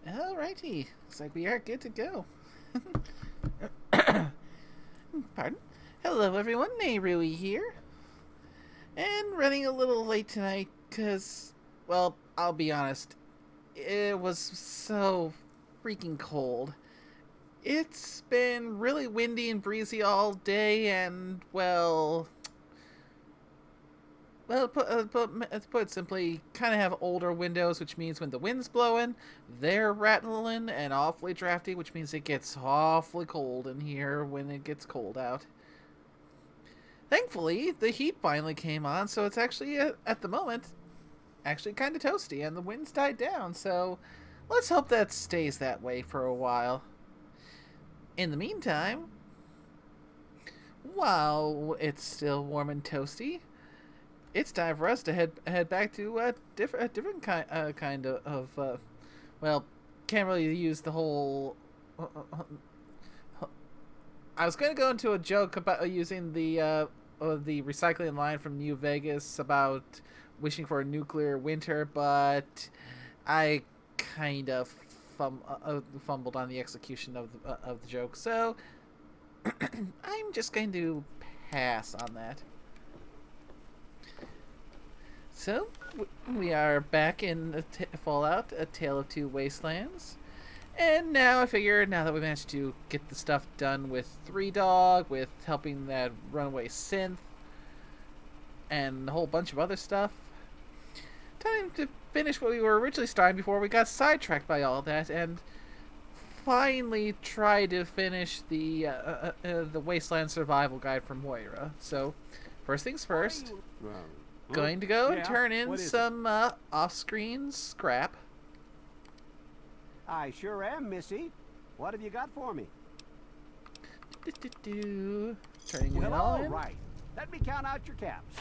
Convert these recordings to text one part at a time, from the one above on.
Alrighty, looks like we are good to go. Pardon? Hello everyone, Nayrui here. And running a little late tonight because, well, I'll be honest, it was so freaking cold. It's been really windy and breezy all day, and, to put it simply, kind of have older windows, which means when the wind's blowing, they're rattling and awfully drafty, which means it gets awfully cold in here when it gets cold out. Thankfully, the heat finally came on, so it's actually, at the moment, actually kind of toasty, and the wind's died down, so let's hope that stays that way for a while. In the meantime, while it's still warm and toasty, it's time for us to head back to a different kind of can't really use the whole. I was going to go into a joke about using the recycling line from New Vegas about wishing for a nuclear winter, but I kind of fumbled on the execution of the joke, so I'm just going to pass on that. So, we are back in Fallout, A Tale of Two Wastelands. And now I figure, now that we managed to get the stuff done with Three Dog, with helping that runaway synth, and a whole bunch of other stuff, time to finish what we were originally starting before we got sidetracked by all that, and finally try to finish the Wasteland Survival Guide from Moira. So, first things first. Going to go and turn in some off-screen scrap. I sure am, Missy. What have you got for me? Turning it all in. Right. Let me count out your caps.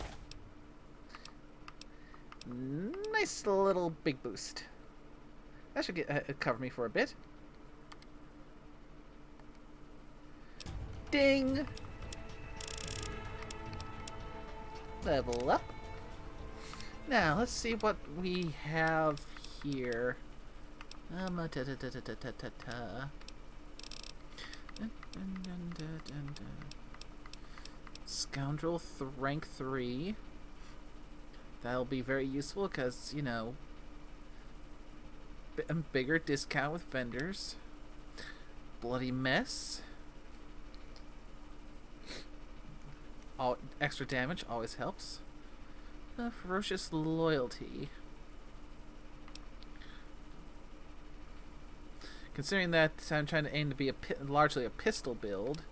Nice little big boost. That should cover me for a bit. Ding! Level up. Now, let's see what we have here. Scoundrel rank 3. That'll be very useful because, you know, a bigger discount with vendors. Bloody Mess. All extra damage always helps. Ferocious Loyalty. Considering that I'm trying to aim to be largely a pistol build,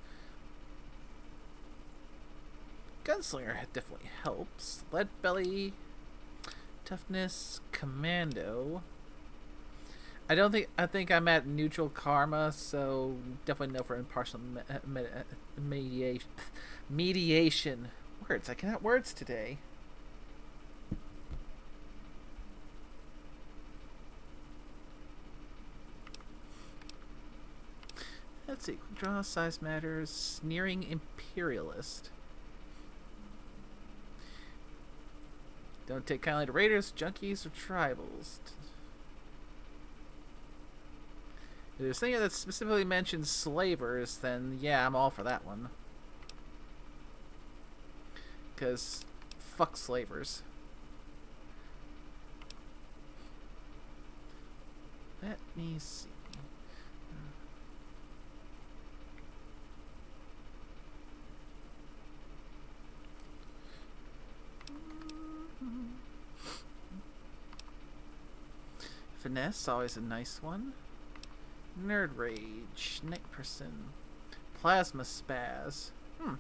Gunslinger definitely helps. Lead Belly, Toughness, Commando. I think I'm at neutral karma, so definitely no for impartial mediation. Words. I cannot words today. Let's see. Draw size matters. Sneering Imperialist. Don't take kindly to raiders, junkies, or tribals. If there's something that specifically mentions slavers, then yeah, I'm all for that one. Because fuck slavers. Let me see. Finesse, always a nice one. Nerd Rage, Nick Person, Plasma Spaz. Oh,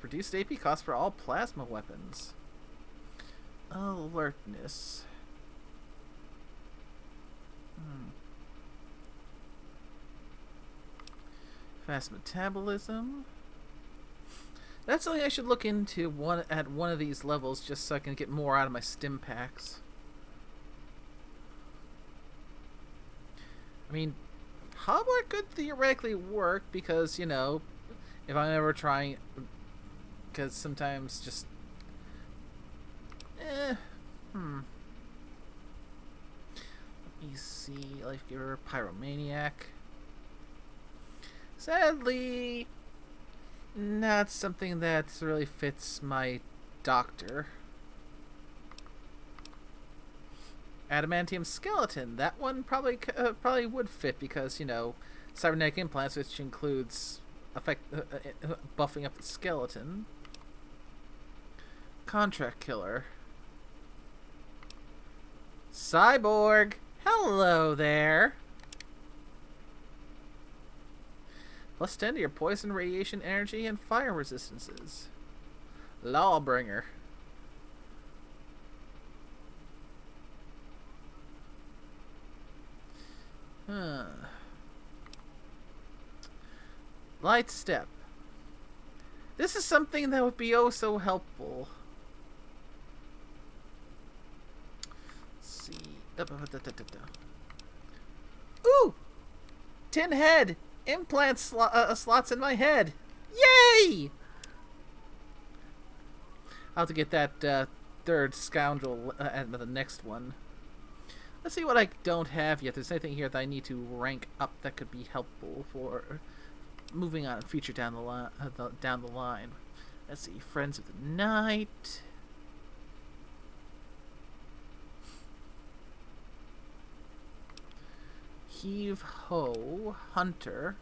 reduced AP cost for all plasma weapons. Alertness. Fast metabolism. That's something I should look into at one of these levels, just so I can get more out of my stim packs. I mean, Hobart could theoretically work because, you know, if I'm ever trying, because sometimes just Eh. Let me see. Life Giver, Pyromaniac. Sadly, not something that really fits my doctor. Adamantium Skeleton. That one probably would fit because, you know, cybernetic implants, which includes buffing up the skeleton. Contract Killer. Cyborg. Hello there. Plus 10 to your poison, radiation, energy, and fire resistances. Lawbringer. Light Step. This is something that would be oh so helpful. Let's see. Ooh! Tin head! Implant slots in my head! Yay! I'll have to get that third scoundrel at the next one. Let's see what I don't have yet. There's anything here that I need to rank up that could be helpful for moving on future down the line. Let's see. Friends of the Night. Heave Ho. Hunter.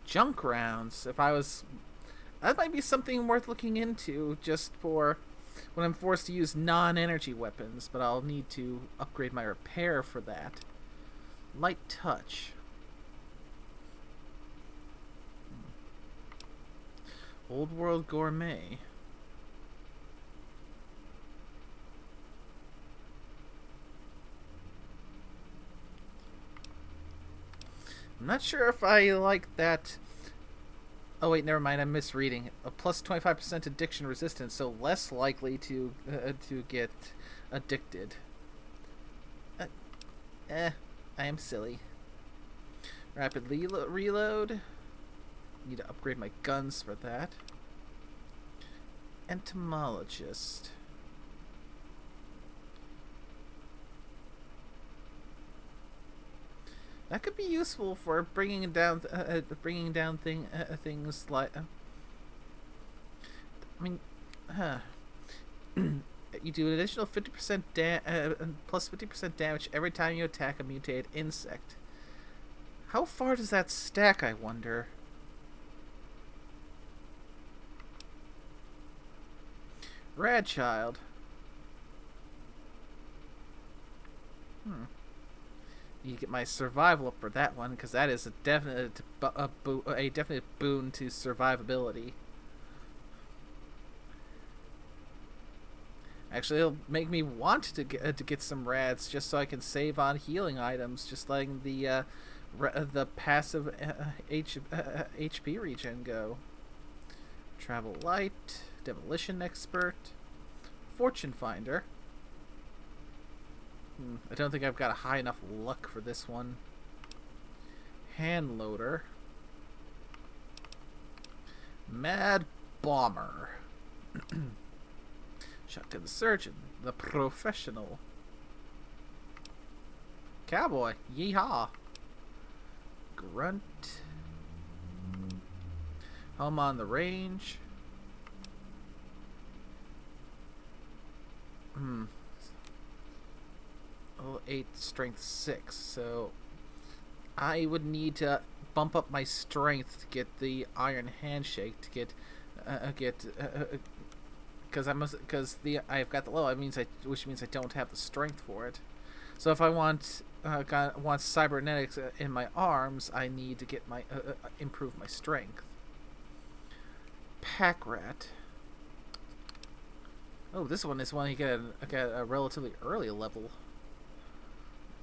Junk rounds. That might be something worth looking into just for when I'm forced to use non-energy weapons, but I'll need to upgrade my repair for that. Light Touch. Old World Gourmet. I'm not sure if I like that. Oh wait, never mind. I'm misreading. A plus 25% addiction resistance, so less likely to get addicted. I am silly. Rapid reload. Need to upgrade my guns for that. Entomologist. That could be useful for bringing down things like. I mean, you do an additional 50% plus 50% damage every time you attack a mutated insect. How far does that stack, I wonder? Radchild. Need to get my survival up for that one, because that is a definite boon to survivability. Actually, it'll make me want to get some rads just so I can save on healing items, just letting the passive HP regen go. Travel Light, Demolition Expert, Fortune Finder. I don't think I've got a high enough luck for this one. Hand Loader. Mad Bomber. Shotgun Surgeon. The Professional. Cowboy. Yeehaw. Grunt. Home on the Range. 8, strength 6, so I would need to bump up my strength to get the Iron Handshake to get because I've got the low, which means I don't have the strength for it. So if I want cybernetics in my arms, I need to get my improve my strength. Pack Rat. Oh, this one is one you get a relatively early level.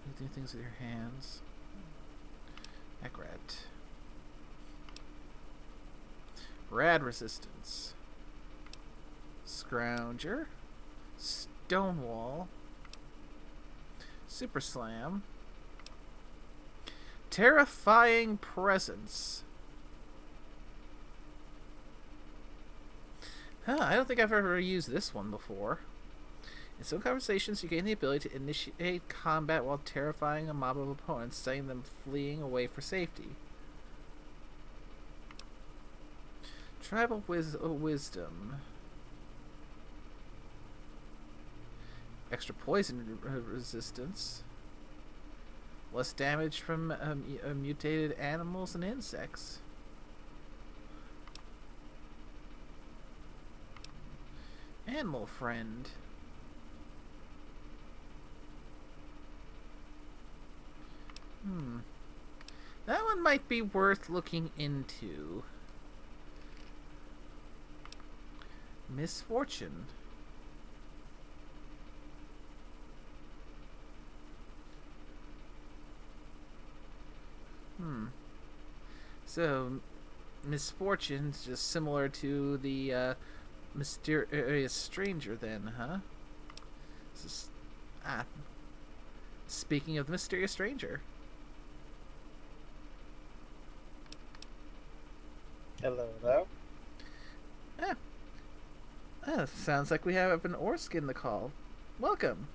You do things with your hands. Pack Rat. Rad Resistance. Scrounger. Stonewall. Super Slam. Terrifying Presence. Huh, I don't think I've ever used this one before. In some conversations, you gain the ability to initiate combat while terrifying a mob of opponents, sending them fleeing away for safety. Tribal wisdom. Extra poison resistance. Less damage from mutated animals and insects. Animal friend. That one might be worth looking into. Misfortune. So, misfortune's just similar to the mysterious stranger then, huh? This is, speaking of the mysterious stranger. Hello, hello. Sounds like we have an Orsk in the call. Welcome.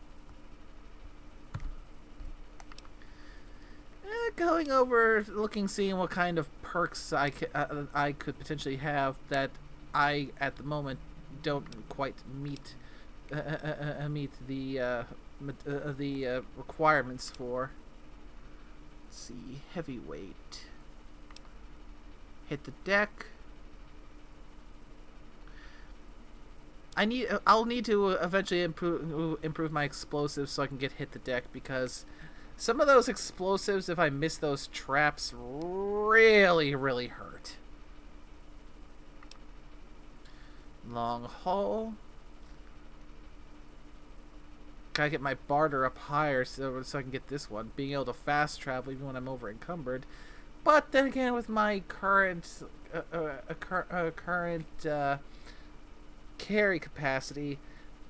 Going over, seeing what kind of perks I could potentially have that I, at the moment, don't quite meet the requirements for. Let's see, heavyweight. Hit the deck. I'll need to eventually improve my explosives so I can get hit the deck, because some of those explosives, if I miss those traps, really, really hurt. Long haul. Gotta get my barter up higher so I can get this one. Being able to fast travel even when I'm over encumbered. But then again, with my current carry capacity,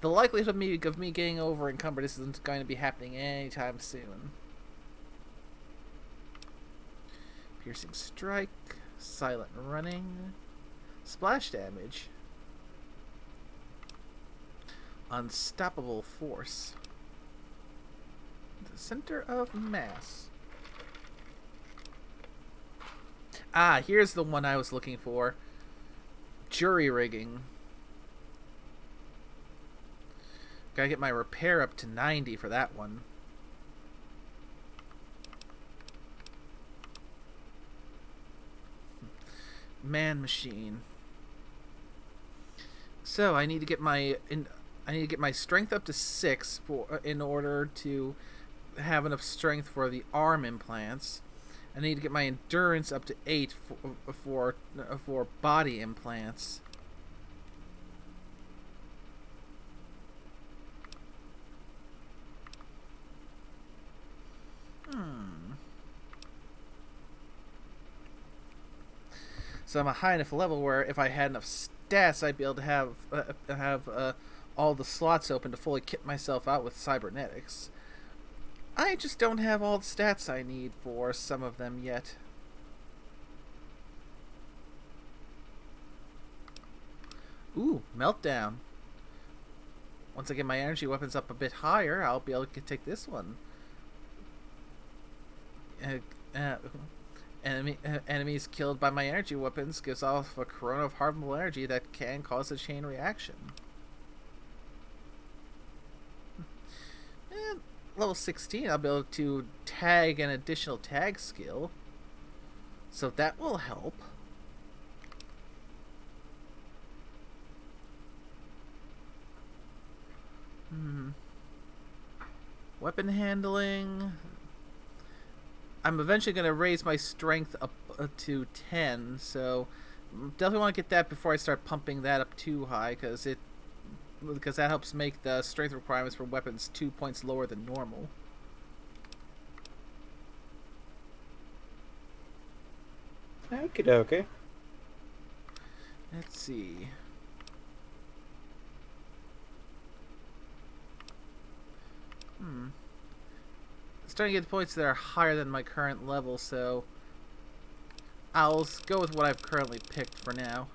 the likelihood of me getting over encumbered isn't going to be happening anytime soon. Piercing strike, silent running, splash damage, unstoppable force, the center of mass. Here's the one I was looking for. Jury rigging. Gotta get my repair up to 90 for that one. Man machine. So I need to get my strength up to 6 in order to have enough strength for the arm implants. I need to get my endurance up to 8 for body implants. So I'm a high enough level where if I had enough stats, I'd be able to have all the slots open to fully kit myself out with cybernetics. I just don't have all the stats I need for some of them yet. Ooh, meltdown. Once I get my energy weapons up a bit higher, I'll be able to take this one. Enemies killed by my energy weapons gives off a corona of harmful energy that can cause a chain reaction. Level 16, I'll be able to tag an additional tag skill, so that will help. Weapon handling. I'm eventually going to raise my strength up to 10, so definitely want to get that before I start pumping that up too high, because that helps make the strength requirements for weapons 2 points lower than normal. Okie dokie. Let's see. Starting to get points that are higher than my current level, so I'll go with what I've currently picked for now.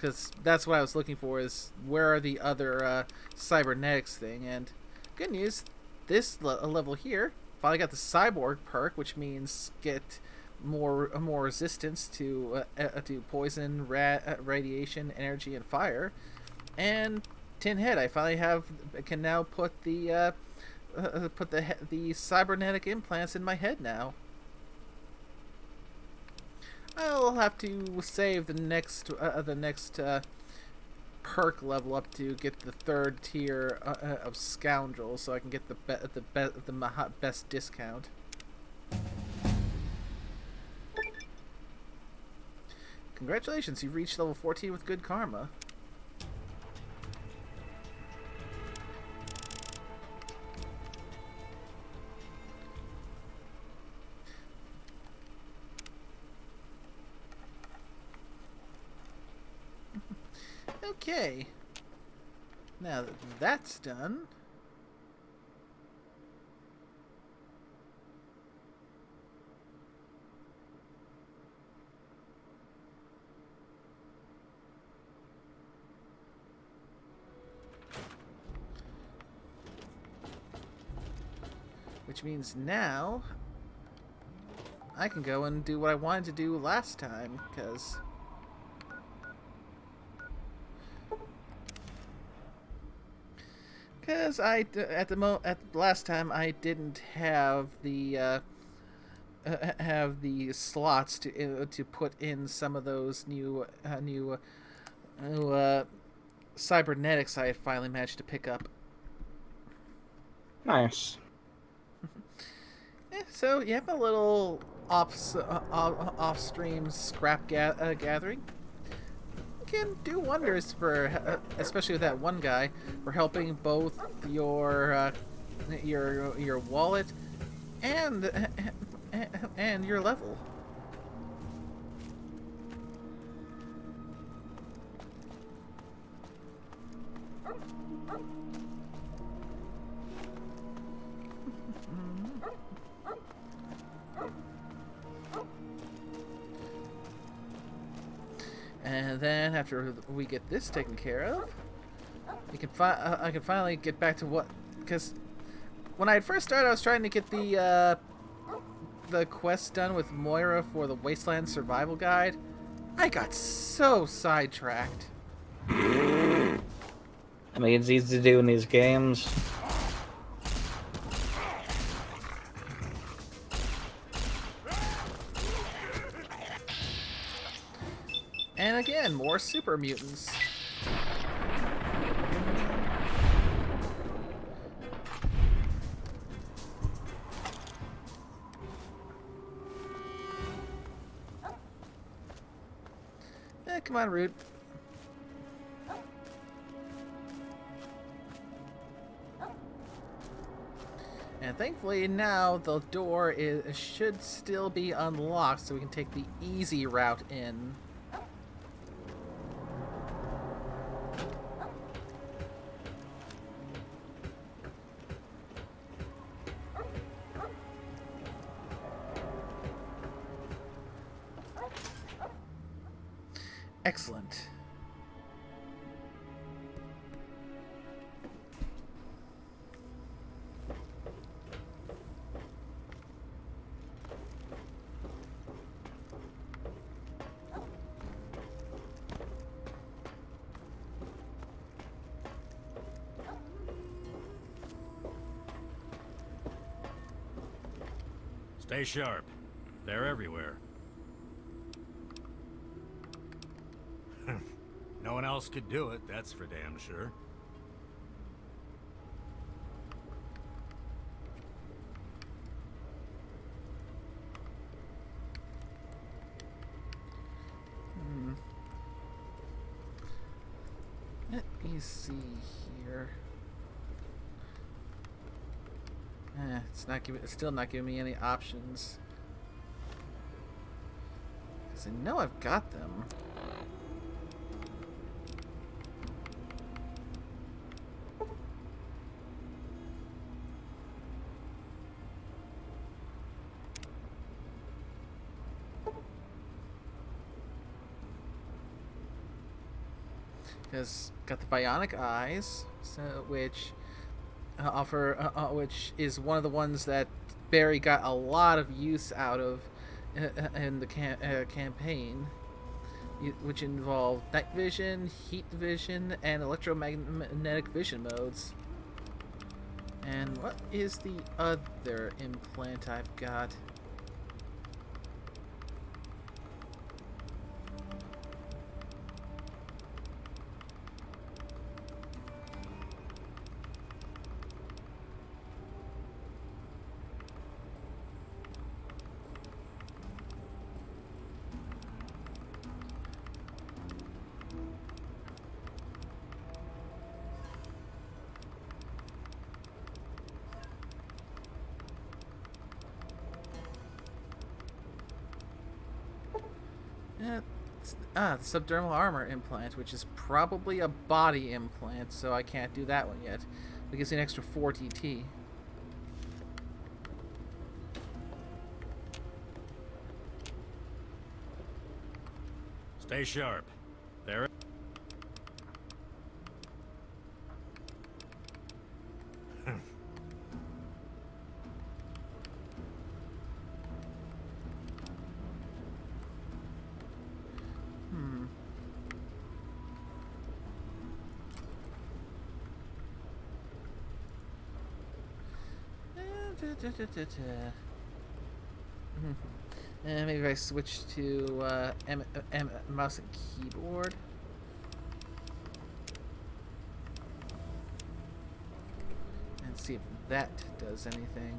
because that's what I was looking for. Is where are the other cybernetics thing? And good news, this level here finally got the cyborg perk, which means get more resistance to poison, radiation, energy, and fire. And tin head, I finally can now put the cybernetic implants in my head now. I'll have to save the next perk level up to get the 3rd tier of scoundrel, so I can get the best discount. Congratulations, you've reached level 14 with good karma. Okay. Now that that's done, which means now I can go and do what I wanted to do last time, because last time I didn't have the slots to put in some of those new cybernetics I had finally managed to pick up. Nice. So you have a little off-stream scrap gathering. Can do wonders for, especially with that one guy, for helping both your wallet and your level. And then after we get this taken care of, I can finally get back to what, because when I had first started, I was trying to get the quest done with Moira for the Wasteland survival guide. I got so sidetracked. I mean, it's easy to do in these games. And again, more super mutants. Come on, Root. And thankfully now the door should still be unlocked, so we can take the easy route in. Excellent. Stay sharp. They're everywhere. No one else could do it, that's for damn sure. Let me see here. It's still not giving me any options. 'Cause I know I've got them. Because got the bionic eyes, so which which is one of the ones that Barry got a lot of use out of in the campaign, which involved night vision, heat vision, and electromagnetic vision modes. And what is the other implant I've got? The subdermal armor implant, which is probably a body implant, so I can't do that one yet. It gives me an extra 4 TT. Stay sharp. There. And maybe if I switch to mouse and keyboard. And see if that does anything.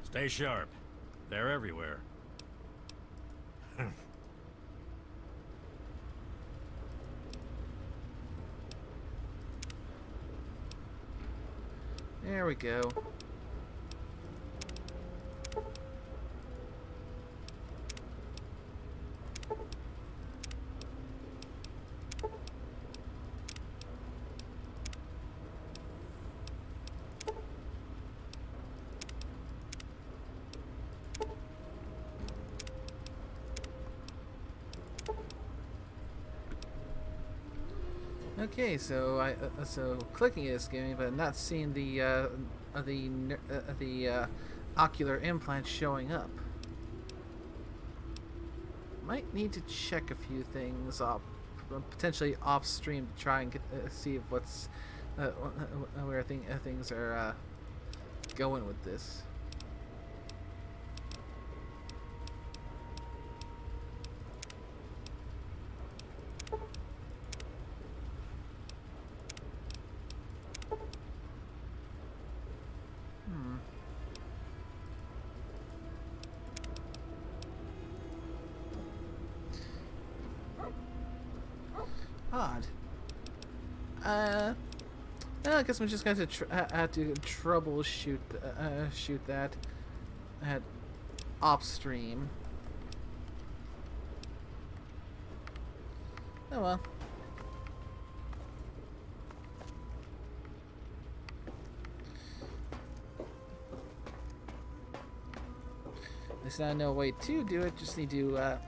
Stay sharp. They're everywhere. There we go. Okay, so so clicking is giving me, but not seeing the ocular implant showing up. Might need to check a few things off, potentially off stream, to try and get see if what's where things are going with this. Odd. I guess I'm just going to have to troubleshoot shoot that at off stream. Oh well. There's not no way to do it. Just need to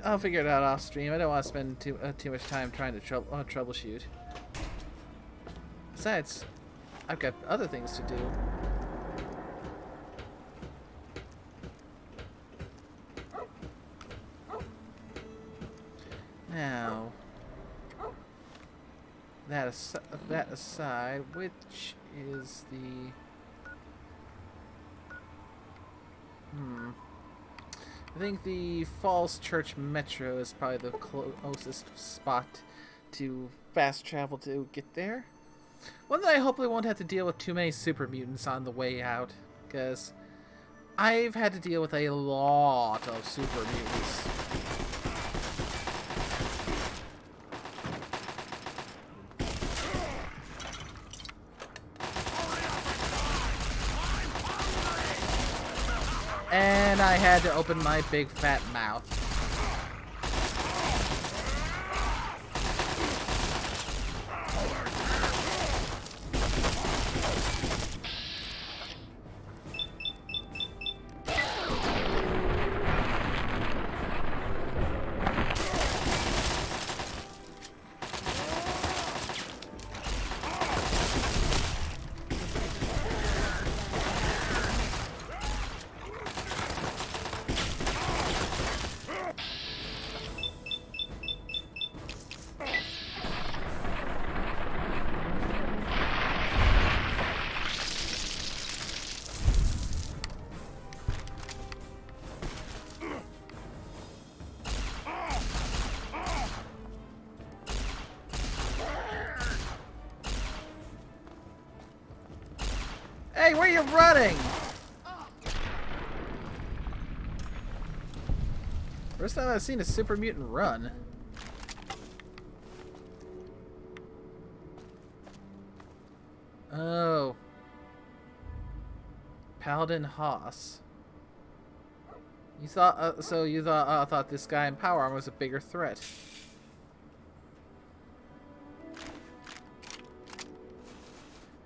I'll figure it out off stream. I don't want to spend too much time trying to troubleshoot. Besides, I've got other things to do. Now, that aside, which is the I think the Falls Church Metro is probably the closest spot to fast travel to get there. One that I hopefully won't have to deal with too many super mutants on the way out, because I've had to deal with a lot of super mutants. And I had to open my big fat mouth. Hey, where are you running? First time I've seen a super mutant run. Oh. Paladin Haas. You thought, so you thought this guy in power armor was a bigger threat.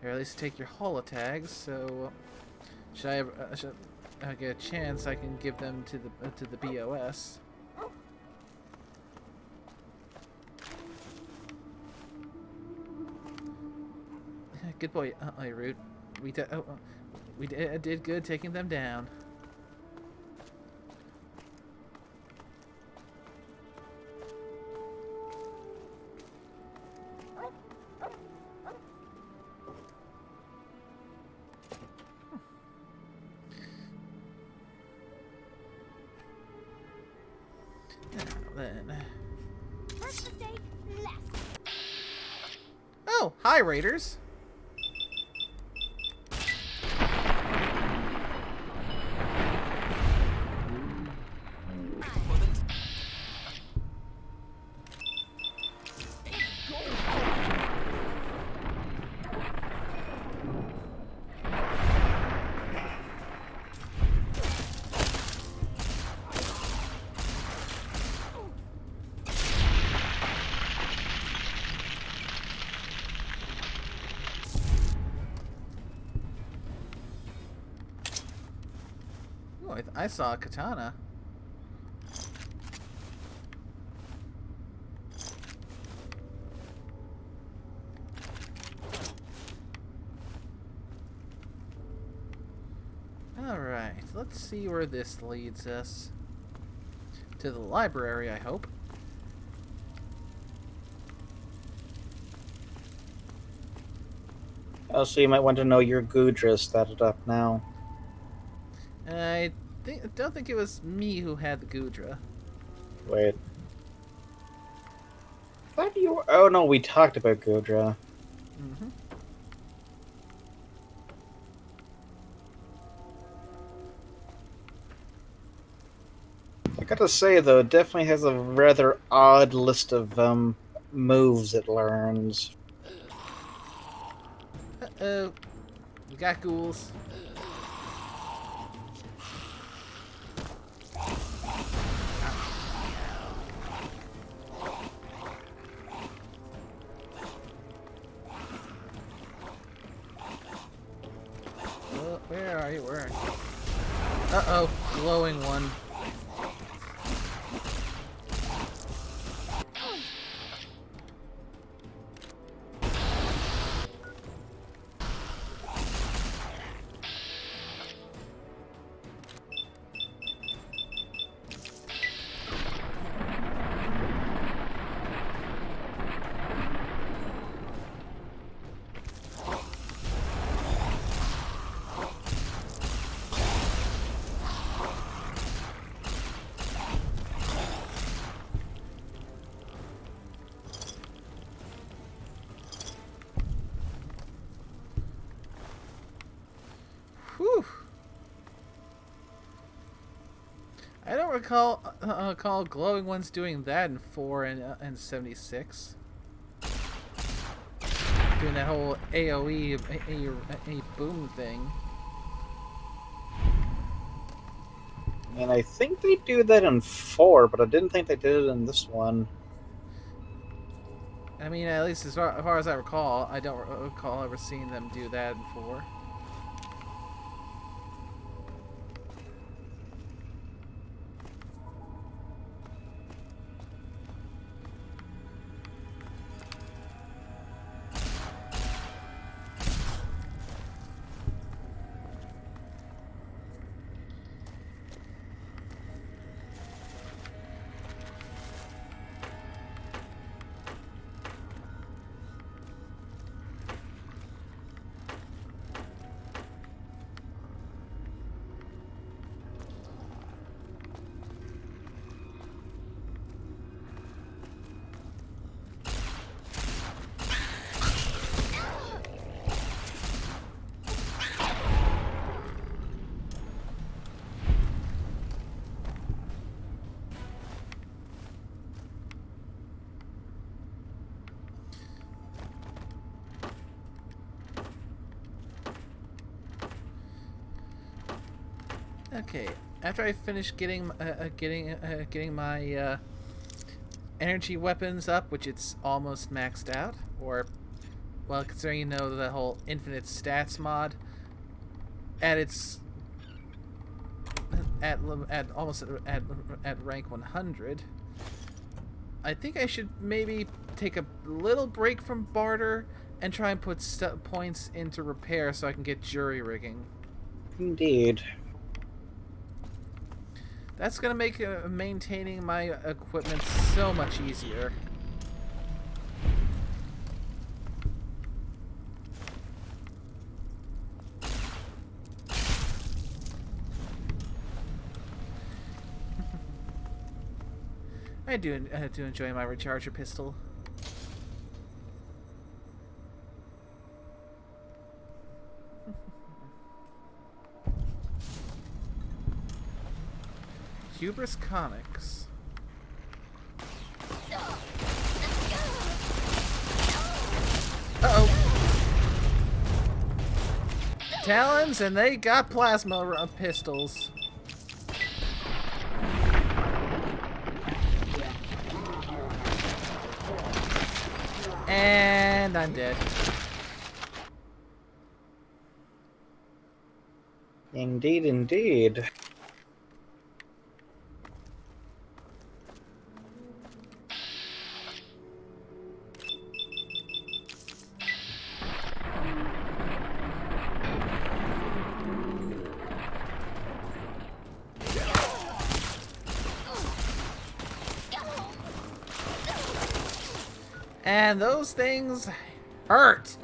Or at least take your holotags, so should I get a chance, I can give them to the BOS. Good boy, Root. We did good taking them down. First mistake, less. Oh, hi, Raiders. Oh, I saw a katana. Alright, let's see where this leads us. To the library, I hope. Also, you might want to know your Gudra statted up now. I don't think it was me who had the Gudra. Wait. I thought you were... Oh no, we talked about Gudra. Mm-hmm. I gotta say though, it definitely has a rather odd list of moves it learns. Uh-oh. We got ghouls. Oh, where are you? Where are you? Uh-oh. Glowing one. Whew. I don't recall glowing ones doing that in 4 and 76. Doing that whole AOE a boom thing. And I think they do that in 4, but I didn't think they did it in this one. I mean, at least as far as I recall, I don't recall ever seeing them do that in 4. Okay, after I finish getting my energy weapons up, which it's almost maxed out, or well, considering you know the whole infinite stats mod at its at almost at rank 100, I think I should maybe take a little break from barter and try and put points into repair so I can get jury rigging. Indeed. That's gonna make maintaining my equipment so much easier. I do enjoy my recharger pistol. Hubris Comics. Uh-oh. Talons, and they got plasma pistols. And I'm dead. Indeed, indeed. And those things hurt.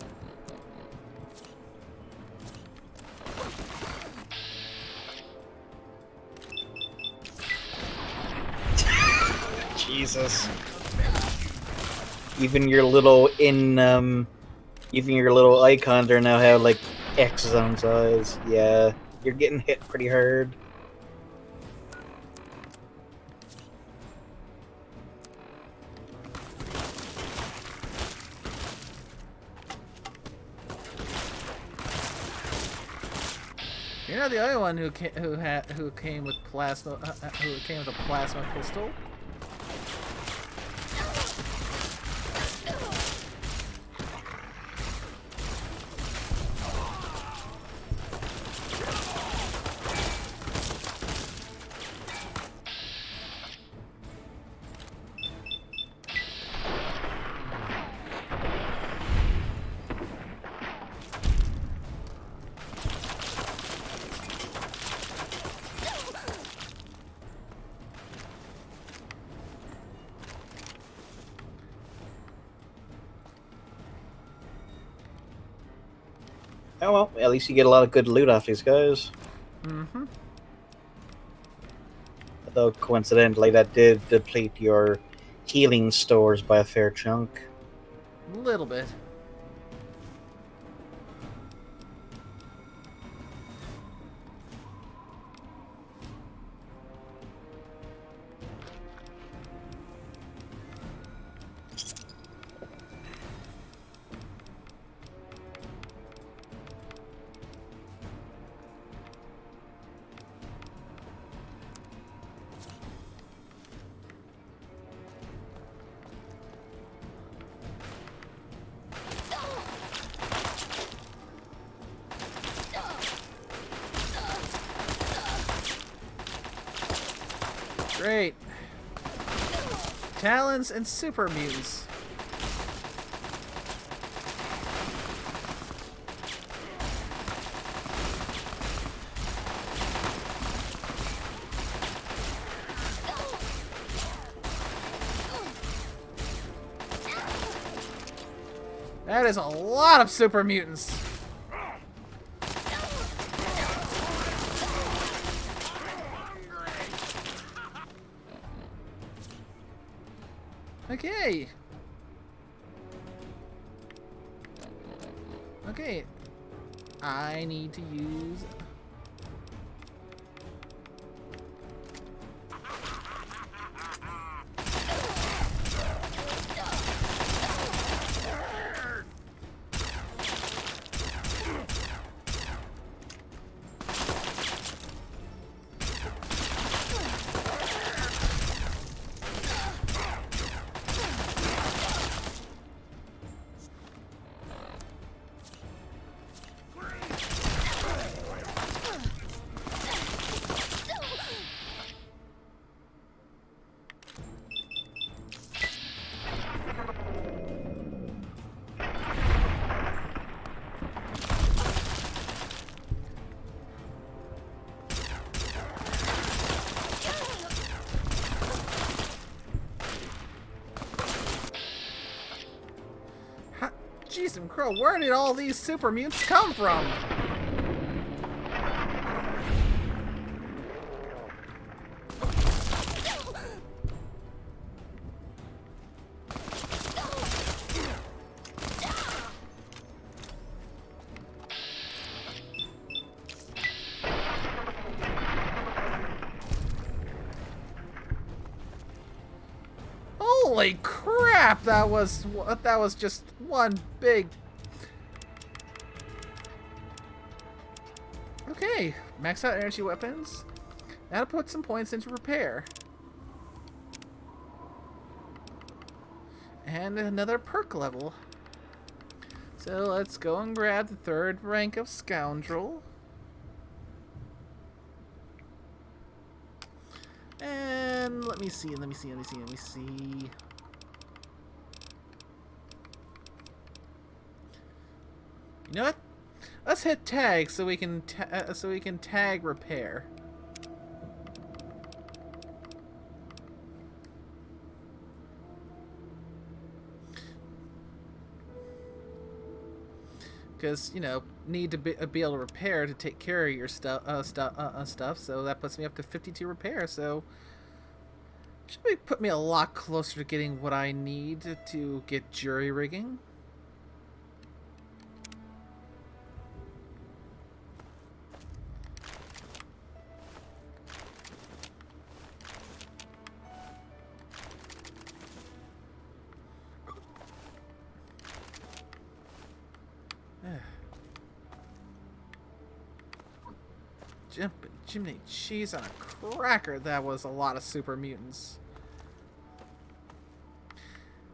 Jesus. Even your little even your little icons are now have like X's on size. Yeah, you're getting hit pretty hard. You're not the only one who came with plasma who came with a plasma pistol. Oh well, at least you get a lot of good loot off these guys. Mm-hmm. Though coincidentally, that did deplete your healing stores by a fair chunk. A little bit. Great. Talons and super mutants. That is a lot of super mutants. Okay. Okay. I need to use... Jason Crow, where did all these super mutants come from? Holy crap! That was just one big. Okay, max out energy weapons. Now to put some points into repair. And another perk level. So let's go and grab the 3rd rank of Scoundrel. And let me see. You know what? Let's hit tag so we can tag repair. Because, you know, need to be able to repair to take care of your stuff. So that puts me up to 52 repair. So should put me a lot closer to getting what I need to get jury rigging. Jumping chimney cheese on a cracker. That was a lot of super mutants.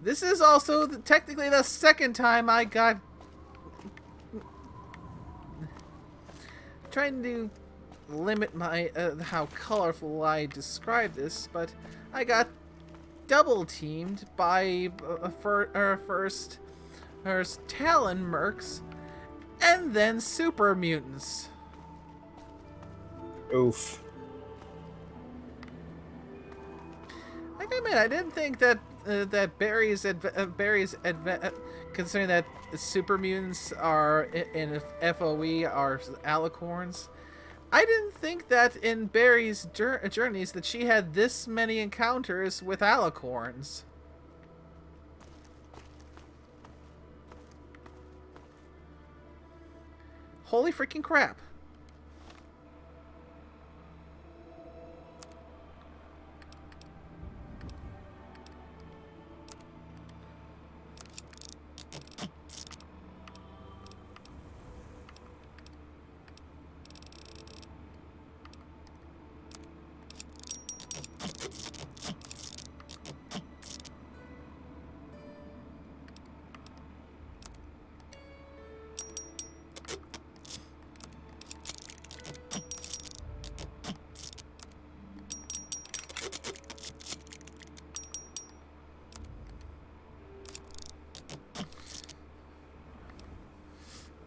This is also technically the 2nd time I got... Trying to limit my how colorful I describe this, but I got double teamed by first Talon mercs and then super mutants. Oof. Like I mean, I didn't think that Barry's considering that super mutants are in FOE are alicorns. I didn't think that in Barry's journeys that she had this many encounters with alicorns. Holy freaking crap.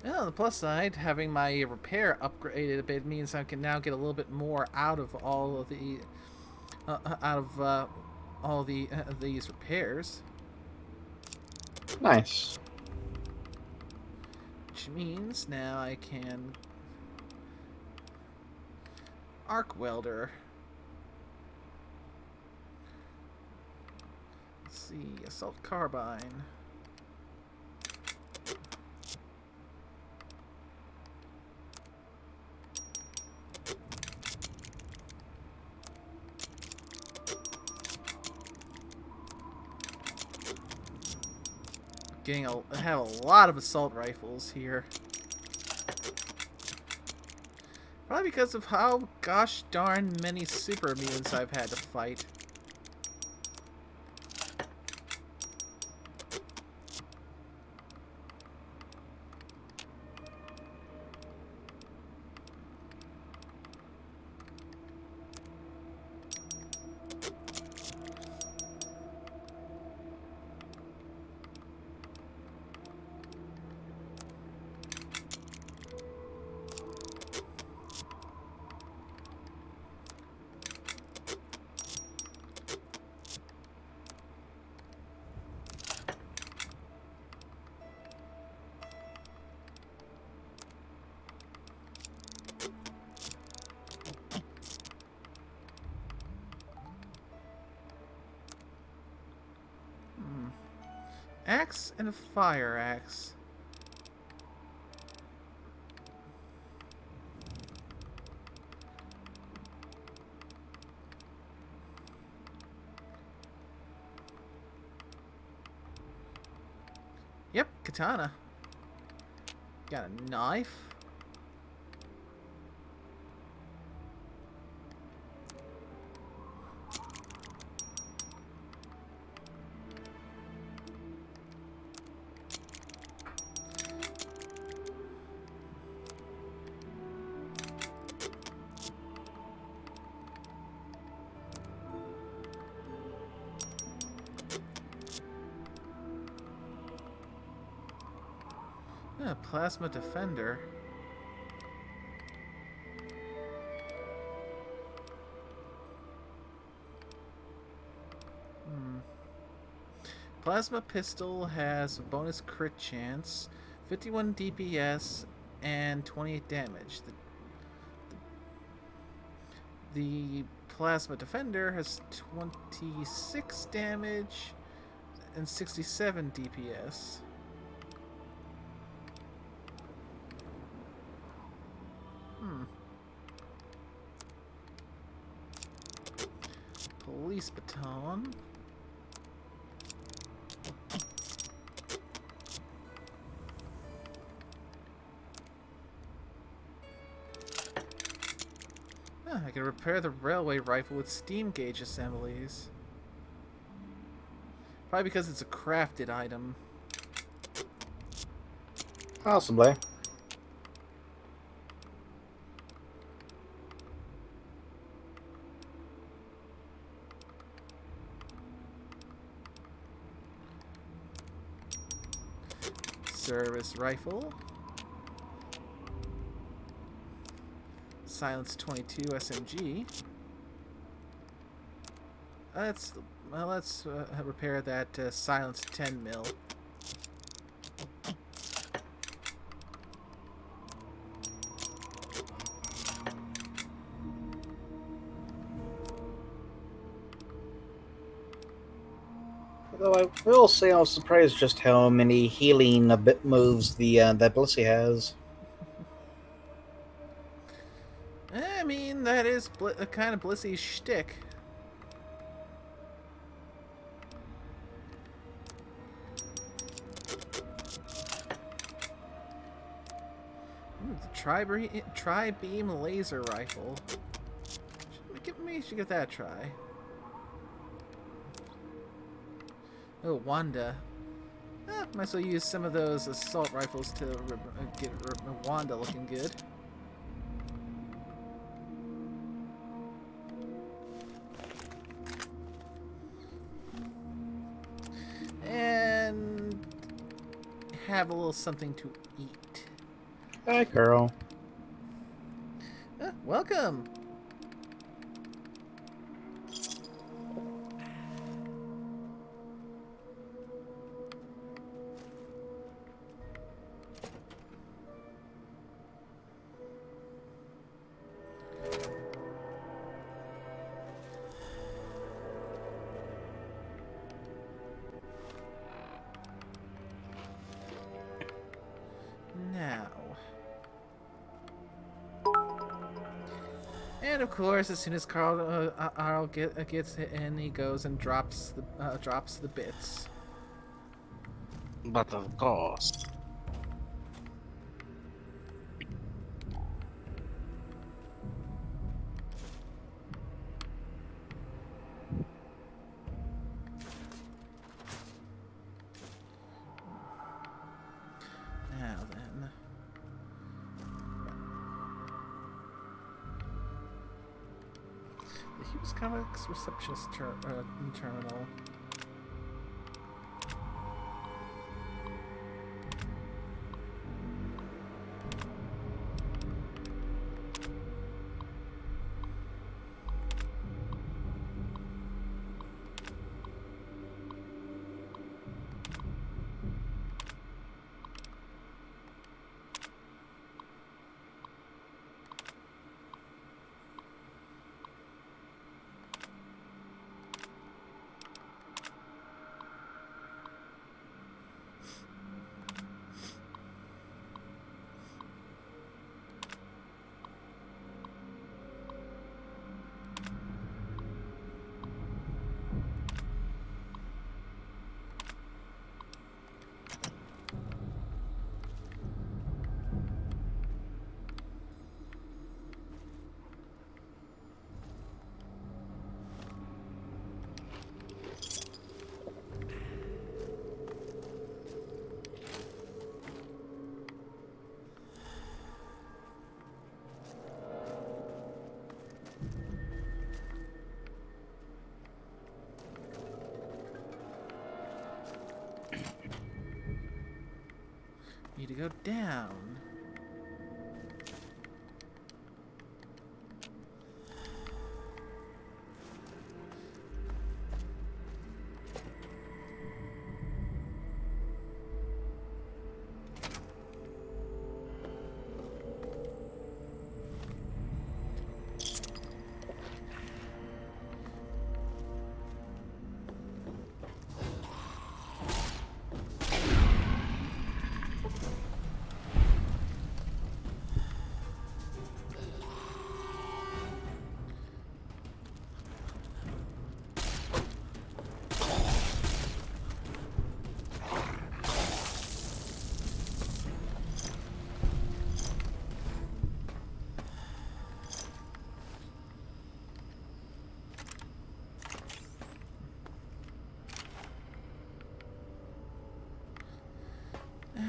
Well, on the plus side, having my repair upgraded a bit means I can now get a little bit more out of all of the these repairs. Nice. Which means now I can arc welder. Let's see, assault carbine. Have a lot of assault rifles here. Probably because of how gosh darn many super mutants I've had to fight. axe and a fire axe. Yep, katana. Got a knife. Plasma defender. Plasma pistol has a bonus crit chance, 51 DPS, and 28 damage. The plasma defender has 26 damage and 67 DPS. Police baton. I can repair the railway rifle with steam gauge assemblies. Probably because it's a crafted item. Possibly. Service rifle. Silence 22 SMG. Let's repair that Silence 10 mil. Though I will say I was surprised just how many healing moves that Blissey has. I mean, that is a kind of Blissy's shtick. Ooh, the tri-beam laser rifle. Should give that a try. Oh, Wanda. Might as well use some of those assault rifles to get Wanda looking good. And have a little something to eat. Hi, girl. Welcome. Now. And of course, as soon as Carl gets in, he goes and drops the bits. But of course. Now then. He was kind of a receptionist terminal. to go down.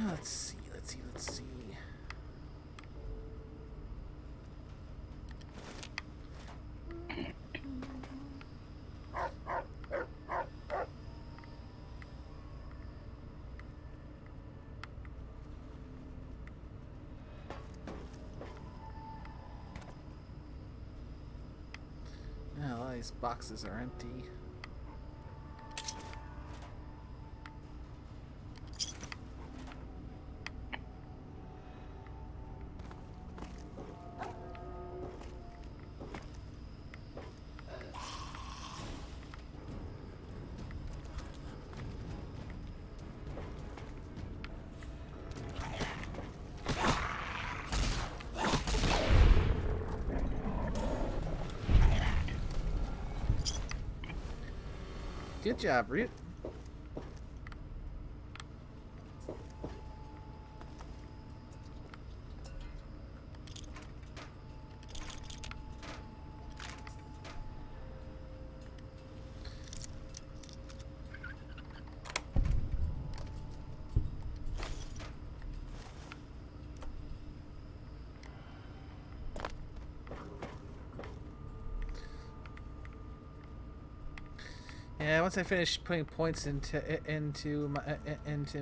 Let's see. A lot of these boxes are empty. Good job, Root. Yeah, once I finish putting points into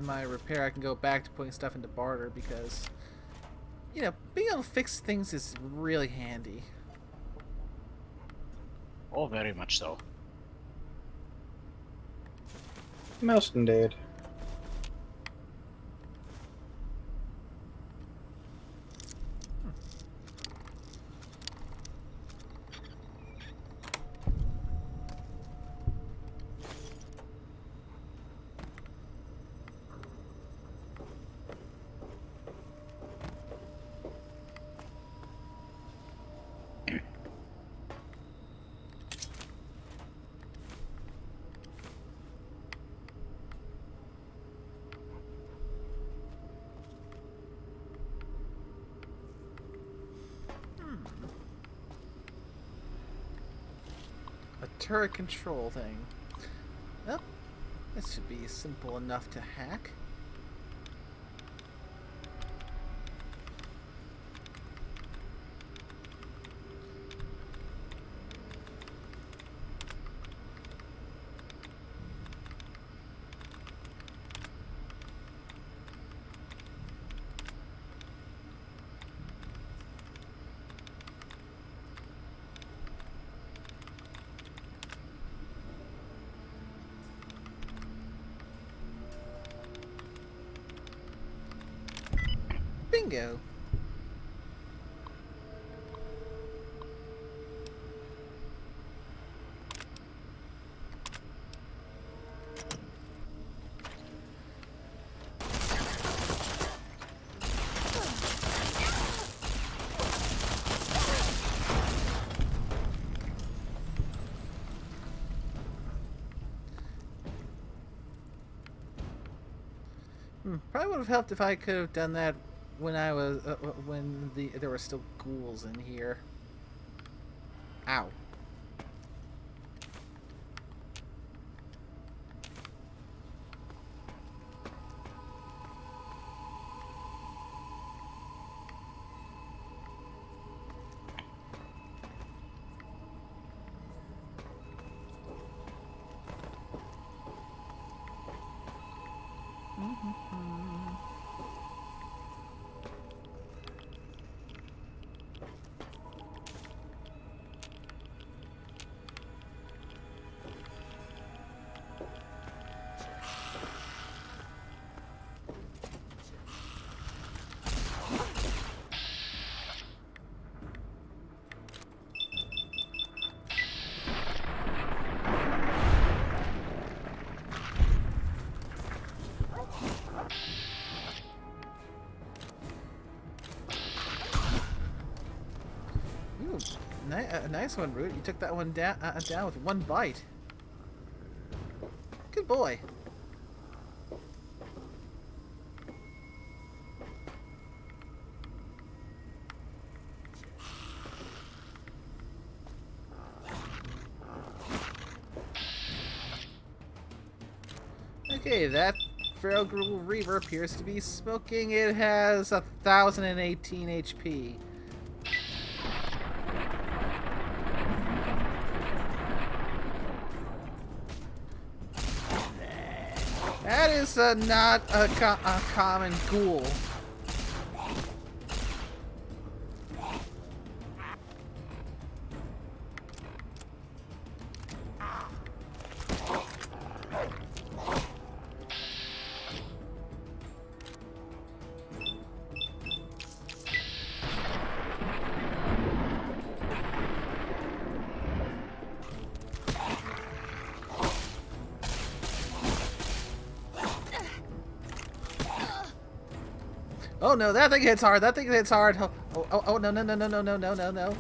my repair, I can go back to putting stuff into barter because, you know, being able to fix things is really handy. Oh, very much so. Most indeed. A turret control thing. Well, this should be simple enough to hack. Bingo. Probably would have helped if I could have done that when I was when there were still ghouls in here. Ow. Ooh, a nice one, Root. You took that one down with one bite. Good boy. Okay, that Feral Gruel Reaver appears to be smoking. It has 1,018 HP. That is not a common ghoul. Oh no, that thing hits hard. That thing hits hard. Oh no no no no no no no no no.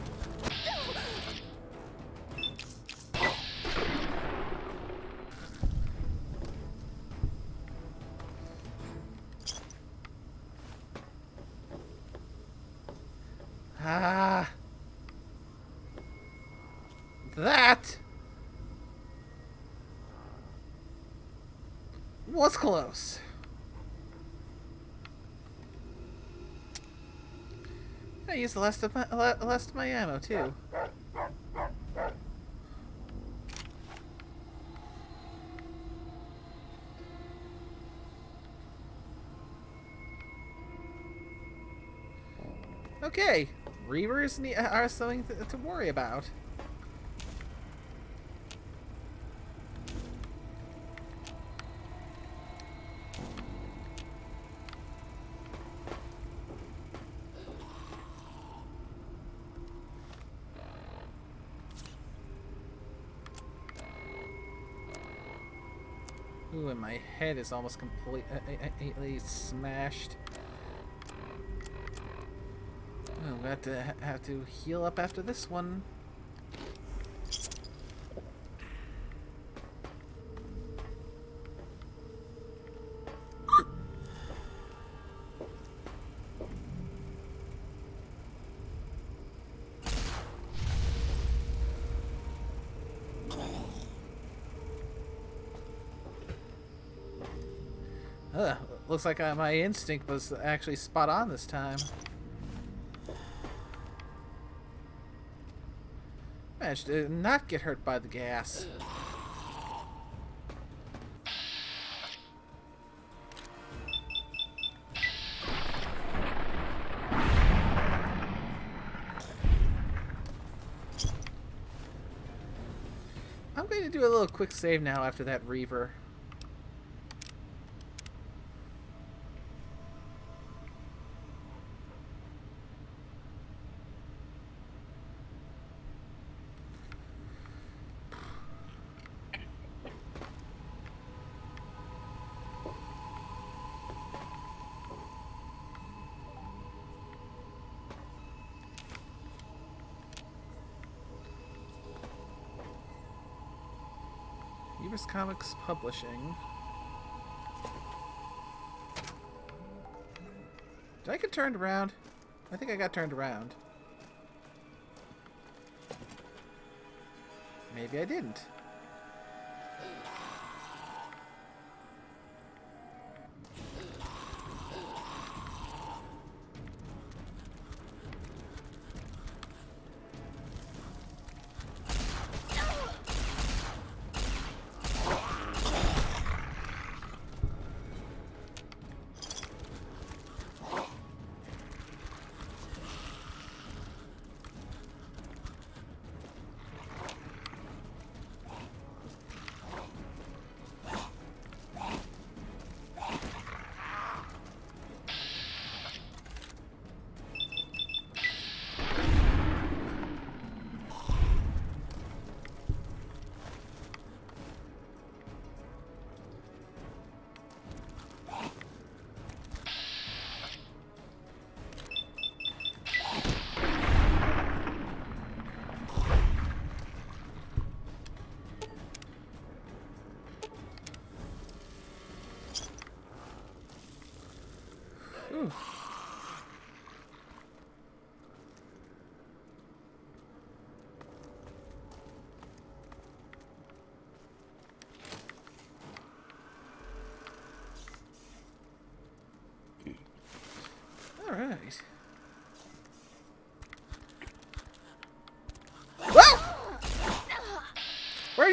Ah. That was close. I used the last of my ammo too. Okay, Reavers are something to worry about. Ooh, and my head is almost completely smashed. Oh, I'm going to have to heal up after this one. Looks like my instinct was actually spot on this time. Managed to not get hurt by the gas. I'm going to do a little quick save now after that Reaver. Comics Publishing. Did I get turned around? I think I got turned around. Maybe I didn't.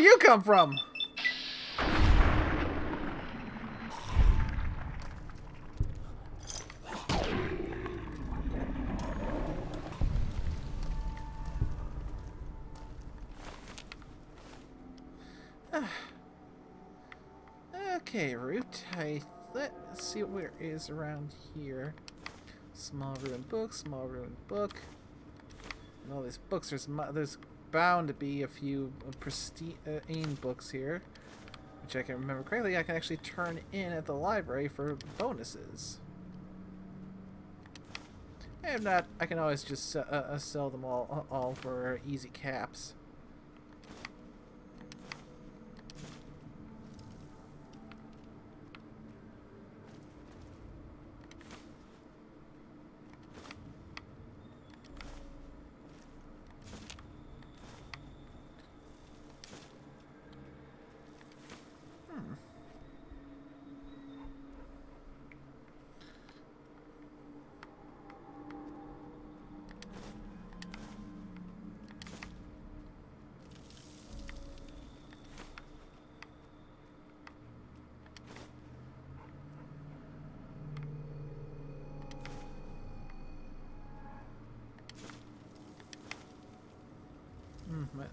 you come from? Okay, route. Let's see what there is around here. Small ruined book, small ruined book. And all these books. There's bound to be a few pristine books here, which I can remember correctly. I can actually turn in at the library for bonuses. And if not, I can always just sell them all for easy caps.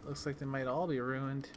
Looks like they might all be ruined.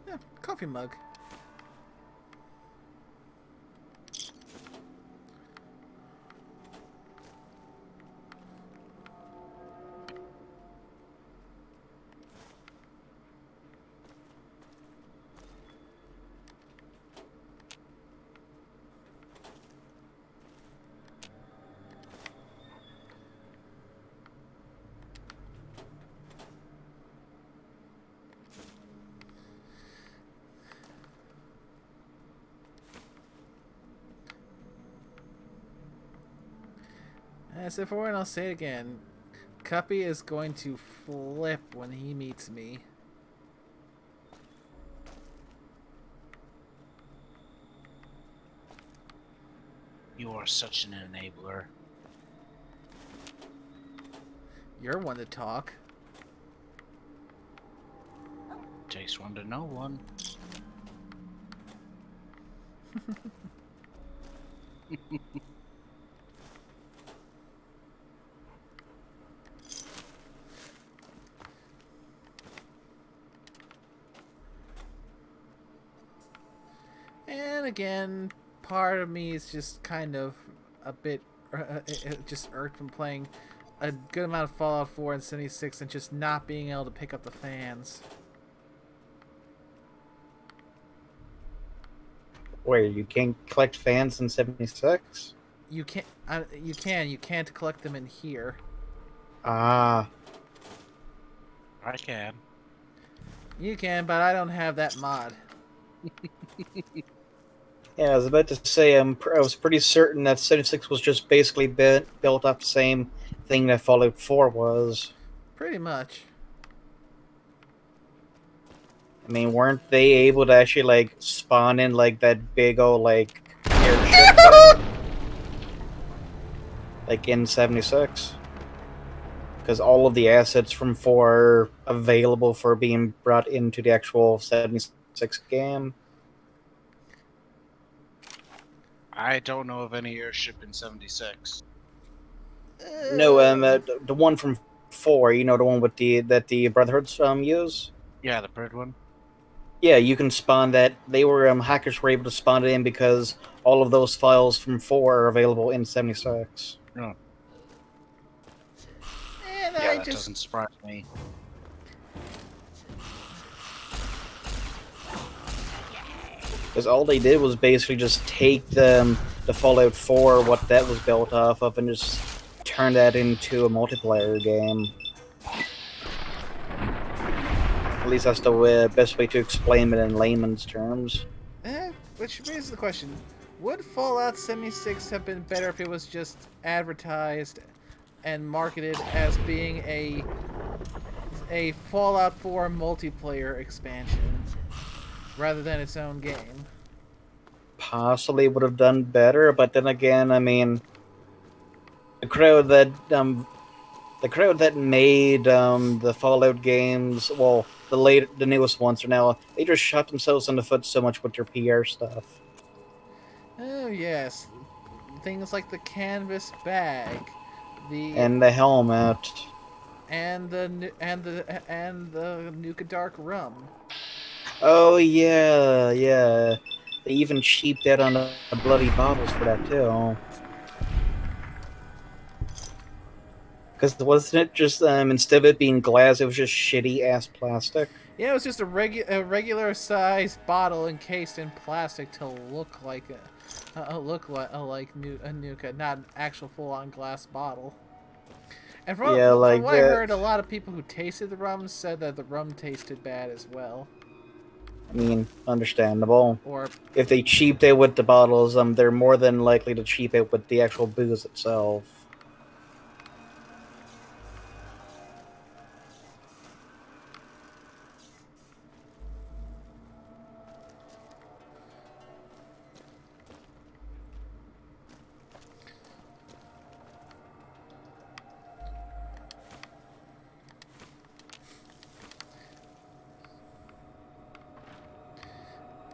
Yeah, coffee mug. I said before and I'll say it again. Cuppy is going to flip when he meets me. You are such an enabler. You're one to talk. Takes one to know one. then again, part of me is just kind of a bit just irked from playing a good amount of Fallout 4 and 76 and just not being able to pick up the fans. Where you can't collect fans in 76? You can't. You can't collect them in here. Ah, I can. You can, but I don't have that mod. yeah. I was about to say I was pretty certain that 76 was just basically built off the same thing that Fallout 4 was. Pretty much. I mean, weren't they able to actually like spawn in like that big old like airship thing? Like in 76? Because all of the assets from 4 are available for being brought into the actual 76 game. I don't know of any airship in 76. No, the one from 4, you know, the one with the Brotherhoods use. Yeah, the bird one. Yeah, you can spawn that. They were hackers were able to spawn it in because all of those files from 4 are available in 76. No. And Yeah, I that just doesn't surprise me. Because all they did was basically just take the Fallout 4, what that was built off of, and just turn that into a multiplayer game. At least that's the best way to explain it in layman's terms. which raises the question: would Fallout 76 have been better if it was just advertised and marketed as being a Fallout 4 multiplayer expansion rather than its own game? Possibly would have done better, but then again, I mean, the crowd that made the Fallout games, well, the newest ones are now, they just shot themselves in the foot so much with their PR stuff. Oh yes, things like the canvas bag, And the helmet. and the Nuka Dark rum. Oh yeah, yeah. They even cheaped out on the bloody bottles for that too. Because wasn't it just instead of it being glass, it was just shitty ass plastic. Yeah, it was just a regular sized bottle encased in plastic to look like a Nuka, not an actual full on glass bottle. And from like what I that. heard, a lot of people who tasted the rum said that the rum tasted bad as well. I mean, understandable. Or If they cheaped it with the bottles, they're more than likely to cheap it with the actual booze itself.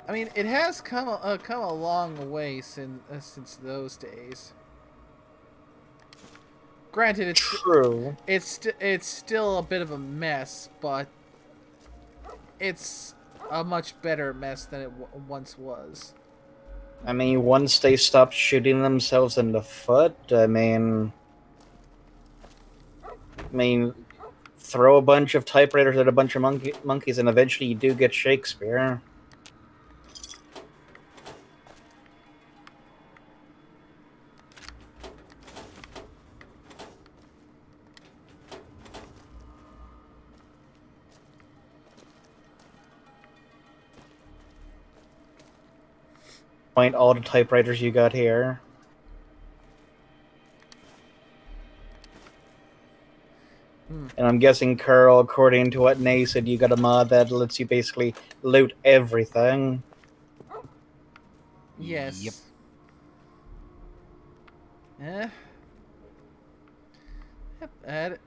I mean, it has come a long way since those days. Granted, True. it's still a bit of a mess, but it's a much better mess than it once was. I mean, once they stopped shooting themselves in the foot, I mean, throw a bunch of typewriters at a bunch of monkeys, and eventually you do get Shakespeare. Point all the typewriters you got here. And I'm guessing, Carl, according to what Nay said, you got a mod that lets you basically loot everything. Yes. Yep. Yeah. Yep. And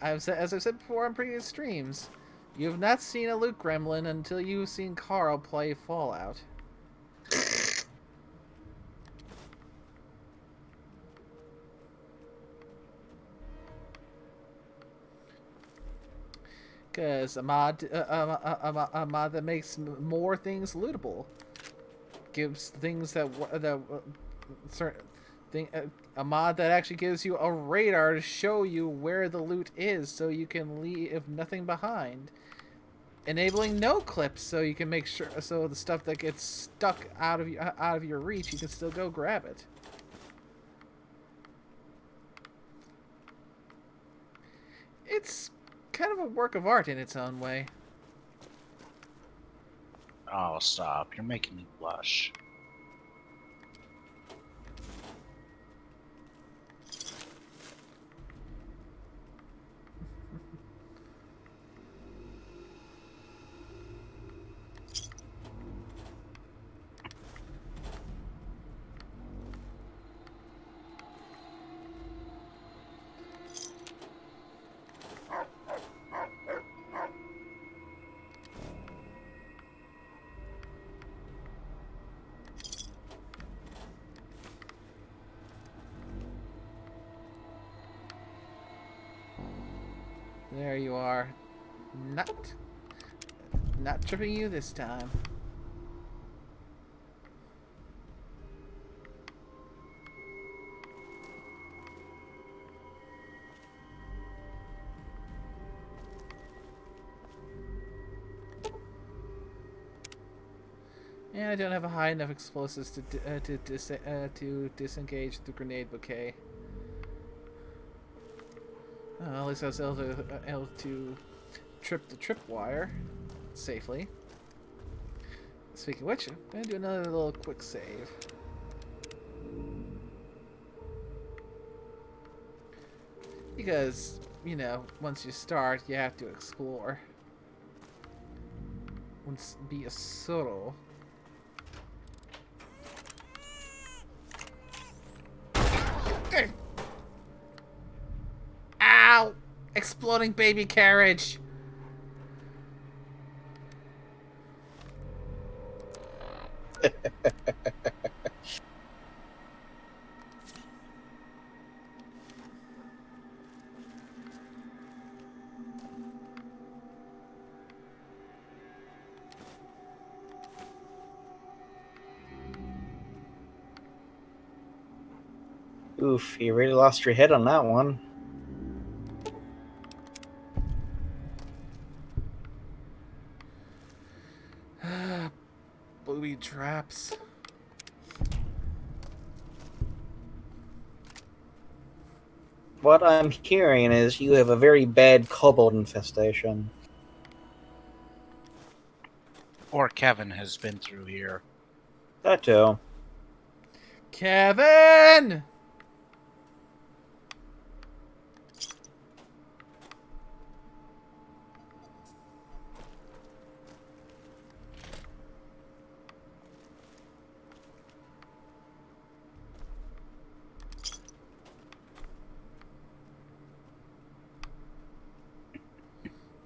as I've said before on previous streams, you have not seen a loot gremlin until you've seen Carl play Fallout. Because a mod that makes more things lootable. gives things certain thing a mod that actually gives you a radar to show you where the loot is, so you can leave nothing behind. Enabling no clips, so you can make sure so the stuff that gets stuck out of your reach, you can still go grab it. It's kind of a work of art in its own way. Oh, stop. You're making me blush. There you are. Not tripping you this time. And I don't have a high enough explosives to disengage the grenade bouquet. At least I was able to trip the tripwire safely. Speaking of which, I'm going to do another little quick save. Because, you know, once you start, you have to explore. Once be a solo. Ow! Exploding baby carriage! Oof, you really lost your head on that one. Booby traps. What I'm hearing is you have a very bad kobold infestation. Or Kevin has been through here. That too. Kevin!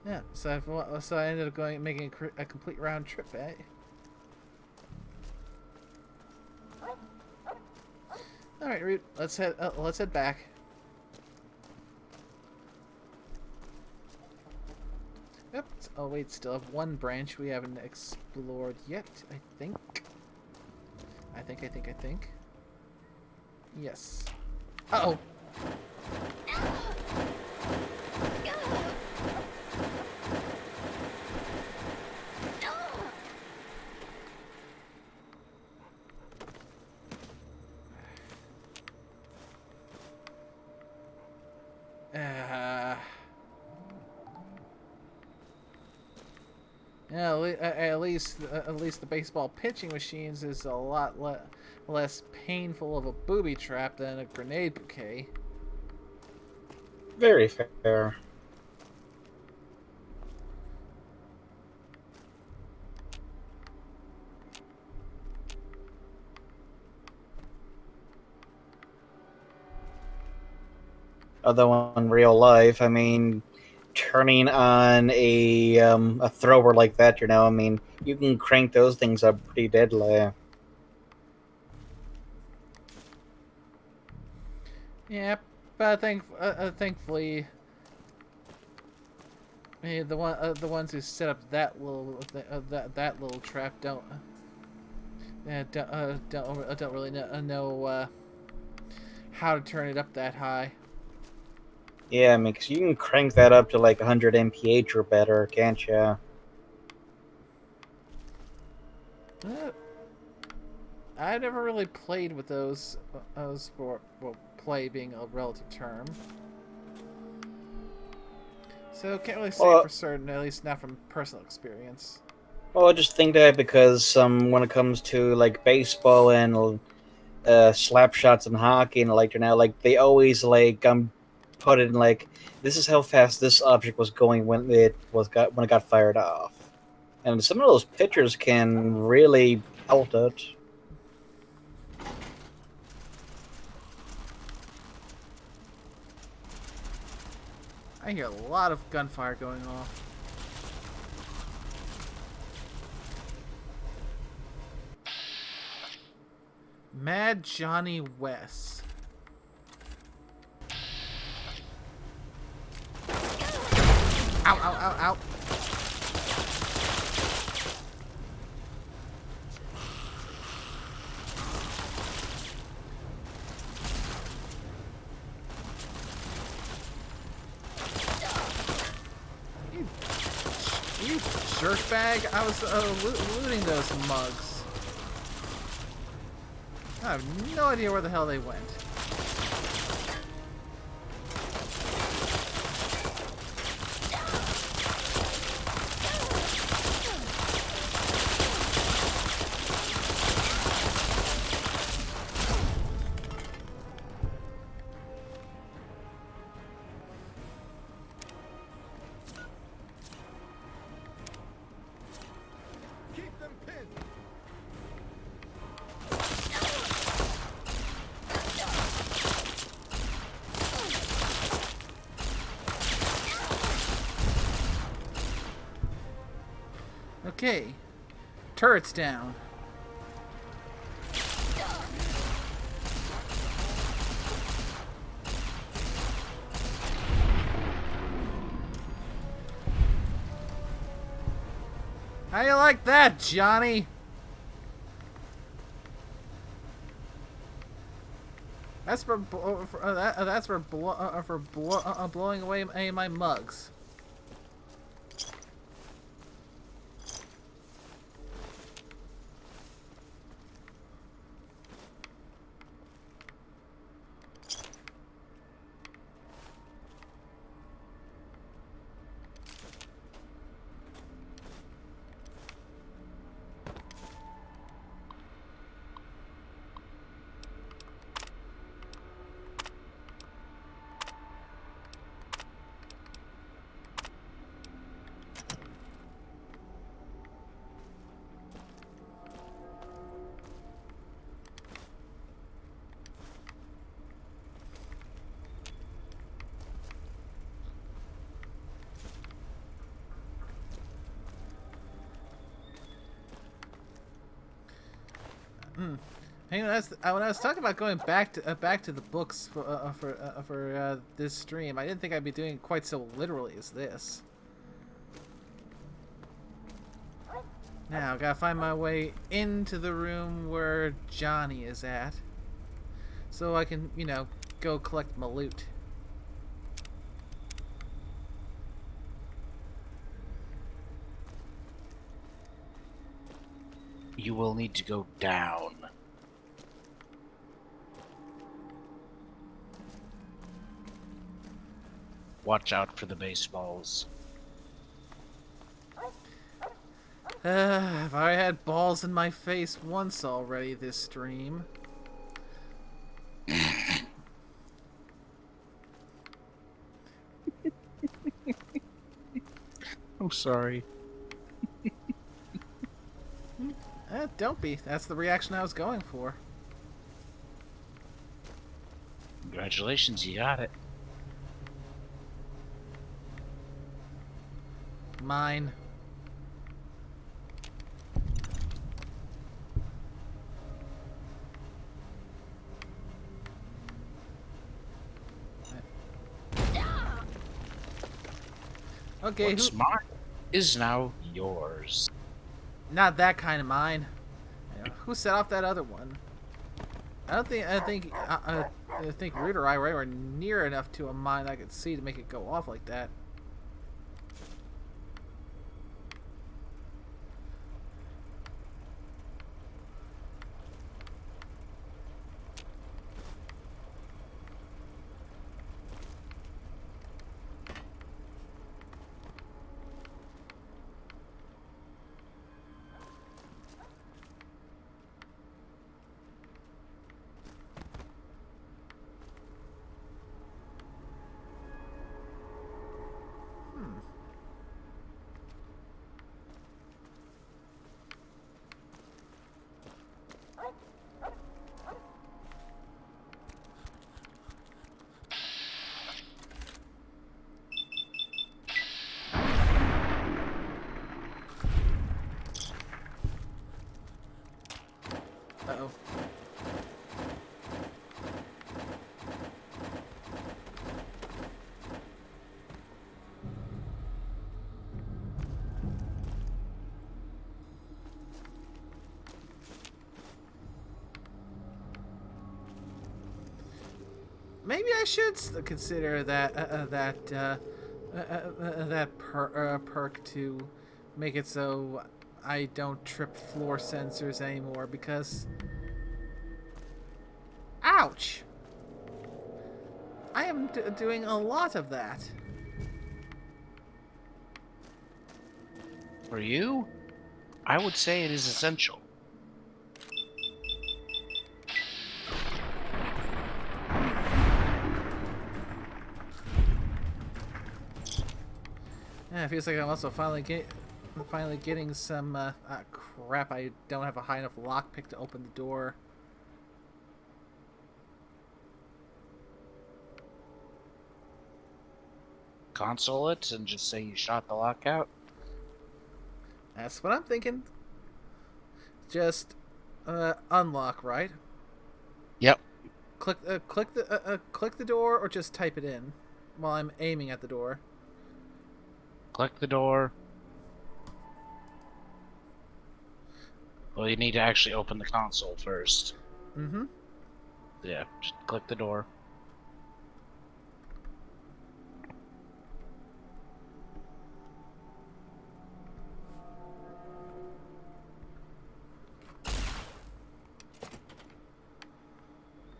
Yeah, so I ended up making a complete round trip, eh? All right, Root. Let's head back. Yep. Oh wait, still have one branch we haven't explored yet. I think. I think. Yes. Uh oh. Yeah, at least the baseball pitching machines is a lot less painful of a booby trap than a grenade bouquet. Very fair. Although in real life, I mean, turning on a thrower like that, you know, I mean, you can crank those things up pretty deadly. Yeah, but thankfully, the ones who set up that little that little trap Yeah, don't really know how to turn it up that high. Yeah, I mean, 'cause you can crank that up to like 100 mph or better, can't you? Uh, I never really played with those for well, play being a relative term. So can't really say Well, for certain, at least not from personal experience. well, I just think that because when it comes to like baseball and slap shots and hockey and like like they always like put in like this is how fast this object was going when it got fired off, and some of those pitchers can really pelt it. I hear a lot of gunfire going off. Mad Johnny West. Ow, ow, ow, ow. You jerkbag! I was looting those mugs. I have no idea where the hell they went. Keep them pinned. Okay, turrets down. How you like that, Johnny? That's for blowing away my mugs. Hey, when I was talking about going back to the books for this stream, I didn't think I'd be doing it quite so literally as this. Now, gotta find my way into the room where Johnny is at, so I can, go collect my loot. You will need to go down. Watch out for the baseballs. I've already had balls in my face once already this stream. I'm sorry. Don't be. That's the reaction I was going for. Congratulations, you got it. Mine. Okay, What's mine is now yours. not that kind of mine. who set off that other one? I think Root or I were near enough to a mine I could see to make it go off like that. Uh-oh. Maybe I should consider that perk to make it so I don't trip floor sensors anymore because... Ouch! I am doing a lot of that. For you, I would say it is essential. Yeah, it feels like I'm also finally getting some crap. I don't have a high enough lockpick to open the door. Console it and just say you shot the lockout. That's what I'm thinking. Just unlock, right? Yep. Click the door, or just type it in while I'm aiming at the door. Click the door. Well, you need to actually open the console first. Mm-hmm. Yeah, just click the door.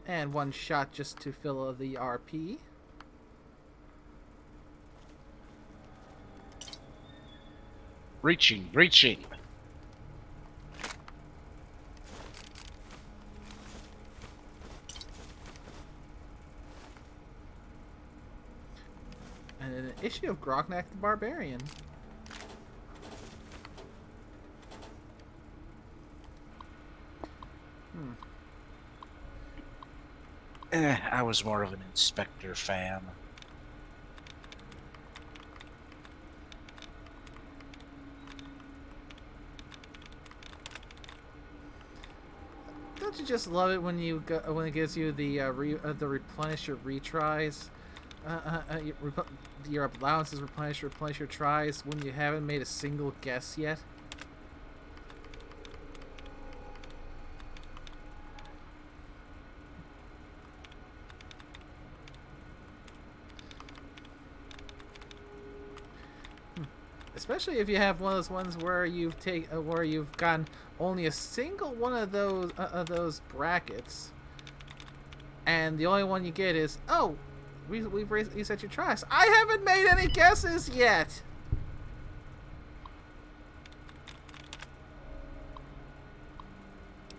And one shot just to fill the RP. Reaching, reaching. And an issue of Grognak the Barbarian. I was more of an Inspector fan. Don't you just love it when when it gives you the replenisher retries? Your allowances replenish your tries when you haven't made a single guess yet. Especially if you have one of those ones where you've gotten only a single one of those brackets, and the only one you get is, oh, we've reset your tries. I haven't made any guesses yet.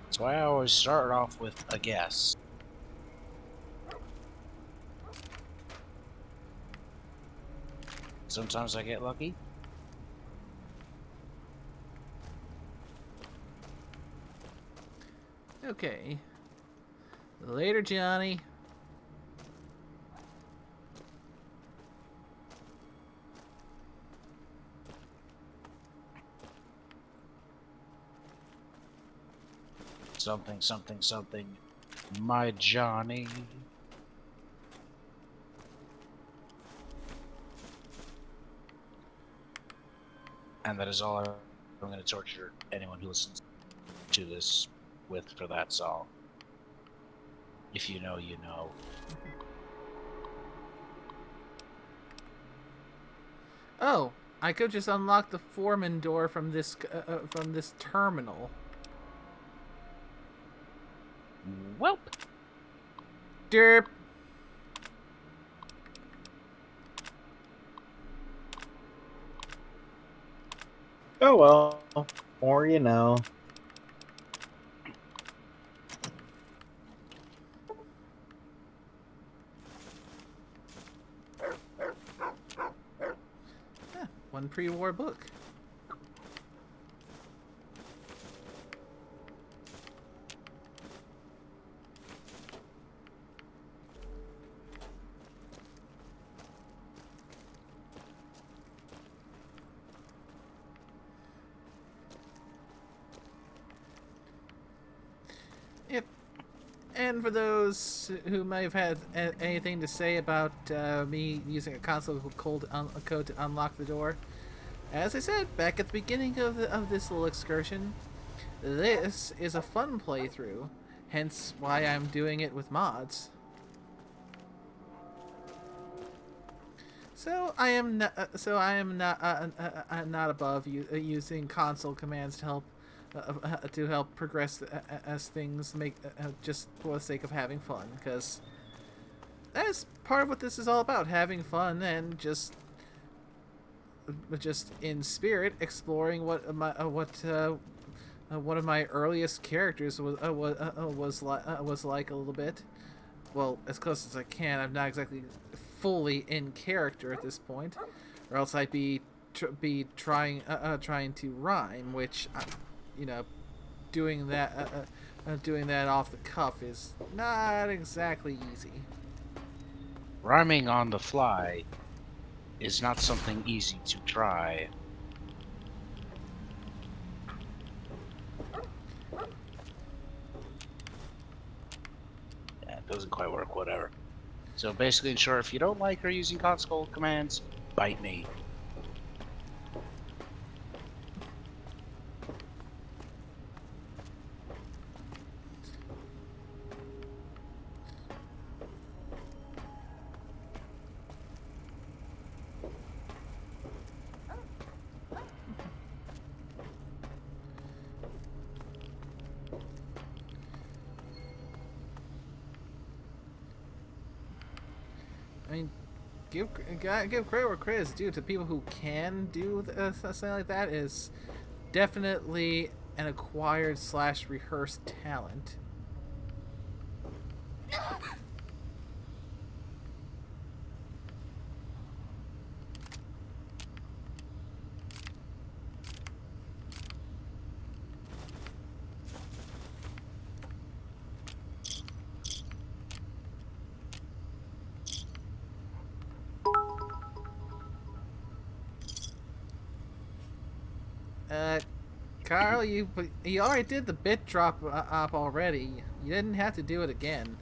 That's why I always start off with a guess. Sometimes I get lucky. Okay. Later, Johnny. Something, something, something. My Johnny. And that is all I'm going to torture anyone who listens to this with for that song. If you know, you know. Oh, I could just unlock the foreman door from this terminal. Welp. Derp. Oh well, or you know. One pre-war book. Yep. And for those who may have had anything to say about me using a console code to unlock the door, as I said back at the beginning of this little excursion, this is a fun playthrough, hence why I'm doing it with mods. So I am not above using console commands to help progress as things make just for the sake of having fun, because that's part of what this is all about, having fun and just in spirit exploring what one of my earliest characters was like a little bit. Well, as close as I can. I'm not exactly fully in character at this point, or else I'd be trying to rhyme, which doing that off the cuff is not exactly easy. Rhyming on the fly is not something easy to try. Yeah, it doesn't quite work, whatever. So basically, in short, if you don't like her using console commands, bite me. I mean, give credit where credit is due to people who can do something like that. Is definitely an acquired / rehearsed talent. Carl, you already did the bit drop up already. You didn't have to do it again.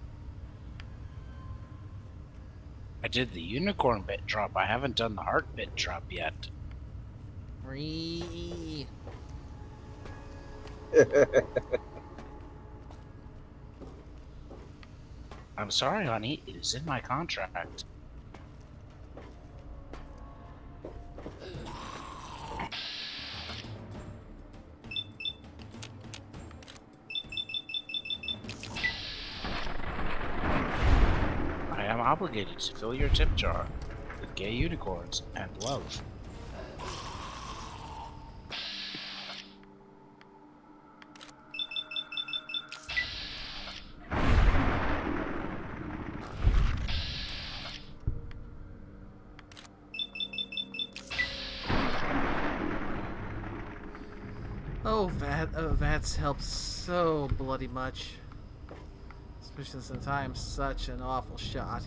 I did the unicorn bit drop. I haven't done the heart bit drop yet. I'm sorry, honey. It is in my contract. I am obligated to fill your tip jar with gay unicorns and love. Oh, VATS helps so bloody much. Especially since I am such an awful shot.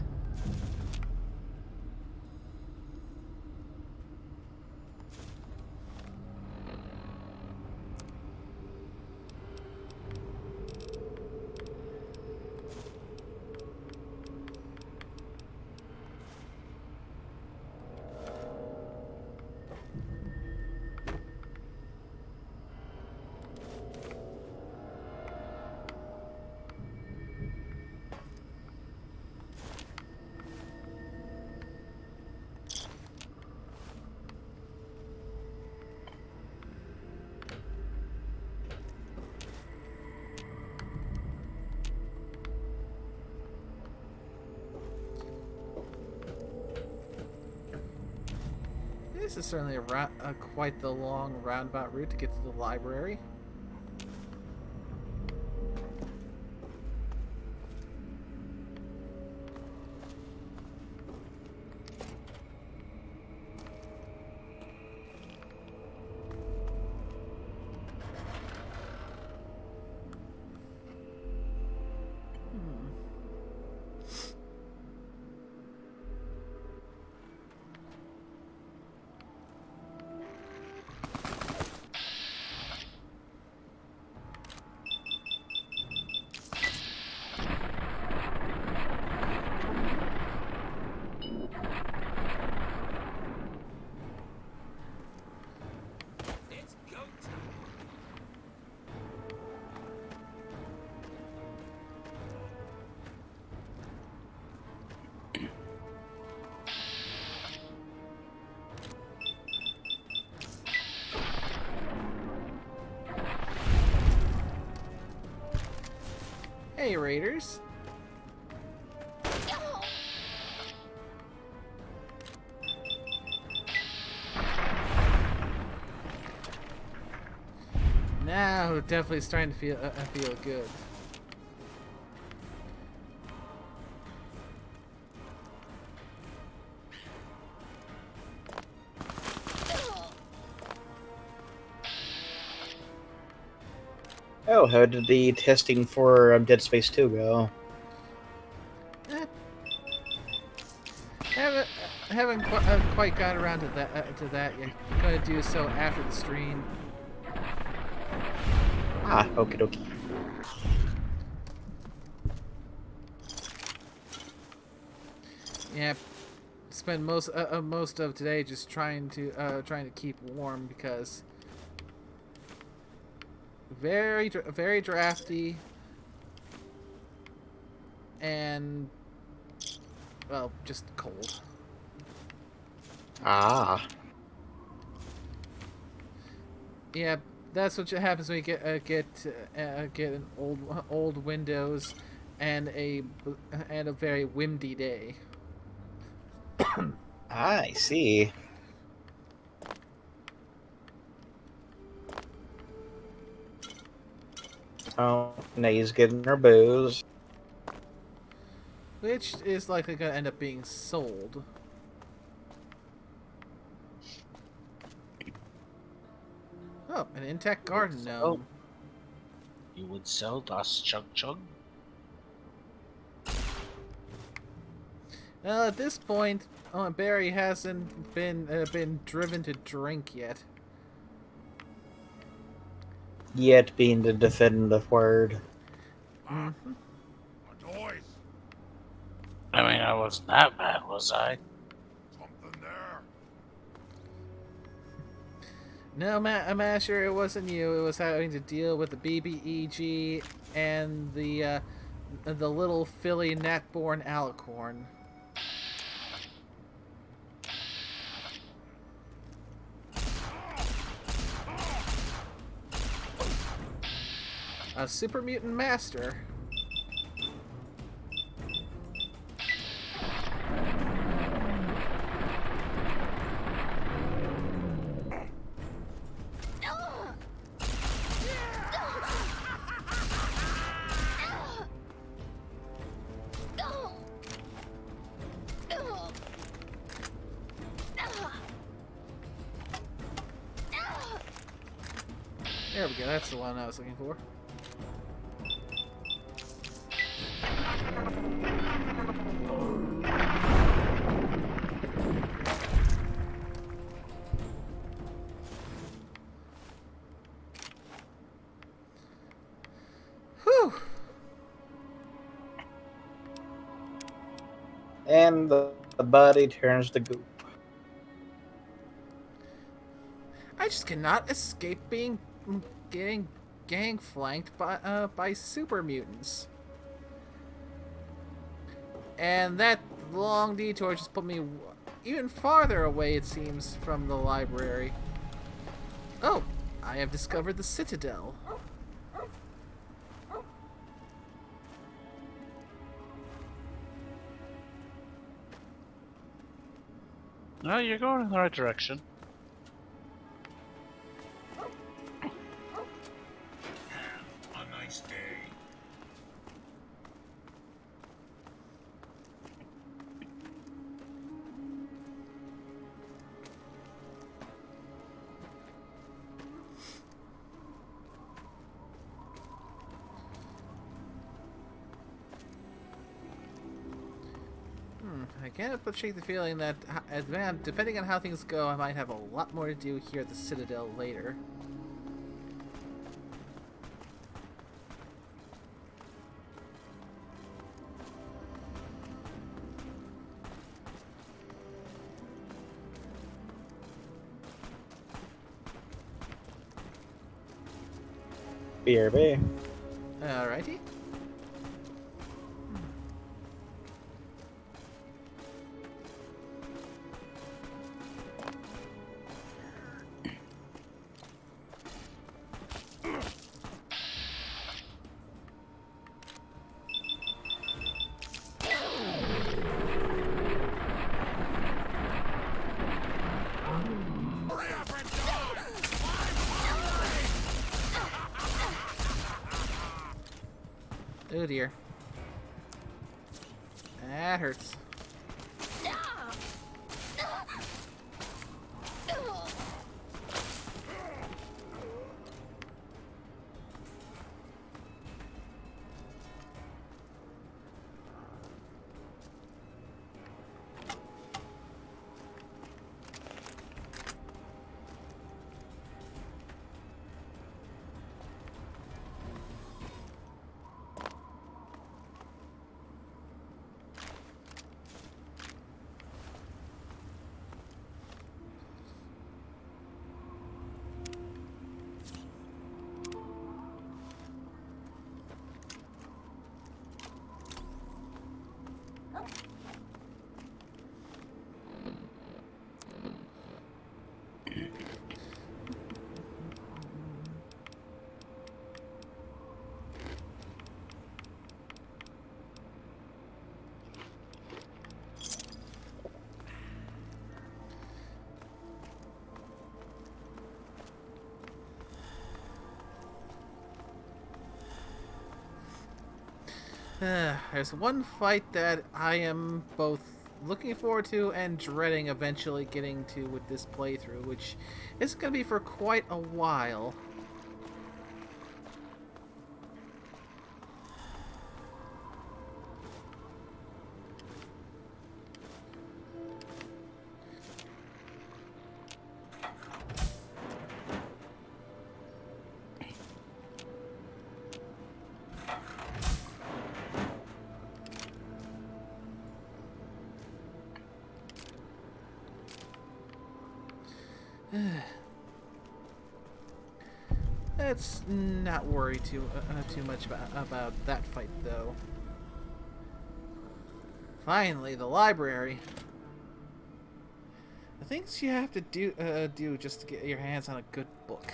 This is certainly quite the long roundabout route to get to the library. Hey, Raiders. Now, definitely starting to feel good. Oh, how did the testing for Dead Space 2 go? Eh, haven't quite got around to that yet. I'm gonna do so after the stream. Ah, okie dokie. Yeah, spend most of today just trying to keep warm because very drafty and well, just cold. Ah. Yeah, that's what happens when you get an old Windows and a very windy day. I see. Oh, Nae's getting her booze. Which is likely going to end up being sold. Oh, an intact garden gnome. You would sell Das Chug Chug? Well, at this point, Barry hasn't been driven to drink yet. Yet being the definitive word. Mm-hmm. Toys. I mean, I wasn't that bad, was I? Something there. No, Masher, it wasn't you. It was having to deal with the BBEG and the little Philly neck-born alicorn. A super mutant master. There we go, that's the one I was looking for. Whew! And the body turns to goop. I just cannot escape getting gang flanked by super mutants. And that long detour just put me even farther away, it seems, from the library. Oh, I have discovered the Citadel. No, you're going in the right direction. I can't but shake the feeling that, man, depending on how things go, I might have a lot more to do here at the Citadel later. BRB. Alrighty. Oh dear. That hurts. There's one fight that I am both looking forward to and dreading eventually getting to with this playthrough, which is going to be for quite a while. Let's not worry too much about that fight, though. Finally, the library. The things you have to do just to get your hands on a good book.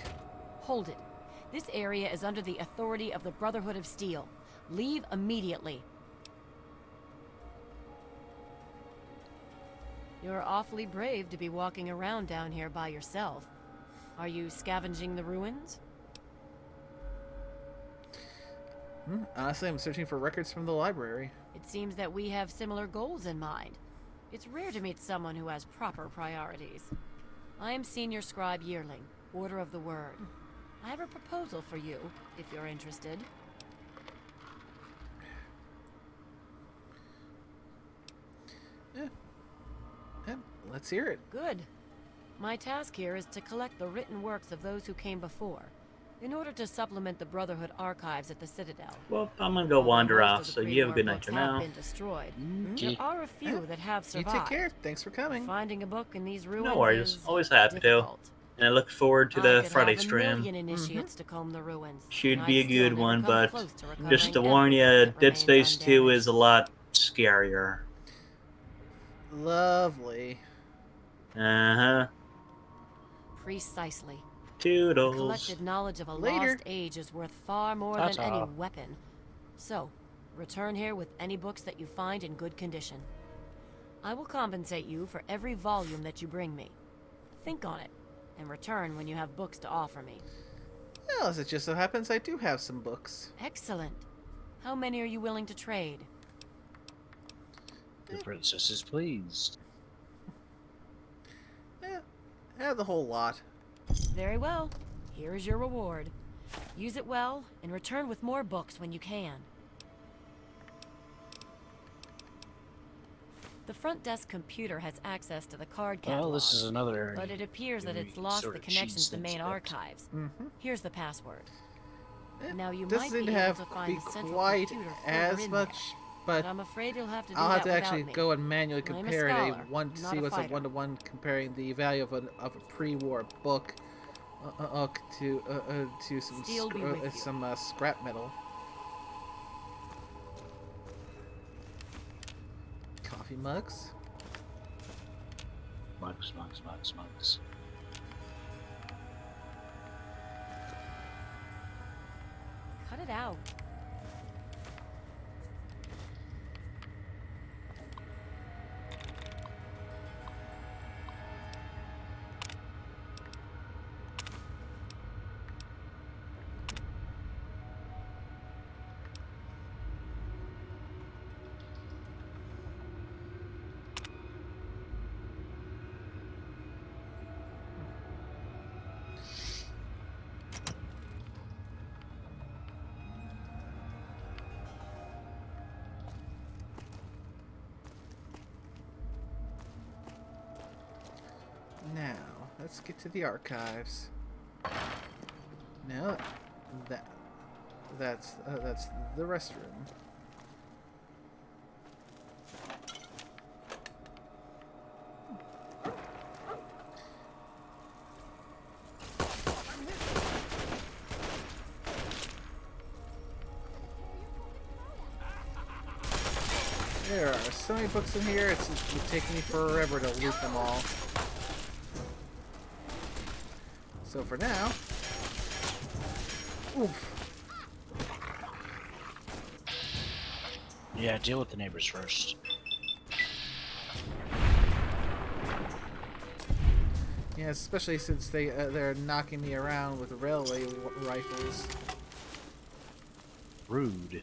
Hold it. This area is under the authority of the Brotherhood of Steel. Leave immediately. You're awfully brave to be walking around down here by yourself. Are you scavenging the ruins? Honestly, I'm searching for records from the library. It seems that we have similar goals in mind. It's rare to meet someone who has proper priorities. I am Senior Scribe Yearling, Order of the Word. I have a proposal for you, if you're interested. Let's hear it. Good. My task here is to collect the written works of those who came before, in order to supplement the Brotherhood archives at the Citadel. Well, I'm gonna go wander off, so you have a good night for now. Been destroyed. There are a few that have You survived. take care. Thanks for coming. Finding a book in these ruins No worries. is Always happy to. difficult. And I look forward to I the could Friday have a stream. million initiates to comb the ruins, Should and be a I'd still good never one, come but close to recovering just to warn you, everything that Dead remains Space 2 undamaged. is a lot scarier. Lovely. Uh-huh. Precisely. Toodles. Collected knowledge of a Later. lost age is worth far more That's than any all. weapon. So, return here with any books that you find in good condition. I will compensate you for every volume that you bring me. Think on it, and return when you have books to offer me. Well, as it just so happens, I do have some books. Excellent. How many are you willing to trade? The princess is pleased. I have the whole lot. Very well. Here is your reward. Use it well, and return with more books when you can. The front desk computer has access to the card catalog. Well, this is another area. But it appears that where it's we lost sort the of connections to the cheese main things a bit. archives. Mm-hmm. Here's the password. It Now you doesn't might be able have to find be the central quite computer as further in much, there. but I'm afraid you'll have to do I'll have that to without actually me. go and manually I'm a compare it. scholar, To not see a what's a fighter. one-to-one comparing the value of a pre-war book to some Steel be with you. some scrap metal. Coffee mugs. Mugs. Cut it out. Now, let's get to the archives. No, that's the restroom. There are so many books in here, it would take me forever to loot them all. So for now, oof. Yeah, deal with the neighbors first. Yeah, especially since they're knocking me around with railway rifles. Rude.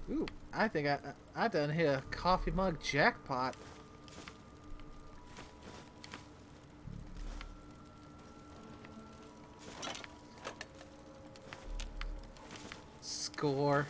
Ooh, I think I done hit a coffee mug jackpot. Score.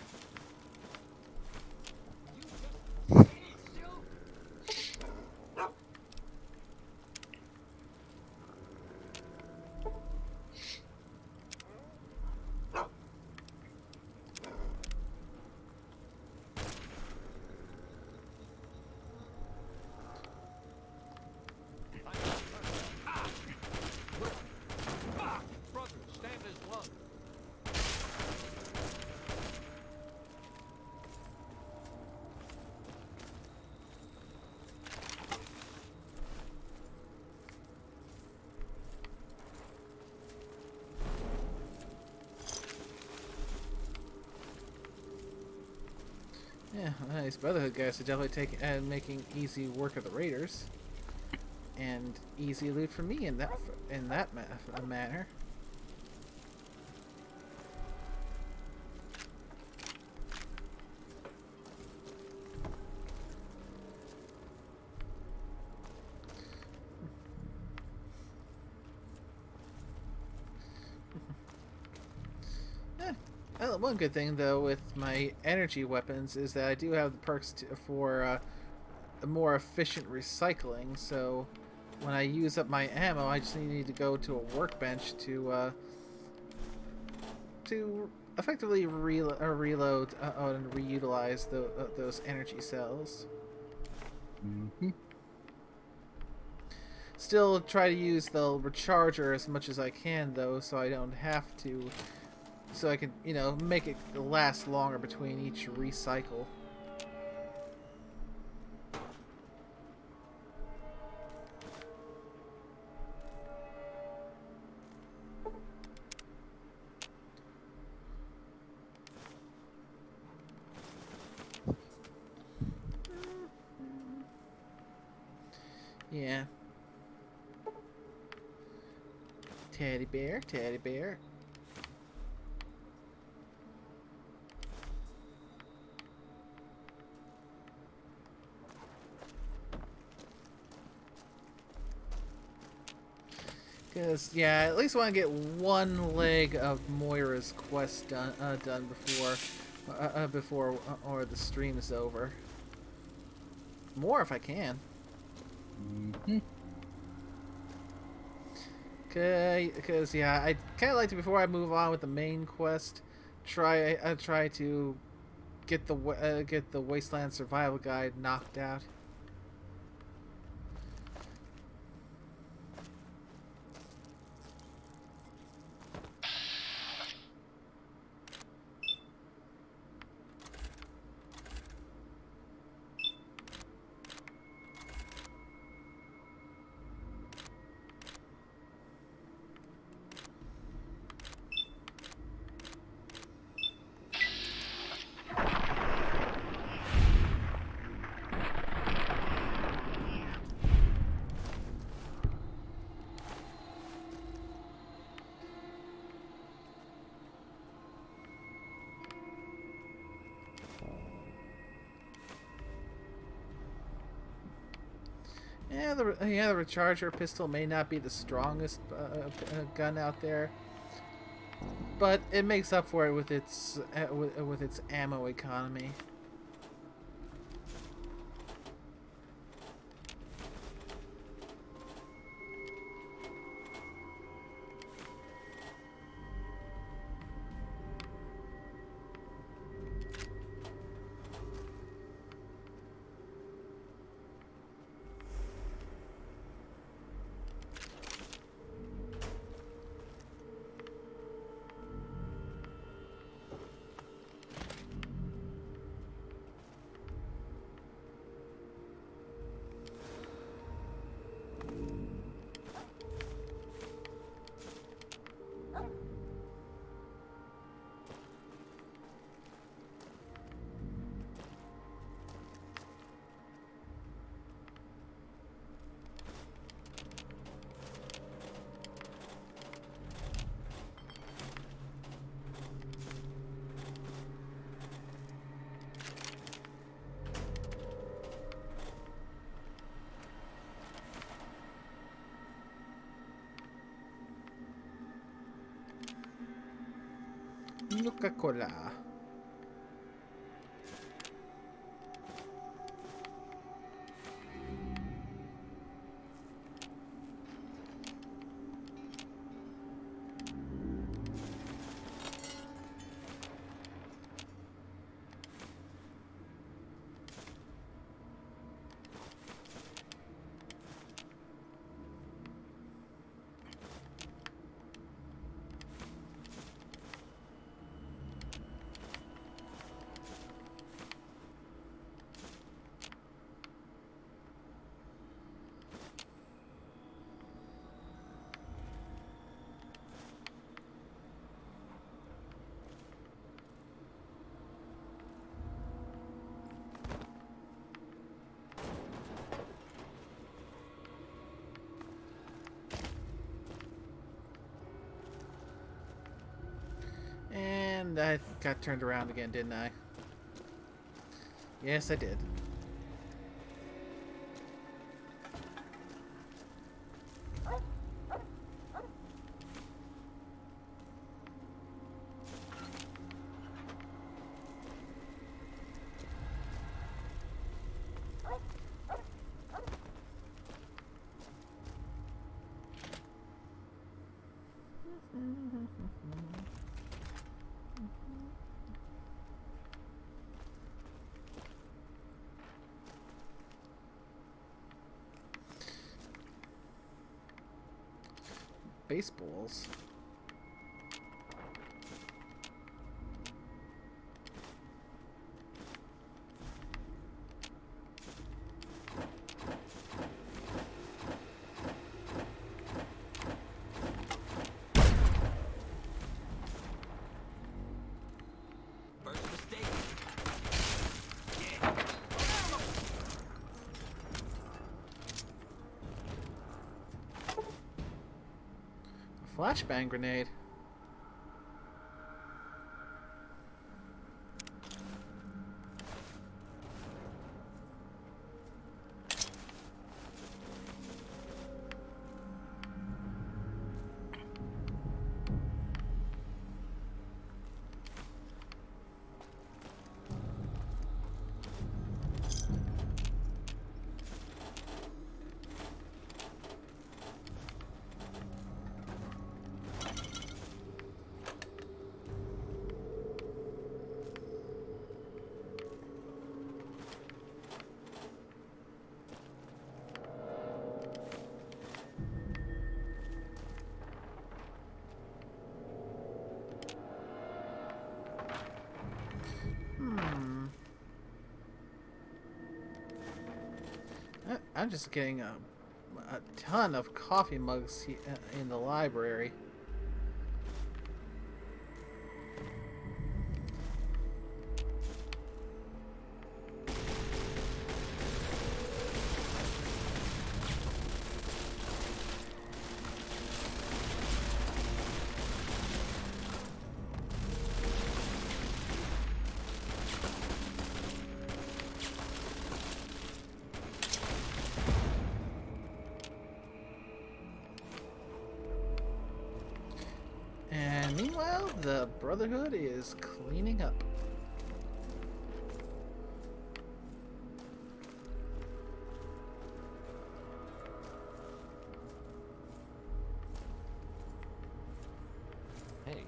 Yeah, nice Brotherhood guys are definitely making easy work of the raiders, and easy loot for me in that manner. Well, one good thing though with my energy weapons is that I do have the perks for a more efficient recycling. So when I use up my ammo, I just need to go to a workbench to effectively reload and reutilize those energy cells. Mm-hmm. Still try to use the recharger as much as I can though, so I don't have to. So I can, make it last longer between each recycle. Yeah. Teddy bear, teddy bear. Because, yeah, I at least want to get one leg of Moira's quest done before or the stream is over. More if I can. Because yeah, I kind of like to, before I move on with the main quest, try to get the Wasteland Survival Guide knocked out. Yeah, the recharger pistol may not be the strongest gun out there, but it makes up for it with its ammo economy. Nuka-Cola. And I got turned around again, didn't I? Yes, I did. Baseballs. Flashbang grenade. I'm just getting a ton of coffee mugs in the library. And meanwhile, the Brotherhood is cleaning up. Hey.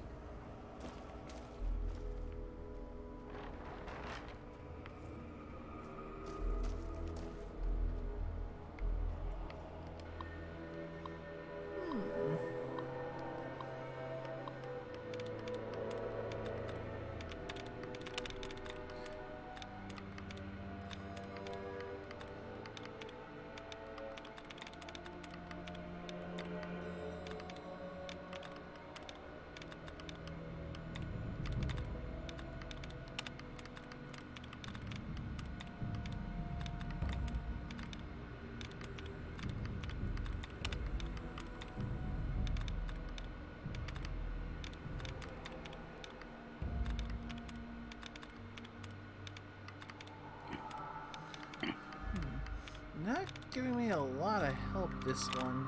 Not giving me a lot of help, this one.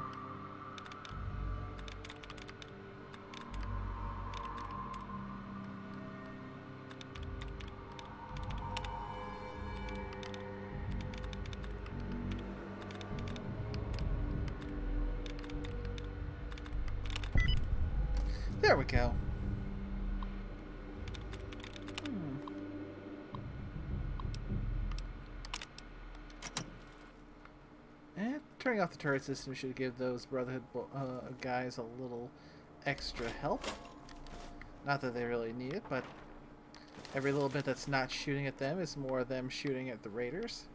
There we go. And turning off the turret system should give those Brotherhood guys a little extra help. Not that they really need it, but every little bit that's not shooting at them is more of them shooting at the Raiders.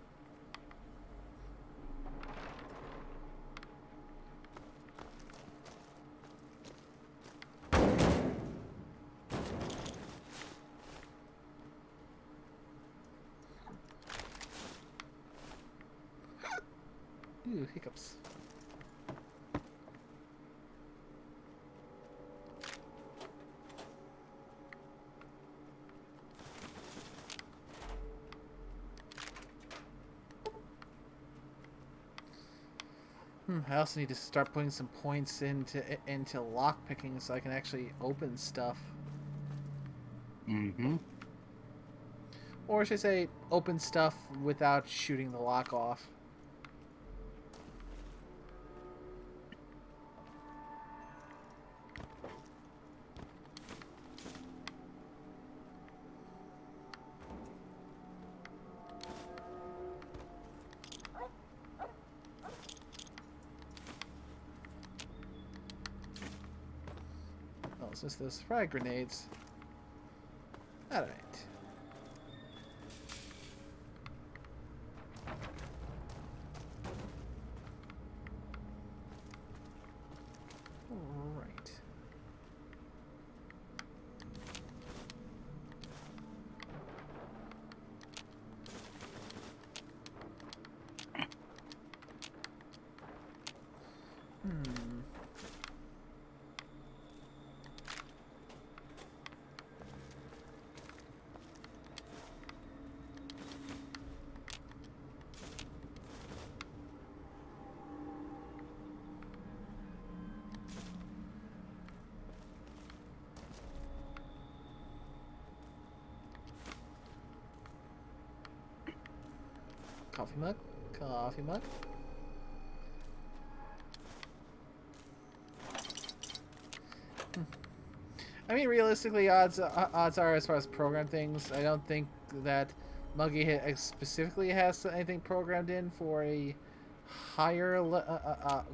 Ooh, hiccups. I also need to start putting some points into lock picking so I can actually open stuff. Mm-hmm. Or should I say, open stuff without shooting the lock off. Oh, it's just those frag grenades. Alright. Alright. Coffee mug. Coffee mug. I mean, realistically, odds are, as far as program things, I don't think that Muggy specifically has anything programmed in for a higher,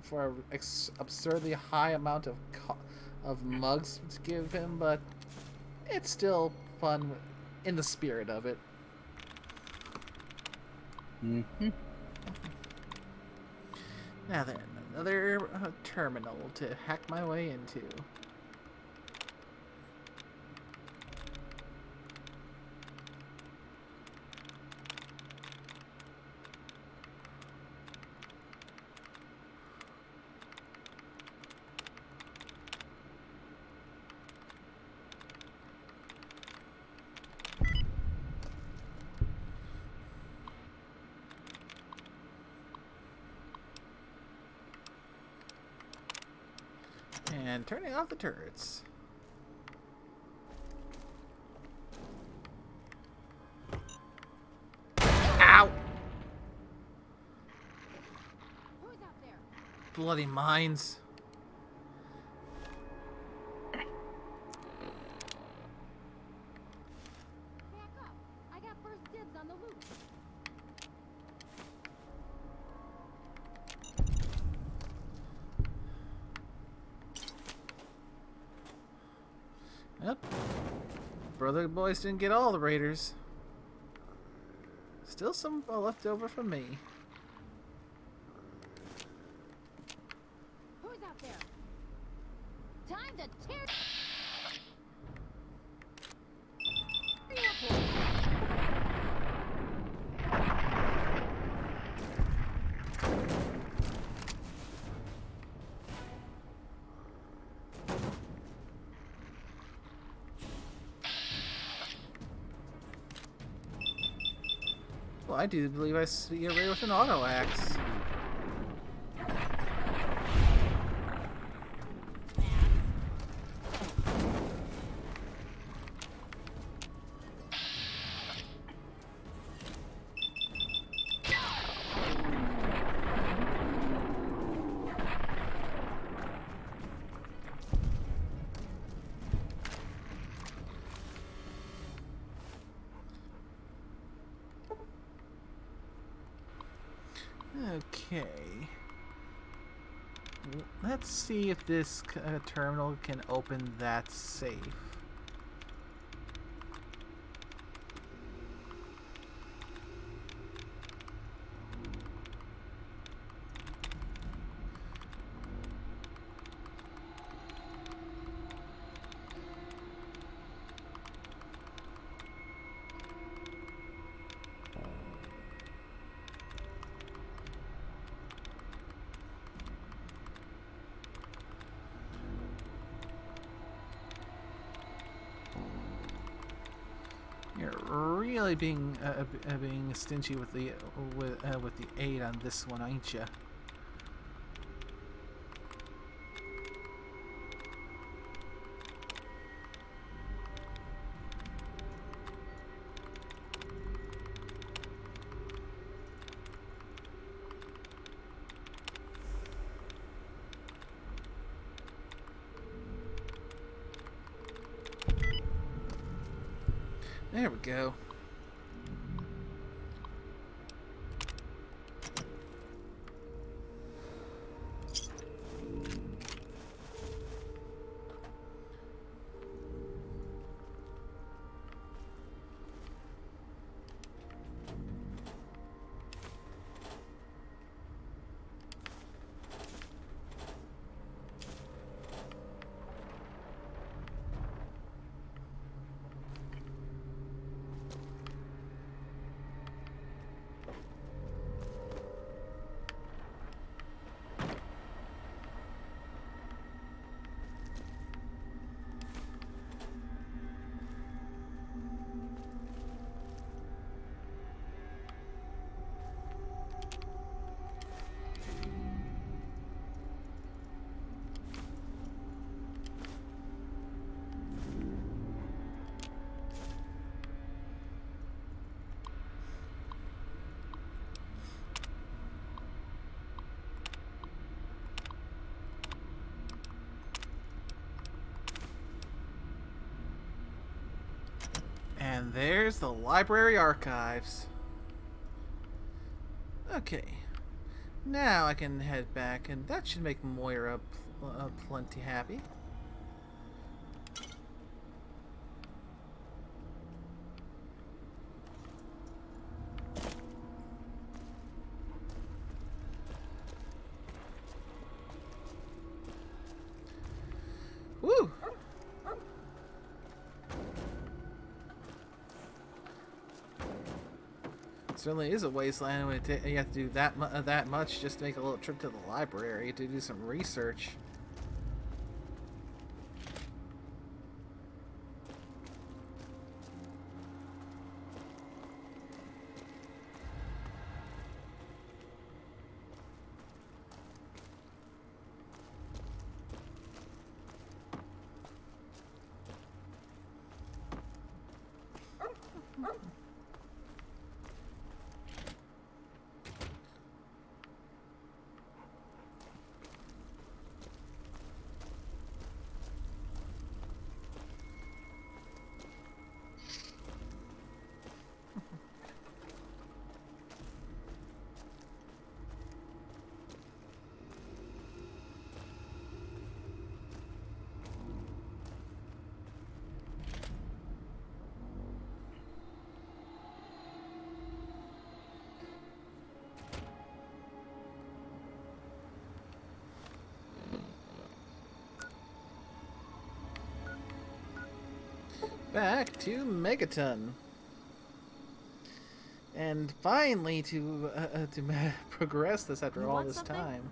for an absurdly high amount of mugs to give him, but it's still fun in the spirit of it. Mm-hmm. Now then, another terminal to hack my way into. And turning off the turrets. Ow! Who's out there? Bloody mines. Back up. I got first dibs on the loot. Yep. Brother boys didn't get all the raiders. Still some left over from me. Who's out there? Time to tear. Well, I do believe I see a raider with an auto axe. Okay. Let's see if this terminal can open that safe. You're really being stingy with the aid on this one, ain't ya? There we go. And there's the library archives. Okay. Now I can head back, and that should make Moira plenty happy. Woo! Certainly is a wasteland when you have to do that much just to make a little trip to the library to do some research. Back to Megaton. And finally to progress this after You all want this something? time.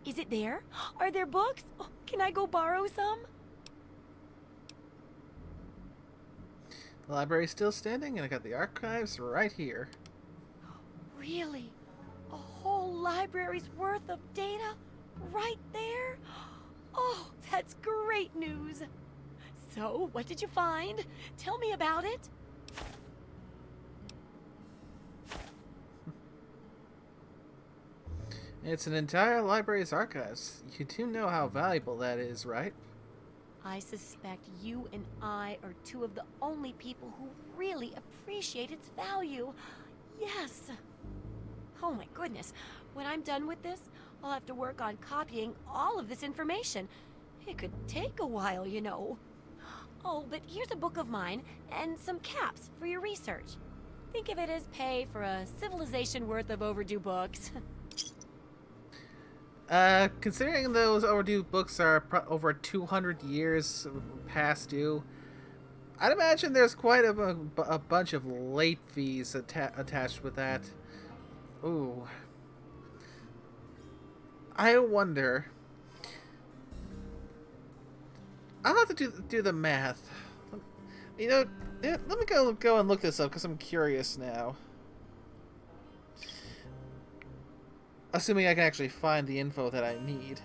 Is it there? Are there books? Oh, can I go borrow some? The library's still standing, and I got the archives right here. Really? A whole library's worth of data? Right there? Oh, that's great news. So, what did you find? Tell me about it. It's an entire library's archives. You do know how valuable that is, right? I suspect you and I are two of the only people who really appreciate its value. Yes. Oh my goodness. When I'm done with this, I'll have to work on copying all of this information. It could take a while, you know. Oh, but here's a book of mine and some caps for your research. Think of it as pay for a civilization worth of overdue books. Considering those overdue books are over 200 years past due, I'd imagine there's quite a bunch of late fees attached with that. Ooh. I wonder. I'll have to do the math. You know, let me go and look this up because I'm curious now. Assuming I can actually find the info that I need.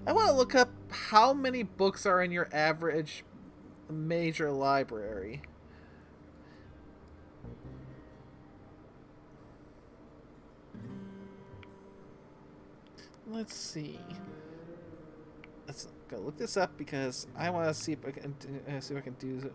I want to look up how many books are in your average major library. Let's see. Let's go look this up because I want to see if I can do.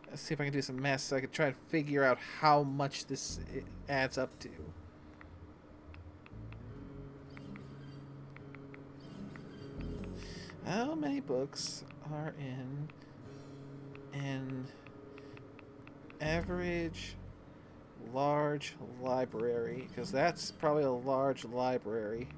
Let's see if I can do some math so I can try and figure out how much this adds up to. How many books are in an average large library? Because that's probably a large library.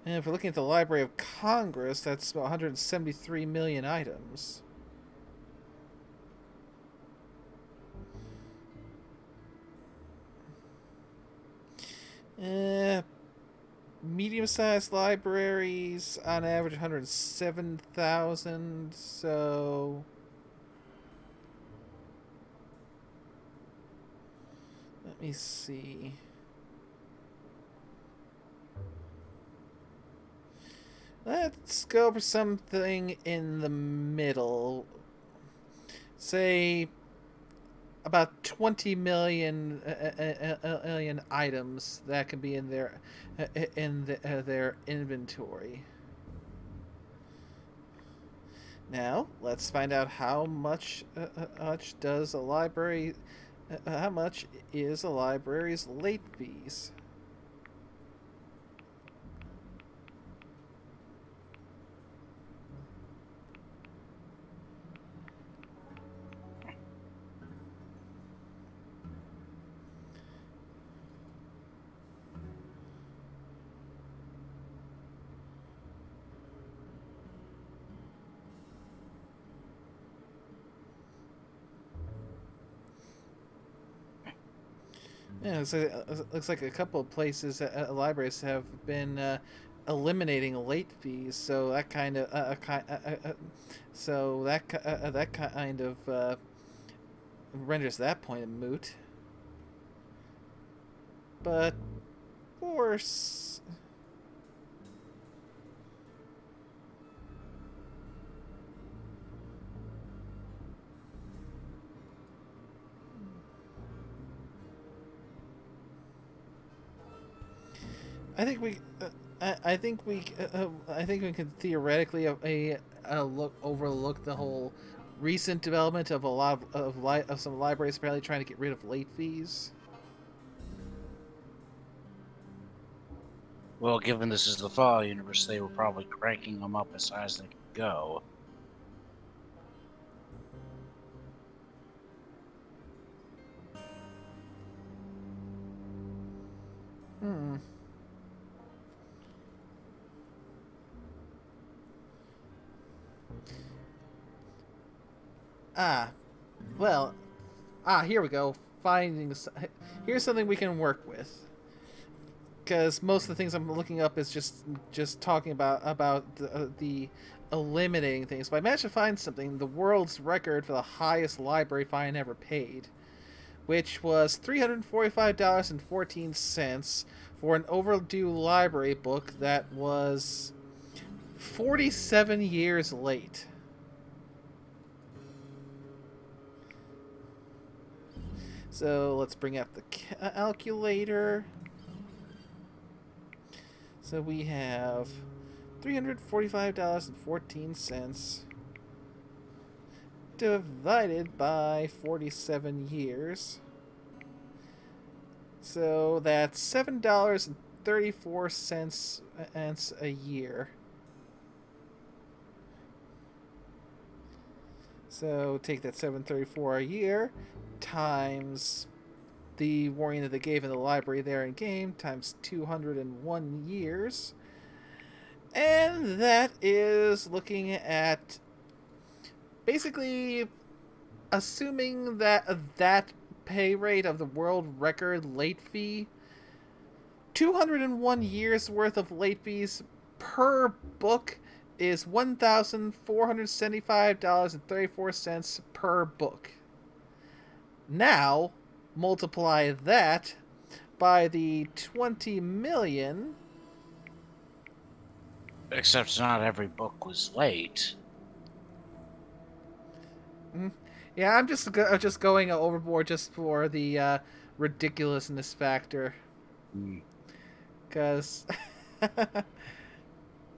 And if we're looking at the Library of Congress, that's about 173 million items. Medium-sized libraries, on average 107,000, so... Let me see. Let's go for something in the middle. Say about 20 million items that can be in their their inventory. Now, let's find out how much does a library how much is a library's late fees. Yeah, looks like a couple of places, libraries have been eliminating late fees, so that kind of that kind of renders that point moot. But of course. I think we can theoretically overlook the whole recent development of a lot of some libraries apparently trying to get rid of late fees. Well, given this is the Fall universe, they were probably cranking them up as high as they could go. Here we go. Here's something we can work with. Because most of the things I'm looking up is just talking about the eliminating things. But I managed to find something: the world's record for the highest library fine ever paid, which was $345.14 for an overdue library book that was 47 years late. So let's bring up the calculator. So we have $345.14 divided by 47 years. So that's $7.34 a year. So take that $7.34 a year times the warning that they gave in the library there in game times 201 years, and that is looking at basically assuming that pay rate of the world record late fee, 201 years worth of late fees per book is $1,475.34 per book. Now, multiply that by the 20 million. Except not every book was late. Yeah, I'm just going overboard just for the ridiculousness factor. Because,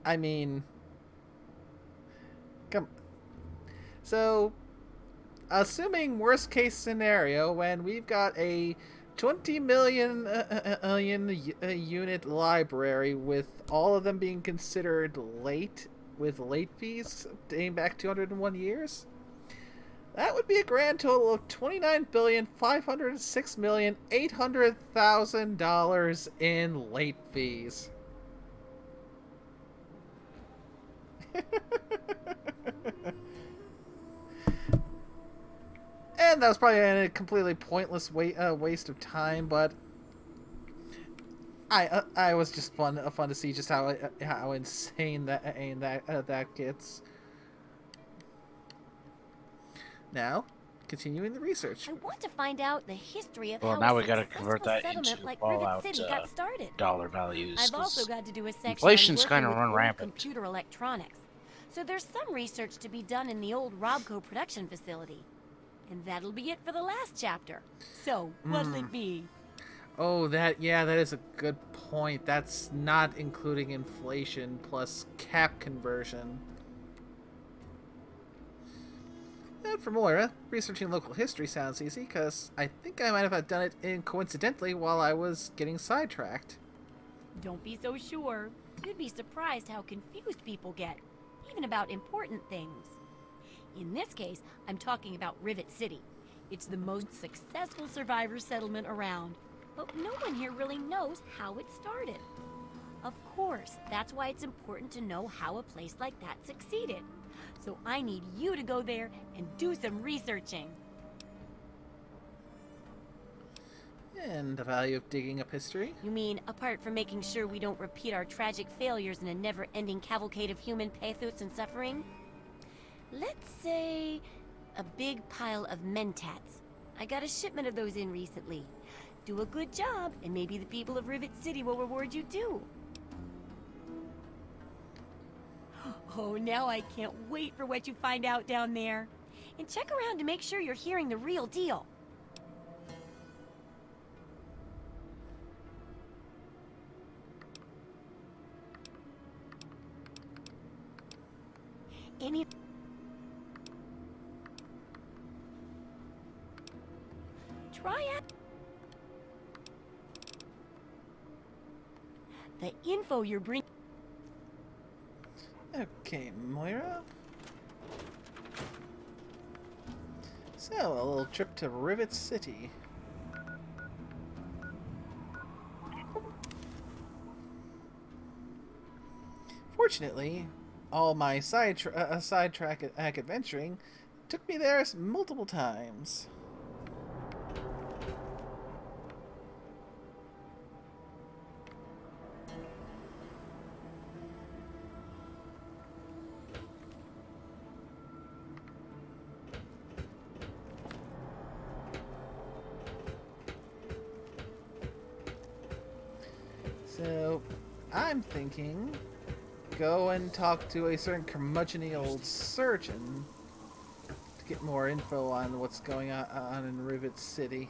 I mean, come. So, assuming worst case scenario, when we've got a 20 million unit library with all of them being considered late with late fees dating back 201 years, that would be a grand total of $29,506,800,000 in late fees. And that was probably a completely pointless waste of time, but I was just fun to see just how insane that gets. Now, continuing the research. I want to find out the history of Well, how now a we gotta successful convert that settlement into like Fallout Rivet City got started. dollar values. I've 'cause also got to do a section inflation's on kind working of run with old rampant. computer electronics. So there's some research to be done in the old Robco production facility. And that'll be it for the last chapter. So, what'll it be? Oh, that is a good point. That's not including inflation plus cap conversion. And for Moira, researching local history sounds easy, because I think I might have done it coincidentally while I was getting sidetracked. Don't be so sure. You'd be surprised how confused people get, even about important things. In this case, I'm talking about Rivet City. It's the most successful survivor settlement around, but no one here really knows how it started. Of course, that's why it's important to know how a place like that succeeded. So I need you to go there and do some researching. And the value of digging up history? You mean, apart from making sure we don't repeat our tragic failures in a never-ending cavalcade of human pathos and suffering? Let's say a big pile of mentats. I got a shipment of those in recently. Do a good job, and maybe the people of Rivet City will reward you too. Oh, now I can't wait for what you find out down there. And check around to make sure you're hearing the real deal. Any... Try it. The info you're bringing... Okay, Moira. So, a little trip to Rivet City. Fortunately, all my sidetrack adventuring took me there multiple times. So, I'm thinking, go and talk to a certain curmudgeon-y old surgeon to get more info on what's going on in Rivet City.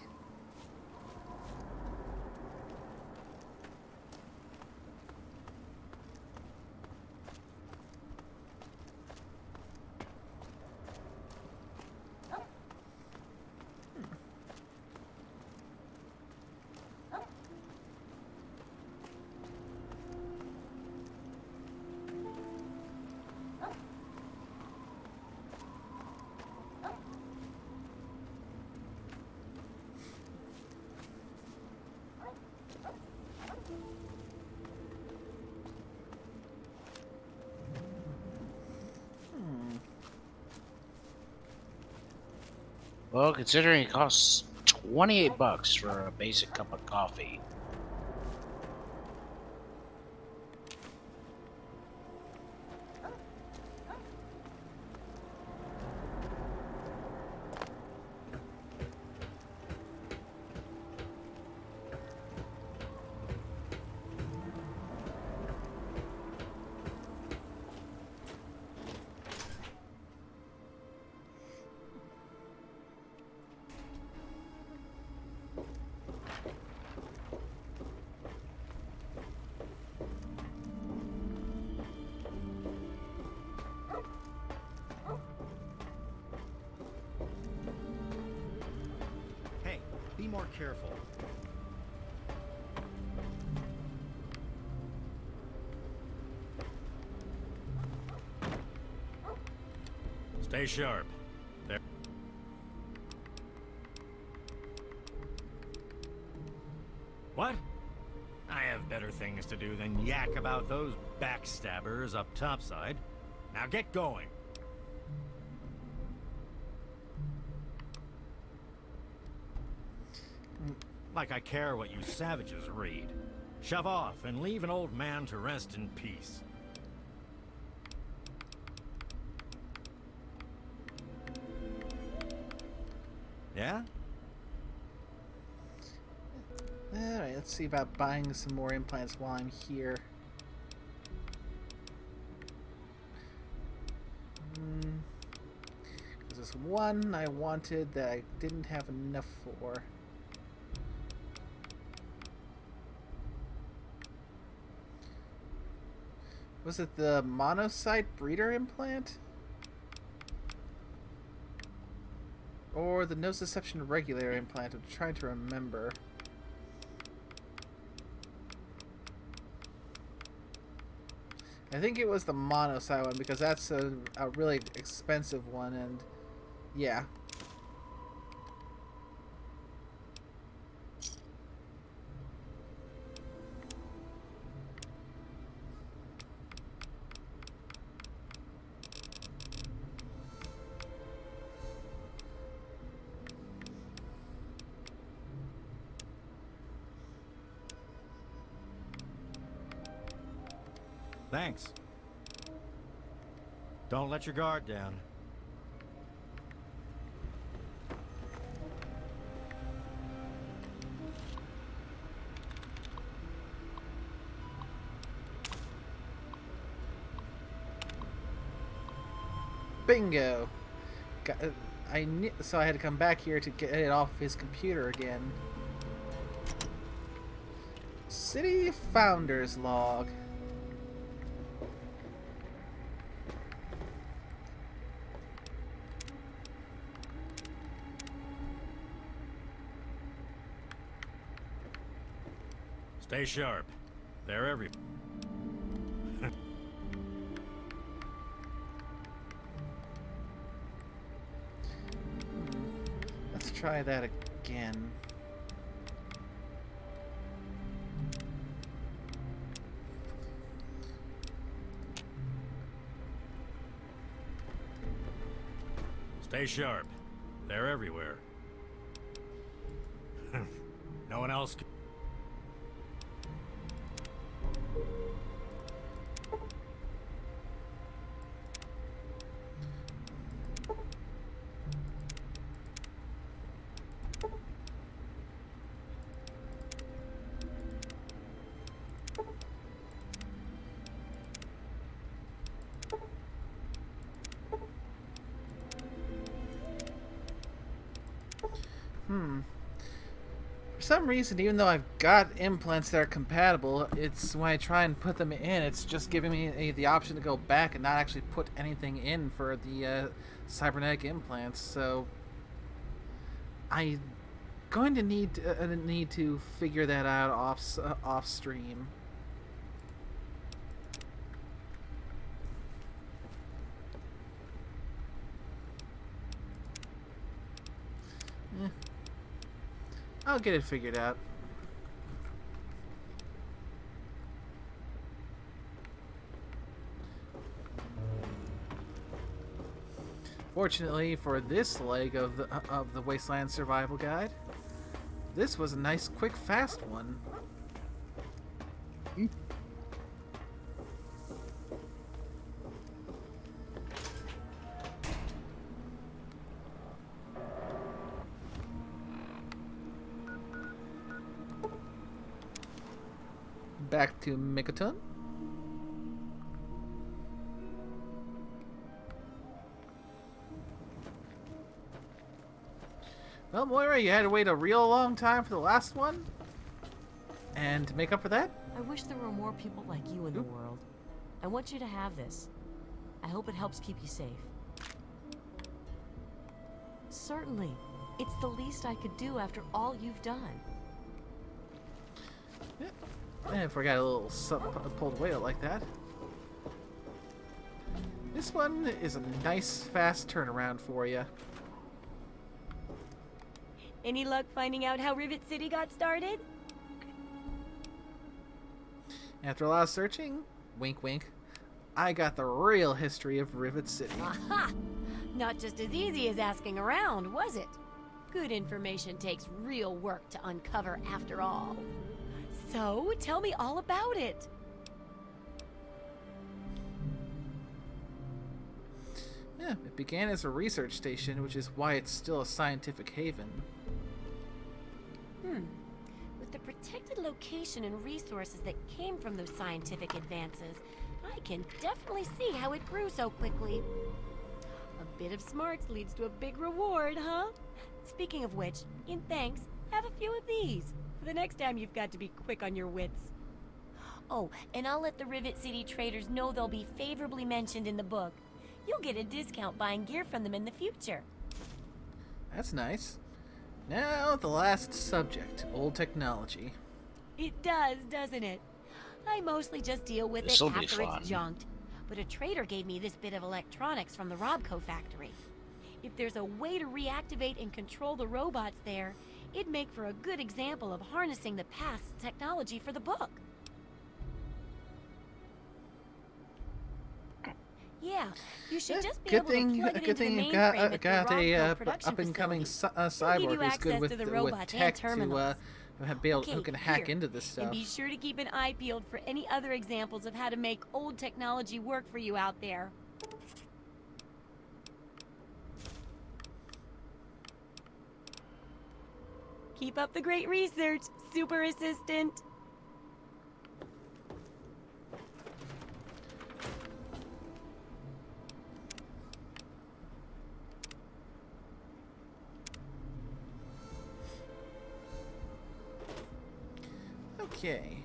Well, considering it costs $28 for a basic cup of coffee. Hey, be more careful. Stay sharp. There. What? I have better things to do than yak about those backstabbers up topside. Now get going. Like I care what you savages read. Shove off and leave an old man to rest in peace. Yeah? Alright, let's see about buying some more implants while I'm here. There's this one I wanted that I didn't have enough for. Was it the monocyte breeder implant? Or the nociception regulator implant? I'm trying to remember. I think it was the monocyte one because that's a really expensive one, and yeah. Thanks. Don't let your guard down. Bingo! So I had to come back here to get it off his computer again. City Founders Log. Stay sharp. They're every... Let's try that again. Stay sharp. They're everywhere. No one else can... For some reason, even though I've got implants that are compatible, it's when I try and put them in, it's just giving me the option to go back and not actually put anything in for the cybernetic implants. So I'm going to need to figure that out off stream. I'll get it figured out. Fortunately for this leg of the Wasteland Survival Guide, this was a nice, quick, fast one. Back to Mikaton. Well, Moira, you had to wait a real long time for the last one. And to make up for that, I wish there were more people like you in the world. I want you to have this. I hope it helps keep you safe. Certainly. It's the least I could do after all you've done. I forgot a little pulled away like that. This one is a nice, fast turnaround for you. Any luck finding out how Rivet City got started? After a lot of searching, wink wink, I got the real history of Rivet City. Aha! Not just as easy as asking around, was it? Good information takes real work to uncover after all. So, tell me all about it. Yeah, it began as a research station, which is why it's still a scientific haven. With the protected location and resources that came from those scientific advances, I can definitely see how it grew so quickly. A bit of smarts leads to a big reward, huh? Speaking of which, in thanks, have a few of these. For the next time you've got to be quick on your wits. Oh, and I'll let the Rivet City traders know they'll be favorably mentioned in the book. You'll get a discount buying gear from them in the future. That's nice. Now, the last subject, old technology. It does, doesn't it? I mostly just deal with it This'll be after fun. it's junked. But a trader gave me this bit of electronics from the Robco factory. If there's a way to reactivate and control the robots there, it'd make for a good example of harnessing the past technology for the book. Yeah, you should just be able to plug it into the mainframe at the Robco production up and coming facility. cyborg you who's good access with to the with robots and tech to terminals. who can hack here. into this stuff. And be sure to keep an eye peeled for any other examples of how to make old technology work for you out there. Keep up the great research, Super Assistant. Okay,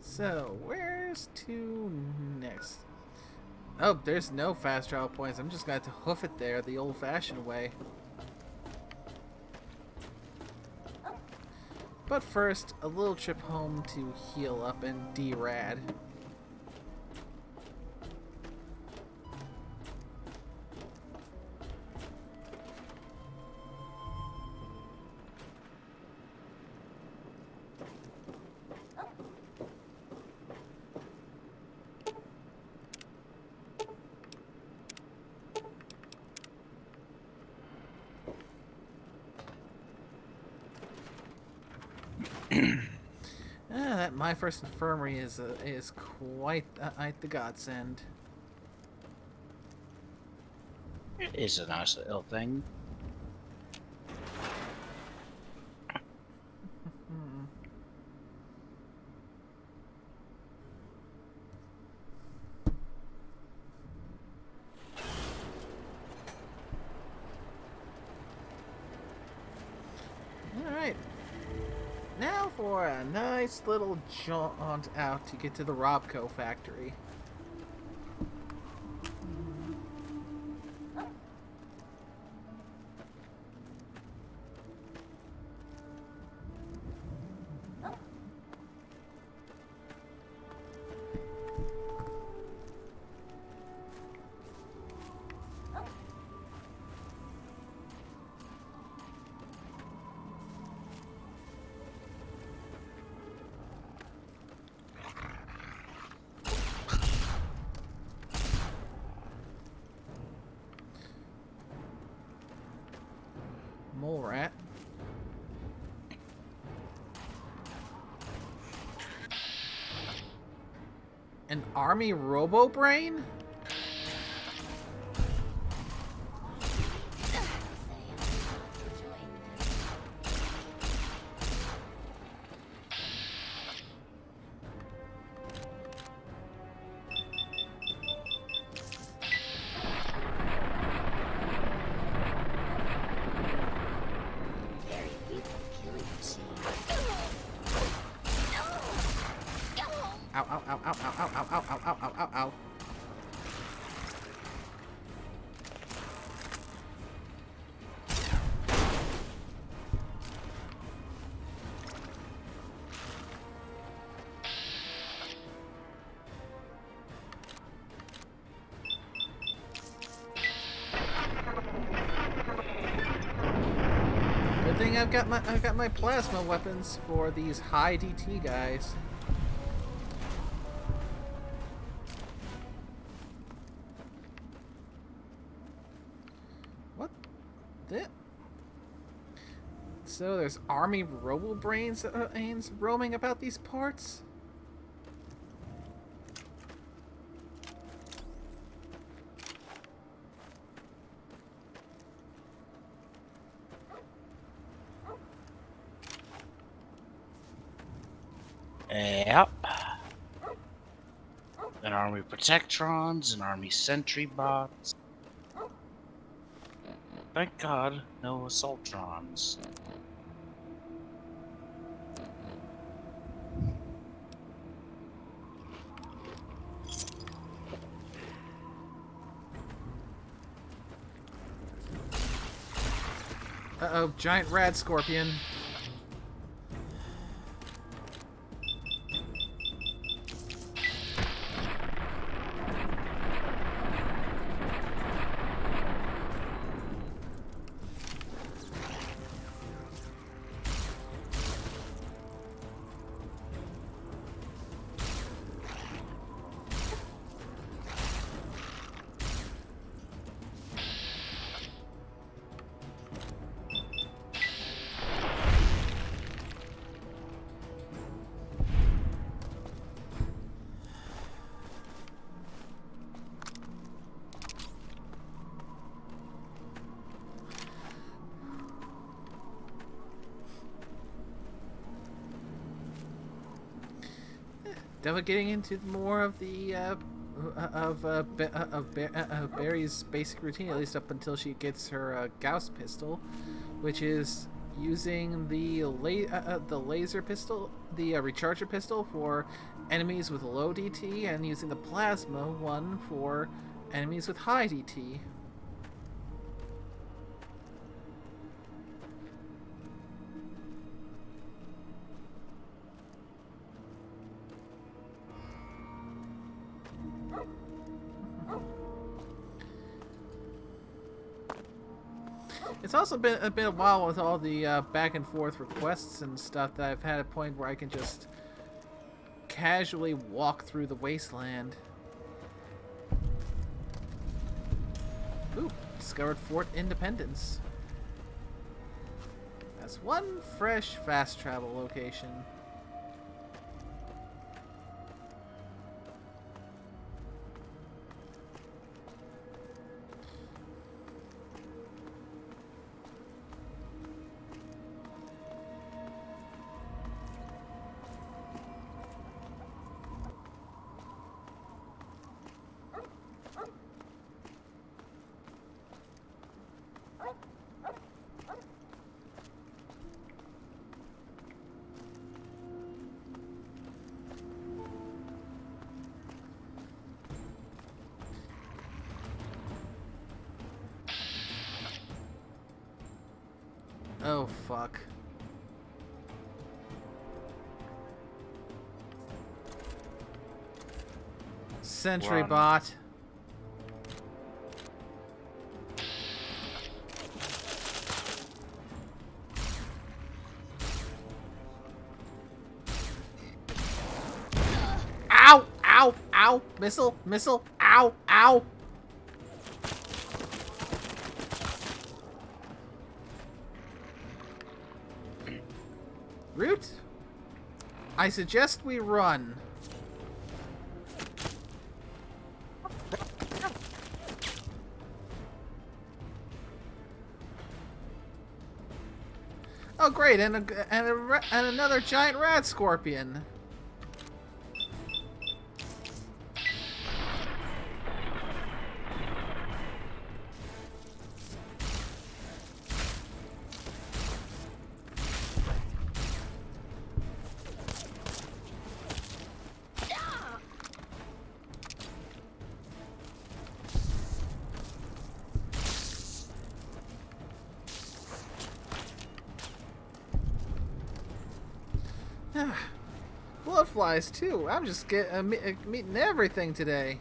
so where's to next? Oh, there's no fast travel points. I'm just gonna have to hoof it there the old-fashioned way. But first, a little trip home to heal up and D-Rad. That my first infirmary is quite the godsend. It is a nice little thing. Alright. Now for a nice little jaunt out to get to the Robco factory. Mole rat. An army robo-brain? Ow, ow, ow, ow, ow, ow, ow, ow, ow, ow, ow, ow, ow. Good thing I've got my plasma weapons for these high DT guys. What? That? So there's army robo-brains roaming about these parts? Yep. An army protectrons, an army sentry bots. Thank God, no assaultrons. Uh-oh, giant rad scorpion. Definitely getting into more of the Barry's basic routine, at least up until she gets her Gauss pistol, which is using the laser pistol, the recharger pistol for enemies with low DT, and using the plasma one for enemies with high DT. It's also been a while with all the back and forth requests and stuff that I've had a point where I can just casually walk through the wasteland. Ooh, discovered Fort Independence. That's one fresh fast travel location. Oh, fuck. Sentry Run. bot. Ow! Ow! Ow! Missile! Missile! Ow! Ow! Root? I suggest we run. Oh, great! And another giant rat scorpion. Blood flies too. I'm just meeting everything today.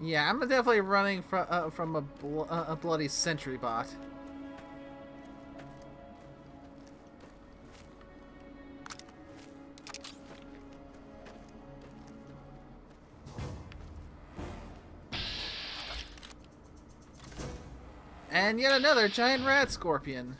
Yeah, I'm definitely running from a bloody sentry bot. And yet another giant rat scorpion.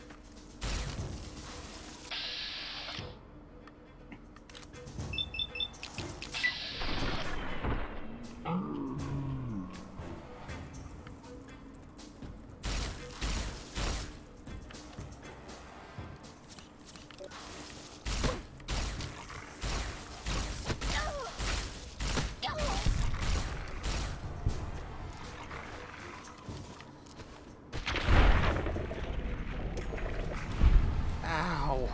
Ow.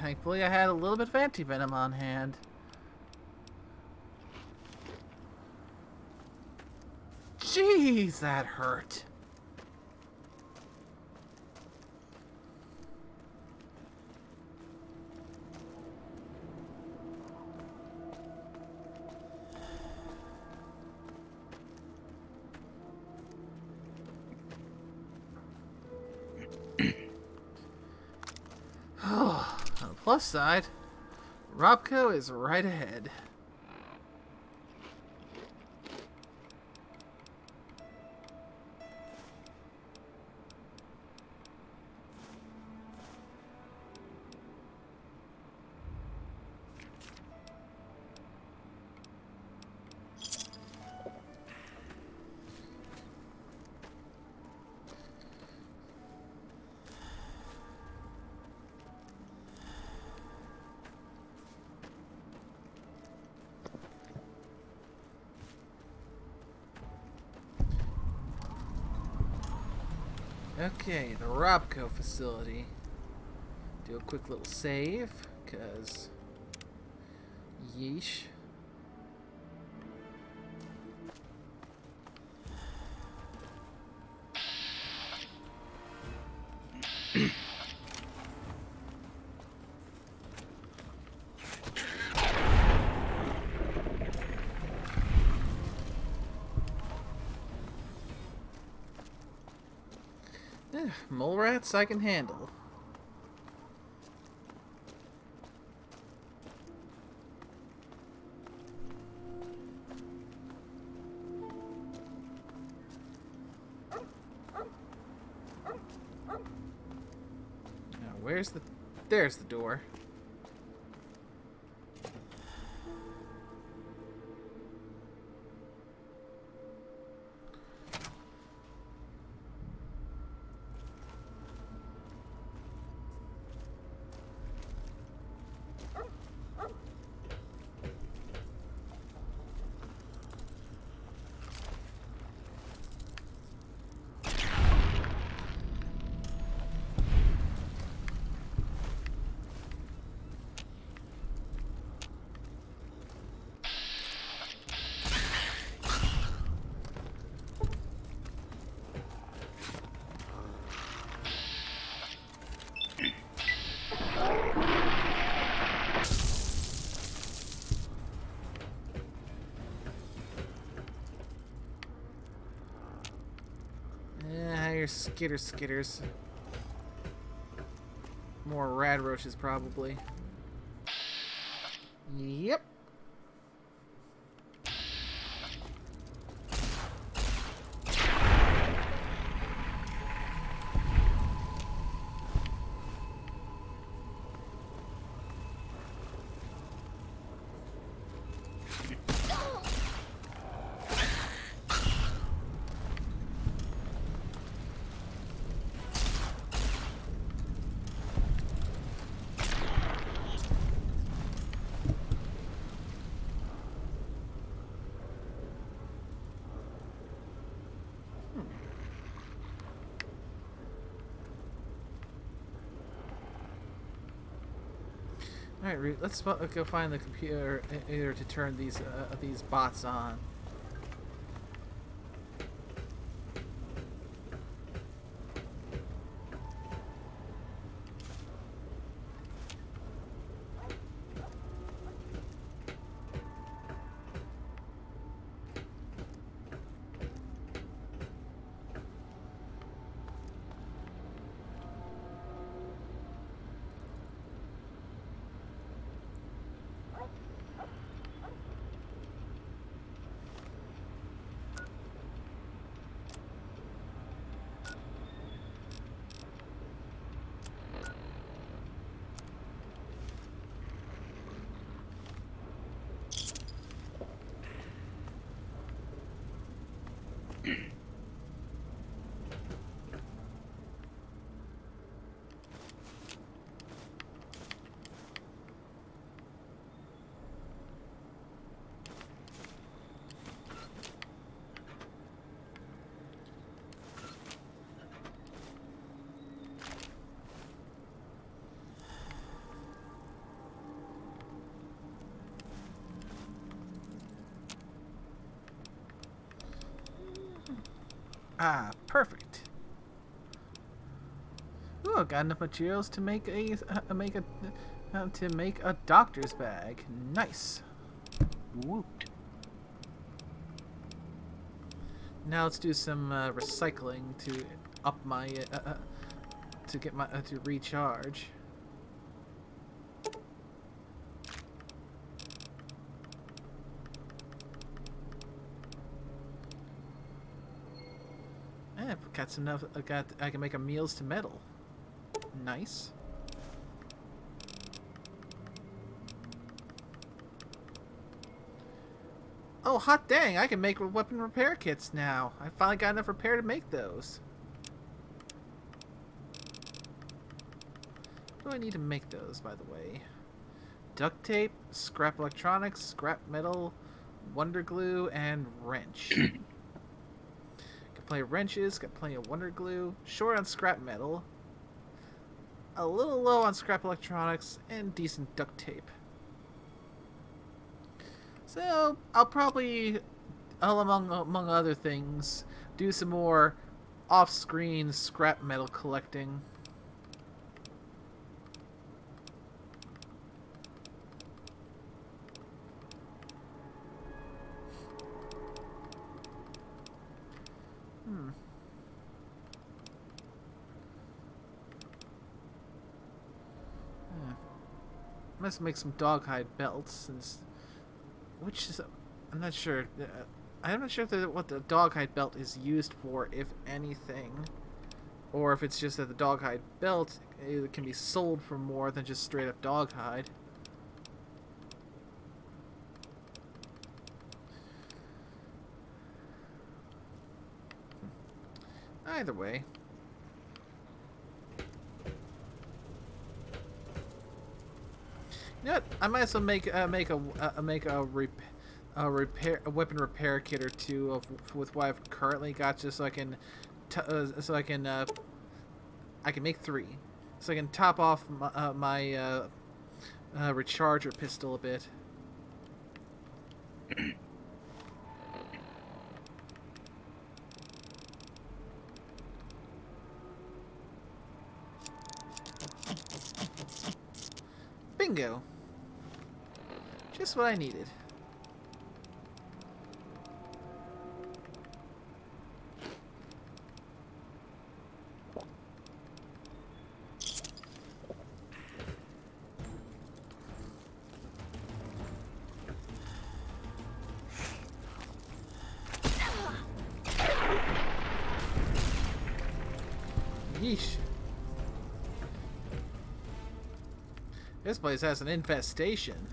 Thankfully, I had a little bit of anti-venom on hand. Jeez, that hurt. On the plus side, Robco is right ahead. Okay, the Robco facility. Do a quick little save, because yeesh. Mole rats I can handle. Now, where's the... There's the door. Skitters. More rad roaches, probably. Yep. Alright, let's go find the computer either to turn these bots on. Ah, perfect. Ooh, I got enough materials to make a doctor's bag. Nice. Woot. Now let's do some recycling to up my to get my to recharge. I've got some enough. I can make a meals to metal. Nice. Oh, hot dang! I can make weapon repair kits now. I finally got enough repair to make those. What do I need to make those, by the way? Duct tape, scrap electronics, scrap metal, wonder glue, and wrench. Got plenty of wrenches, got plenty of wonder glue, short on scrap metal, a little low on scrap electronics, and decent duct tape. So, I'll probably, among other things, do some more off-screen scrap metal collecting. Must make some dog hide belts, since which is I'm not sure. I'm not sure what the dog hide belt is used for, if anything, or if it's just that the dog hide belt can be sold for more than just straight up dog hide. Either way. You know what? I might as well make a weapon repair kit or two with what I've currently got, just so I can I can make 3, so I can top off my recharger pistol a bit. Bingo. Just what I needed. Yeesh. This place has an infestation.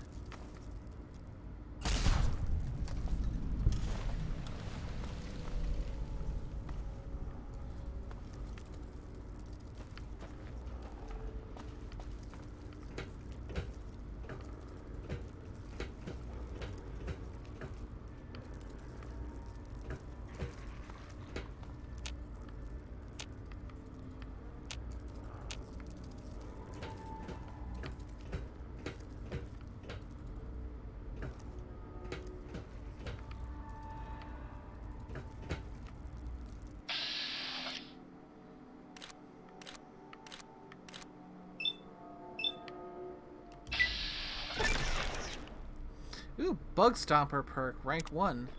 Ooh, Bug Stomper perk, rank 1.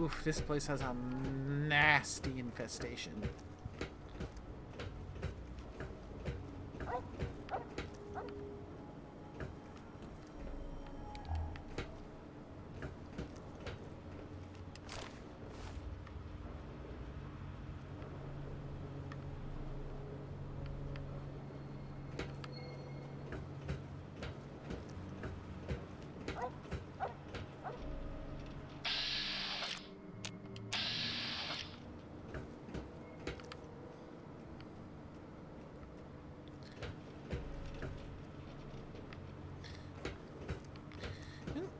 Oof, this place has a nasty infestation.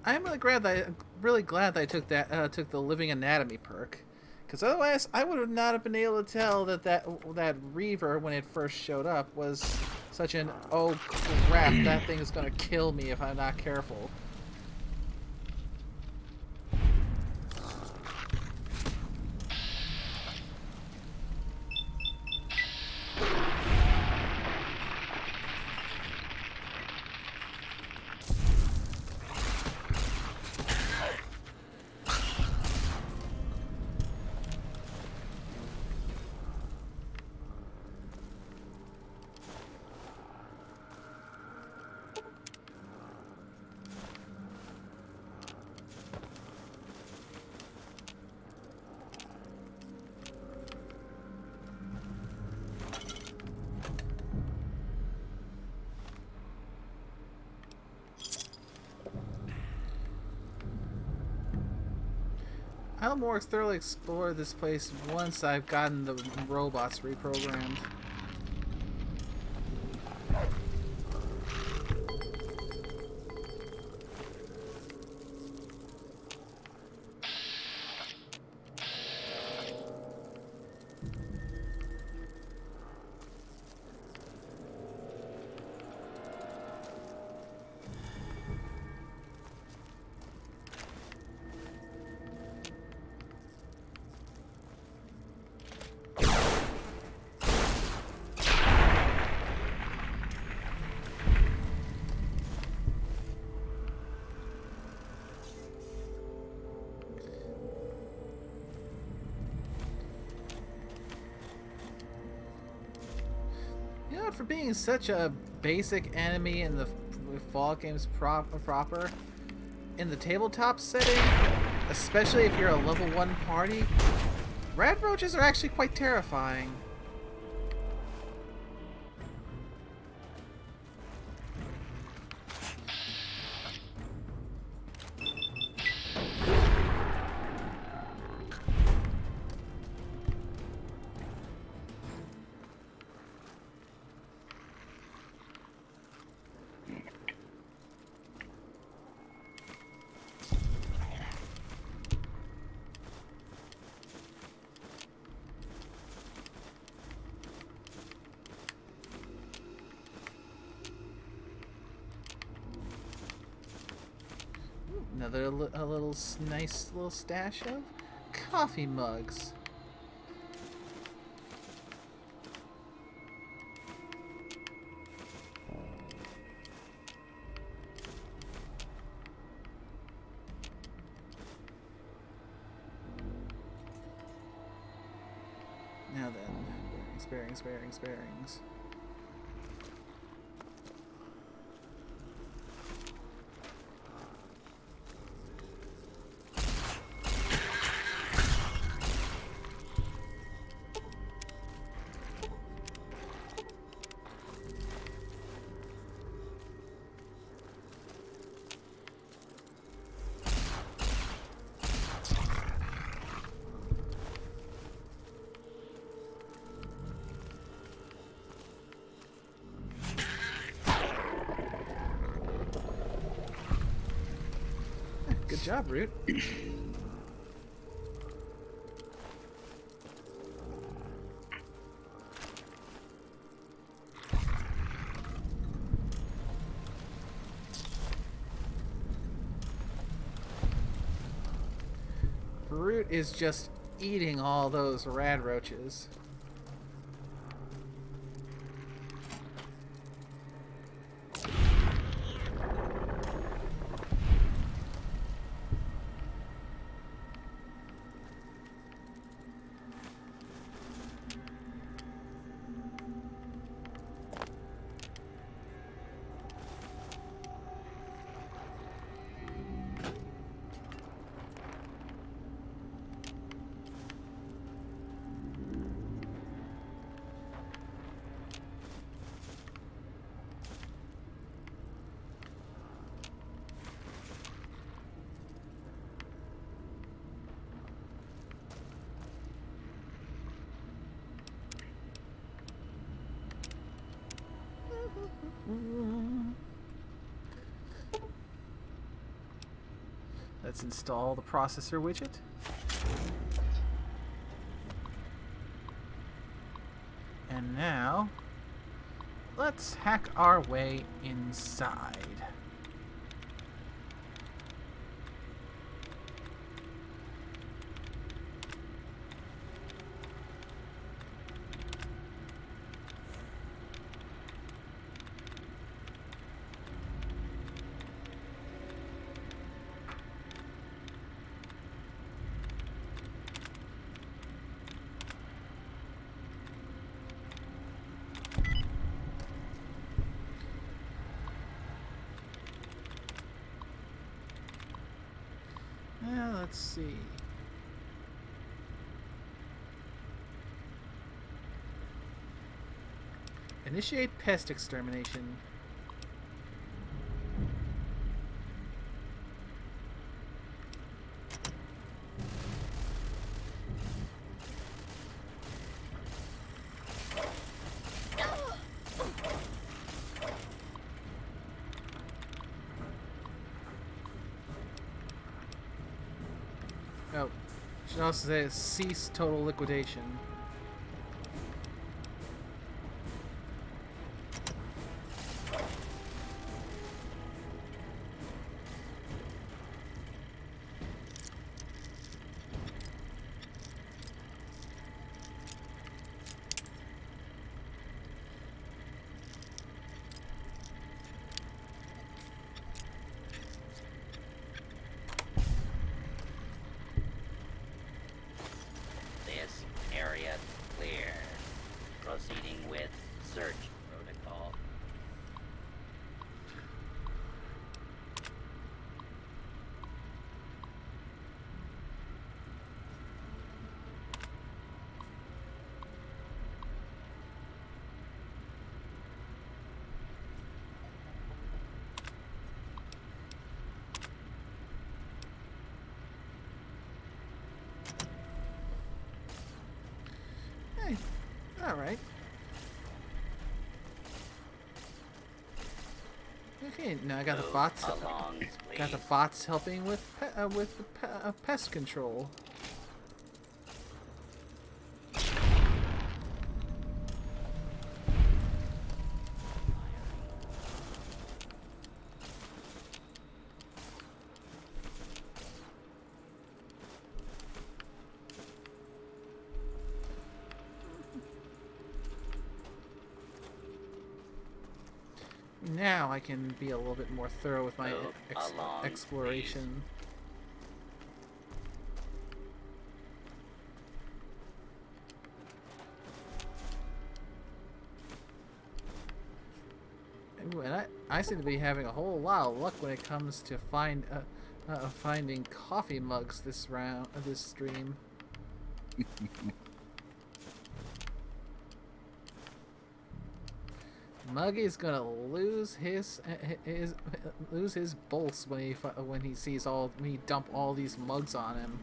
I'm really glad that I took the living anatomy perk, because otherwise I would not have been able to tell that Reaver, when it first showed up, was such an oh crap, that thing is gonna kill me if I'm not careful. I'll more thoroughly explore this place once I've gotten the robots reprogrammed. For being such a basic enemy in the Fallout games proper, in the tabletop setting, especially if you're a level 1 party, rad roaches are actually quite terrifying. Another nice little stash of coffee mugs. Now then, bearings. Good job, Root. Root is just eating all those rad roaches. Let's install the processor widget. And now, let's hack our way inside. Let's see. Initiate pest extermination. Oh, should also say cease total liquidation. This area clear. Proceeding with search protocol. Hey, all right. Okay, now I got the bots. Along, Got the please. bots helping with pest control. Now I can be a little bit more thorough with my Move along, exploration. Ooh, and I seem to be having a whole lot of luck when it comes to finding coffee mugs this stream. Muggy's gonna lose his bolts when he dump all these mugs on him.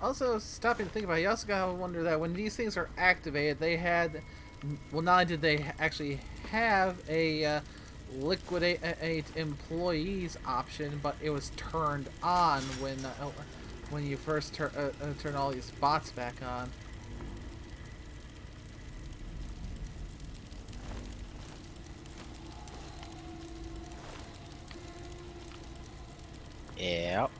Also, stopping to think about it, you also gotta wonder that when these things are activated, they had, well, not only did they actually have a liquidate employees option, but it was turned on when you first turn all these bots back on. Yep.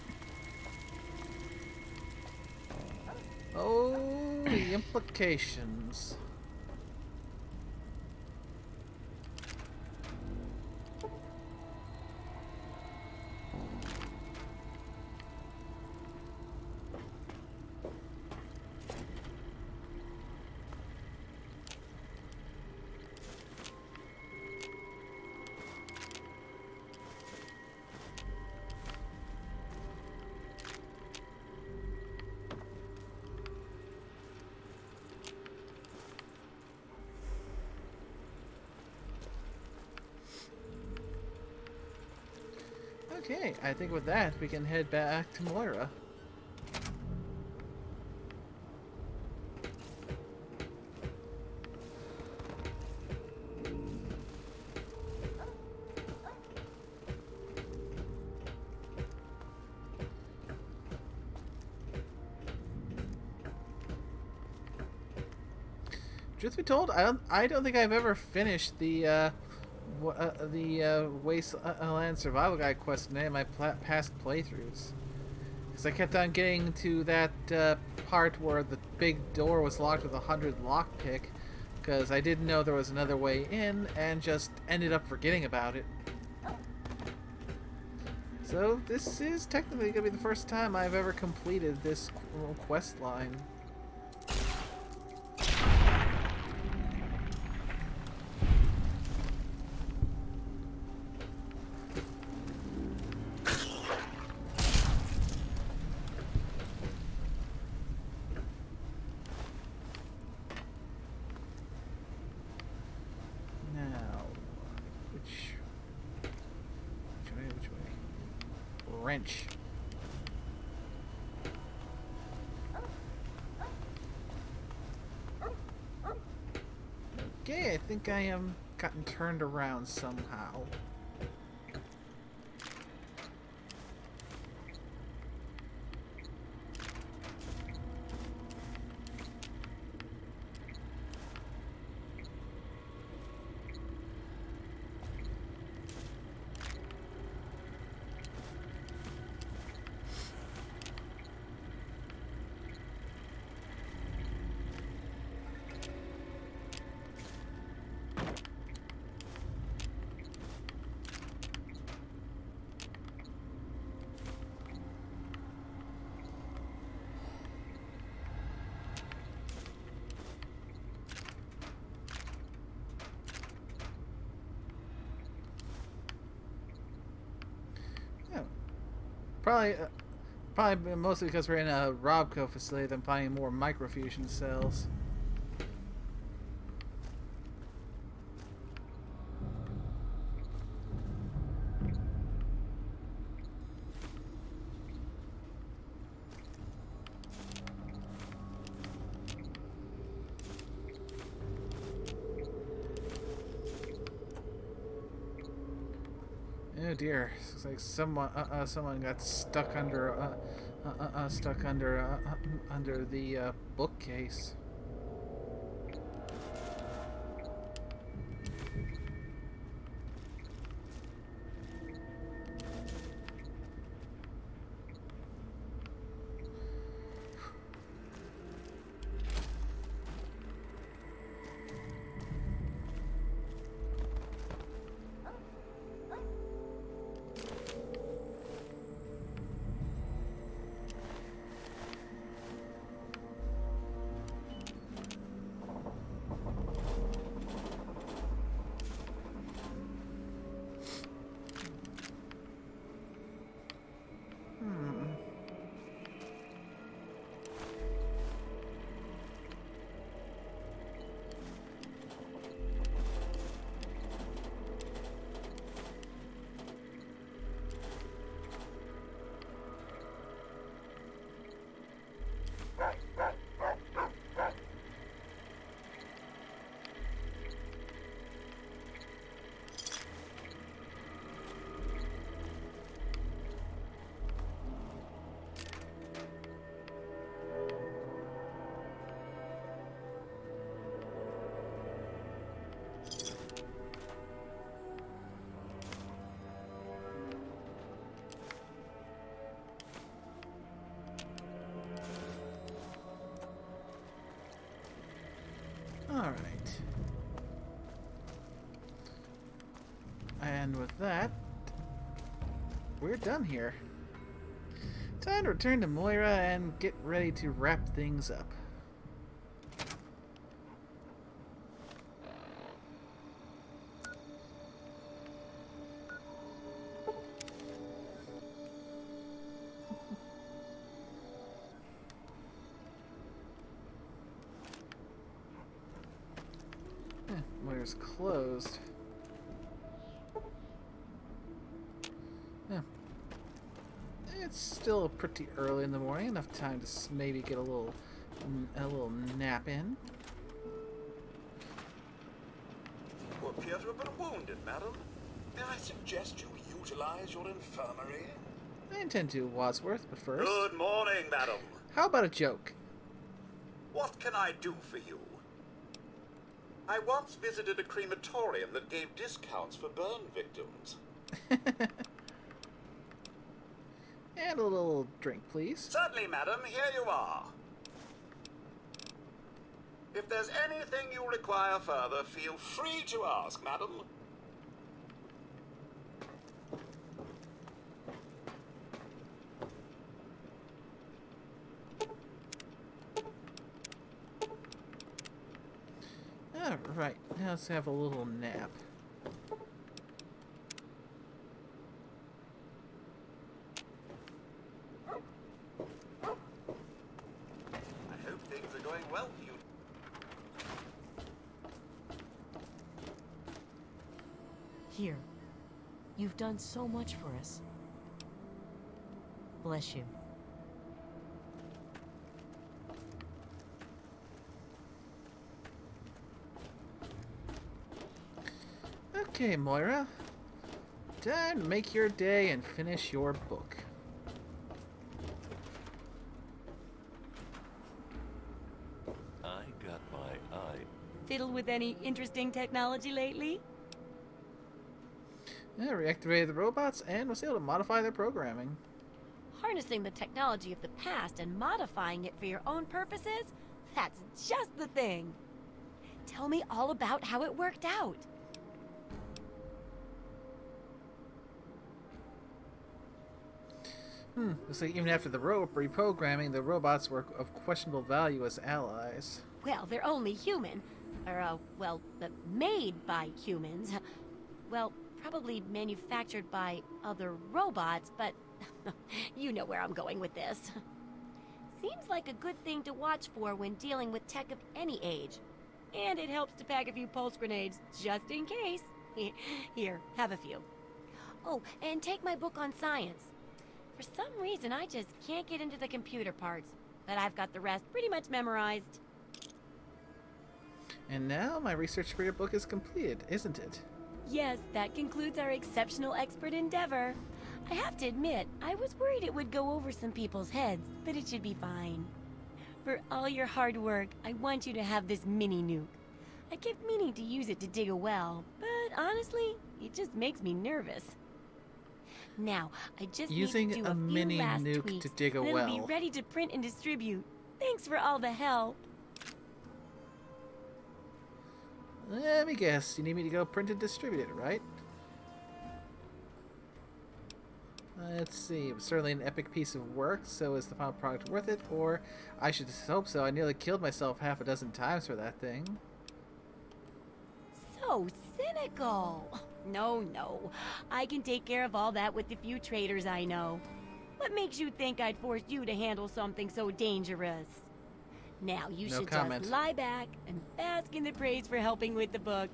Oh, the implications. Okay, I think with that, we can head back to Moira. Truth be told, I don't think I've ever finished the Wasteland Survival Guide quest in any of my past playthroughs. Because I kept on getting to that part where the big door was locked with 100 lockpick, because I didn't know there was another way in, and just ended up forgetting about it. So this is technically going to be the first time I've ever completed this quest line. Wrench. Okay, I think I am gotten turned around somehow. Probably mostly because we're in a Robco facility than finding more microfusion cells. Oh dear! Looks like someone got stuck under under the bookcase. Alright. And with that, we're done here. Time to return to Moira and get ready to wrap things up. Moira's closed. Yeah. It's still pretty early in the morning, enough time to maybe get a little nap in. You appear to have been wounded, madam. May I suggest you utilize your infirmary? I intend to, Wadsworth, but first... Good morning, madam. How about a joke? What can I do for you? I once visited a crematorium that gave discounts for burn victims. And a little drink, please. Certainly, madam. Here you are. If there's anything you require further, feel free to ask, madam. Alright, now let's have a little nap. I hope things are going well for you. Here. You've done so much for us. Bless you. Okay, Moira. Time to make your day and finish your book. I got my eye. Fiddled with any interesting technology lately? Yeah, reactivated the robots and was able to modify their programming. Harnessing the technology of the past and modifying it for your own purposes? That's just the thing. Tell me all about how it worked out. Looks like even after the reprogramming, the robots were of questionable value as allies. Well, they're only human. Or, made by humans. Well, probably manufactured by other robots, but you know where I'm going with this. Seems like a good thing to watch for when dealing with tech of any age. And it helps to pack a few pulse grenades, just in case. Here, have a few. Oh, and take my book on science. For some reason, I just can't get into the computer parts, but I've got the rest pretty much memorized. And now my research for your book is completed, isn't it? Yes, that concludes our exceptional expert endeavor. I have to admit, I was worried it would go over some people's heads, but it should be fine. For all your hard work, I want you to have this mini nuke. I kept meaning to use it to dig a well, but honestly, it just makes me nervous. Now, I just Using need to do a a few mini last nuke tweaks, to dig a and well. it'll be ready to print and distribute. Thanks for all the help. Let me guess, you need me to go print and distribute it, right? Let's see, it was certainly an epic piece of work, so is the final product worth it? Or, I should hope so, I nearly killed myself half a dozen times for that thing. So cynical. No. I can take care of all that with the few traders I know. What makes you think I'd force you to handle something so dangerous? Now, you No should comment. just lie back and bask in the praise for helping with the book.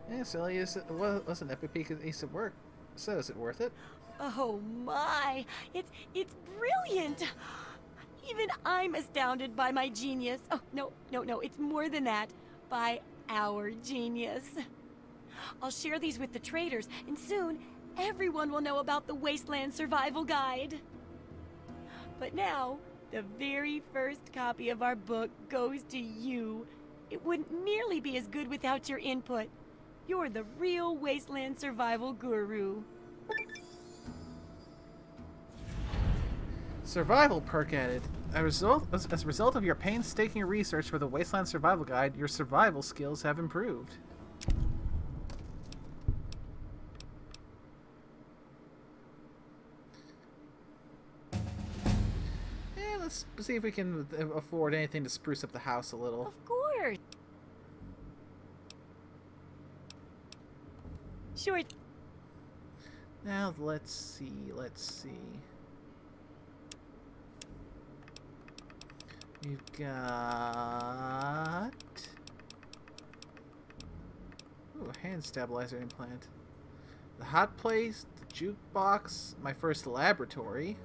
Yeah, so it was an epic piece of work. So is it worth it? Oh my! It's brilliant! Even I'm astounded by my genius. Oh, no, it's more than that. By our genius. I'll share these with the traders, and soon everyone will know about the Wasteland Survival Guide. But now, the very first copy of our book goes to you. It wouldn't nearly be as good without your input. You're the real Wasteland Survival Guru. Survival perk added. As a result of your painstaking research for the Wasteland Survival Guide, your survival skills have improved. And let's see if we can afford anything to spruce up the house a little. Of course. Sure. Now let's see. We've got... Ooh, a hand stabilizer implant. The hot place, the jukebox, my first laboratory,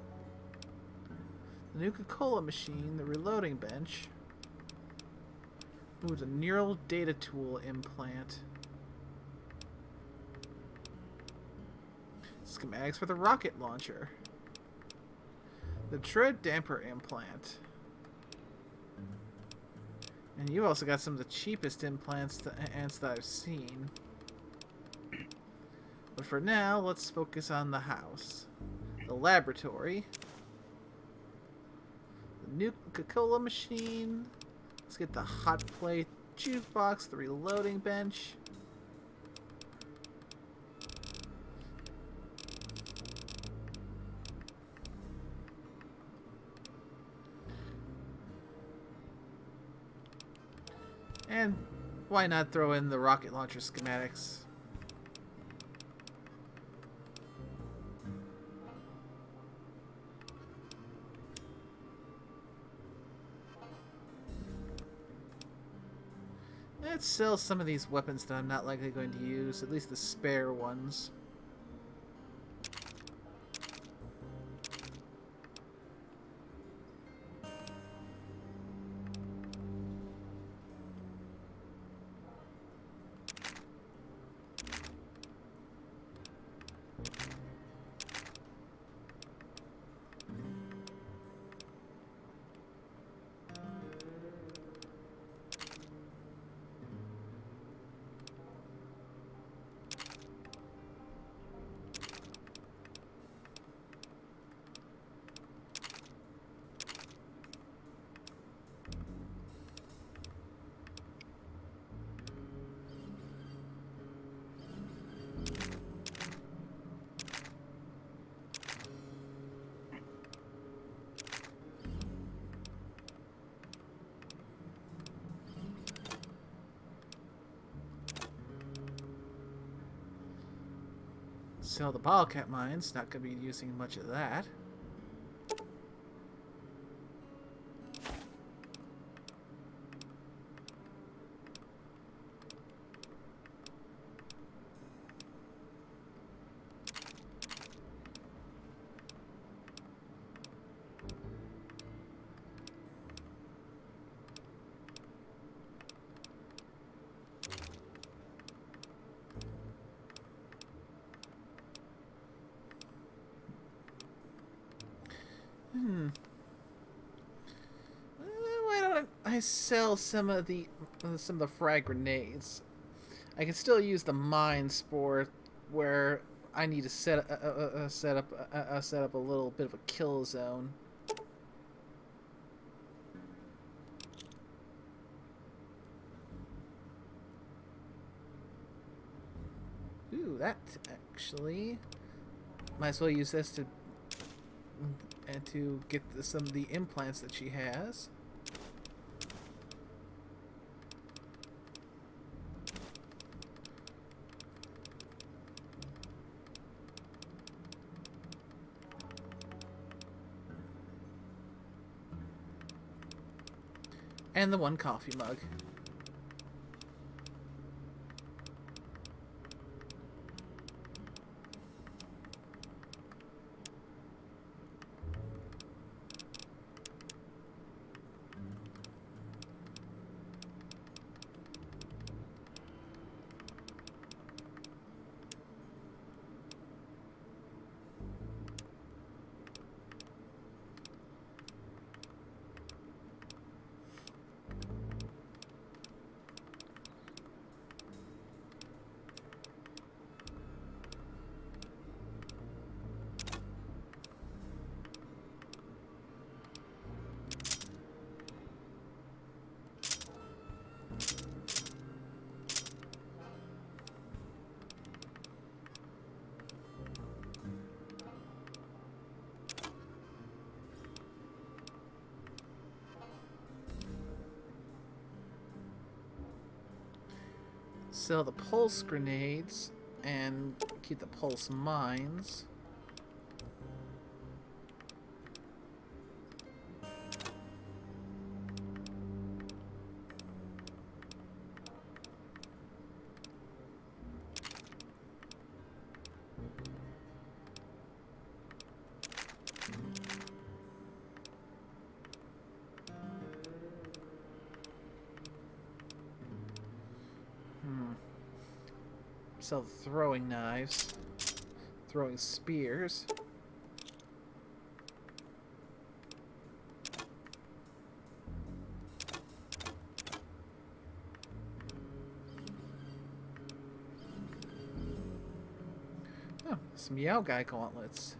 the Nuka-Cola machine, the reloading bench. Ooh, the neural data tool implant. Schematics for the rocket launcher. The tread damper implant. And you also got some of the cheapest implants that I've seen. But for now, let's focus on the house. The laboratory. The Nuka-Cola machine. Let's get the hot plate jukebox, the reloading bench. And why not throw in the rocket launcher schematics? Let's sell some of these weapons that I'm not likely going to use, at least the spare ones. Sell the bottle-cap mines, not going to be using much of that. Why don't I sell some of the frag grenades? I can still use the mines for where I need to set up a little bit of a kill zone. Ooh, that actually might as well use this to get some of the implants that she has. And the one coffee mug. sell the pulse grenades and keep the pulse mines. Sell throwing knives, throwing spears. Oh, some Yao Guy gauntlets.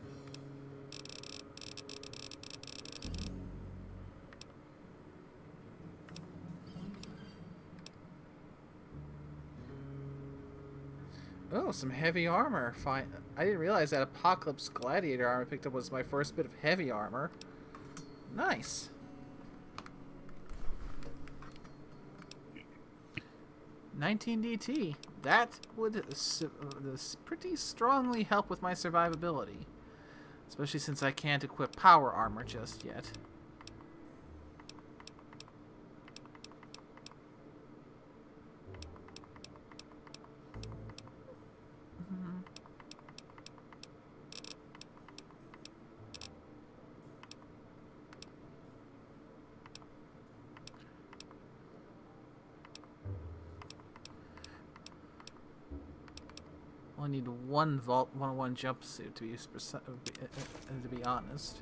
Oh, some heavy armor. Fine. I didn't realize that Apocalypse Gladiator armor I picked up was my first bit of heavy armor. Nice. $19 DT. That would pretty strongly help with my survivability. Especially since I can't equip power armor just yet. I need one Vault 101 jumpsuit to be honest.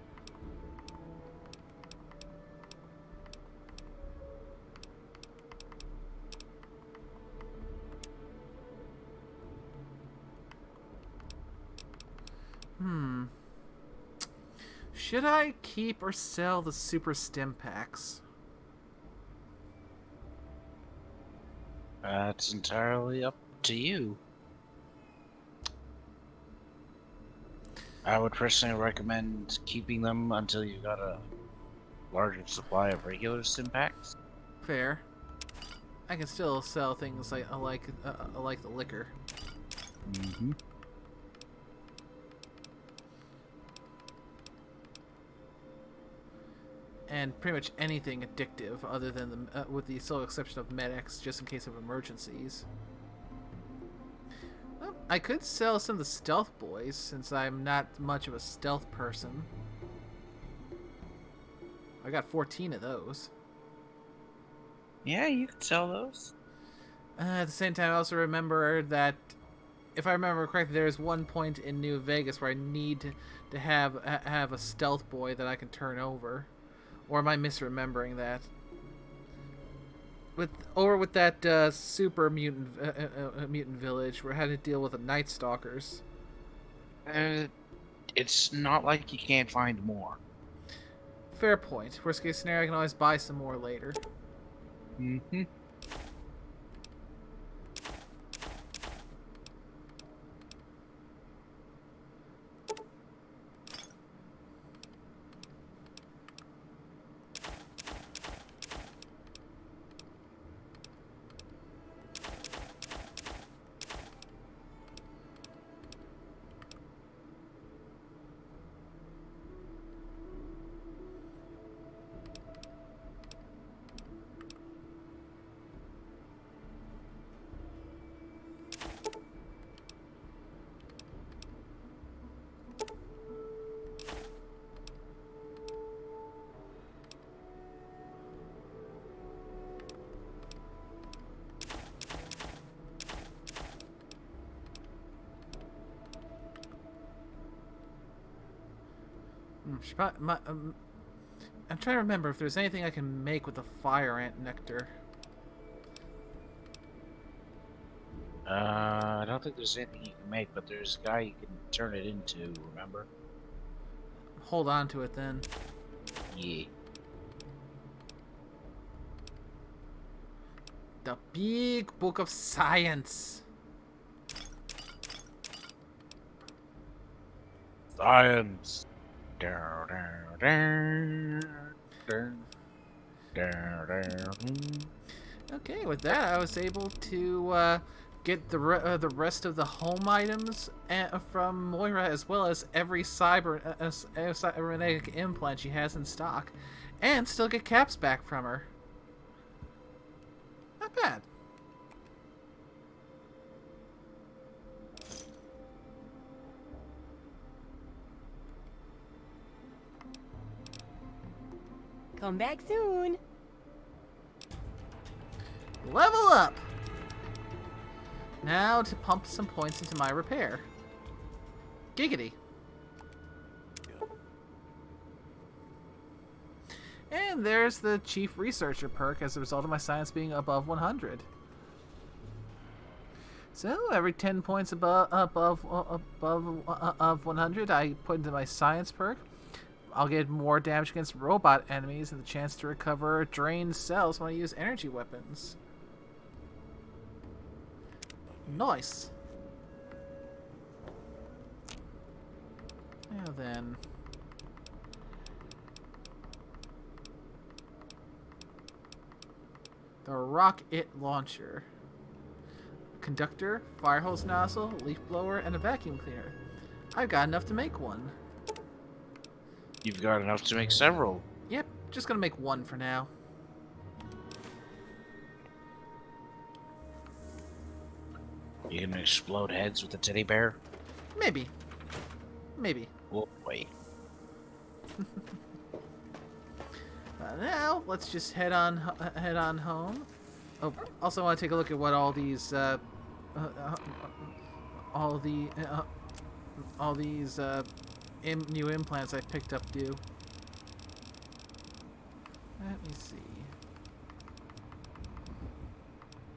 Should I keep or sell the super stim packs? That's entirely up to you. I would personally recommend keeping them until you got a larger supply of regular stim packs. Fair. I can still sell things like I like the liquor. Mm-hmm. And pretty much anything addictive, other than with the sole exception of medics, just in case of emergencies. Well, I could sell some of the stealth boys, since I'm not much of a stealth person. I got 14 of those. Yeah, you could sell those. At the same time, I also remember that, if I remember correctly, there's one point in New Vegas where I need to have a stealth boy that I can turn over. Or am I misremembering that? With that super mutant village where I had to deal with the Night Stalkers. It's not like you can't find more. Fair point. Worst case scenario, I can always buy some more later. Mm-hmm. I'm trying to remember if there's anything I can make with the fire ant nectar. I don't think there's anything you can make, but there's a guy you can turn it into, remember? Hold on to it then. Yeah. The Big Book of Science. Science. Okay, with that, I was able to get the rest of the home items from Moira, as well as every cybernetic implant she has in stock, and still get caps back from her. Not bad. Come back soon. Level up! Now to pump some points into my repair. Giggity. And there's the Chief Researcher perk as a result of my science being above 100. So every 10 points above 100 I put into my science perk. I'll get more damage against robot enemies and the chance to recover drained cells when I use energy weapons. Nice. Now then. The rocket launcher. Conductor, fire hose nozzle, leaf blower, and a vacuum cleaner. I've got enough to make one. You've got enough to make several. Yep, just gonna make one for now. You gonna explode heads with a teddy bear? Maybe. Maybe. Oh, wait. Now, let's just head on home. Oh, also want to take a look at what all these new implants I picked up do. Let me see.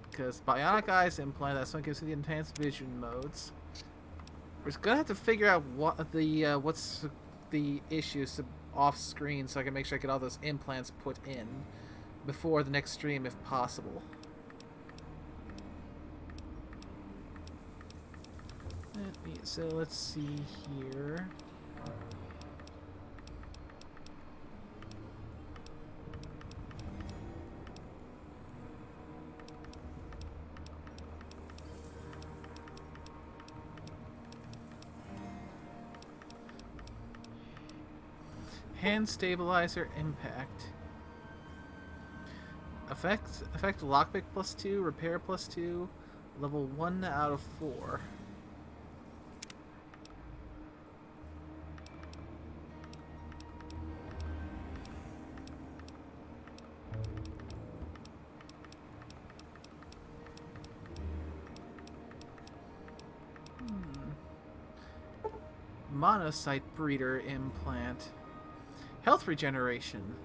Because Bionic Eyes implant, that's what gives me the enhanced vision modes. We're just gonna have to figure out what the what's the issues off screen so I can make sure I get all those implants put in before the next stream if possible. So let's see here. Hand stabilizer impact. Effect lockpick +2, repair +2, level 1 out of 4. Monocyte breeder implant. Health regeneration.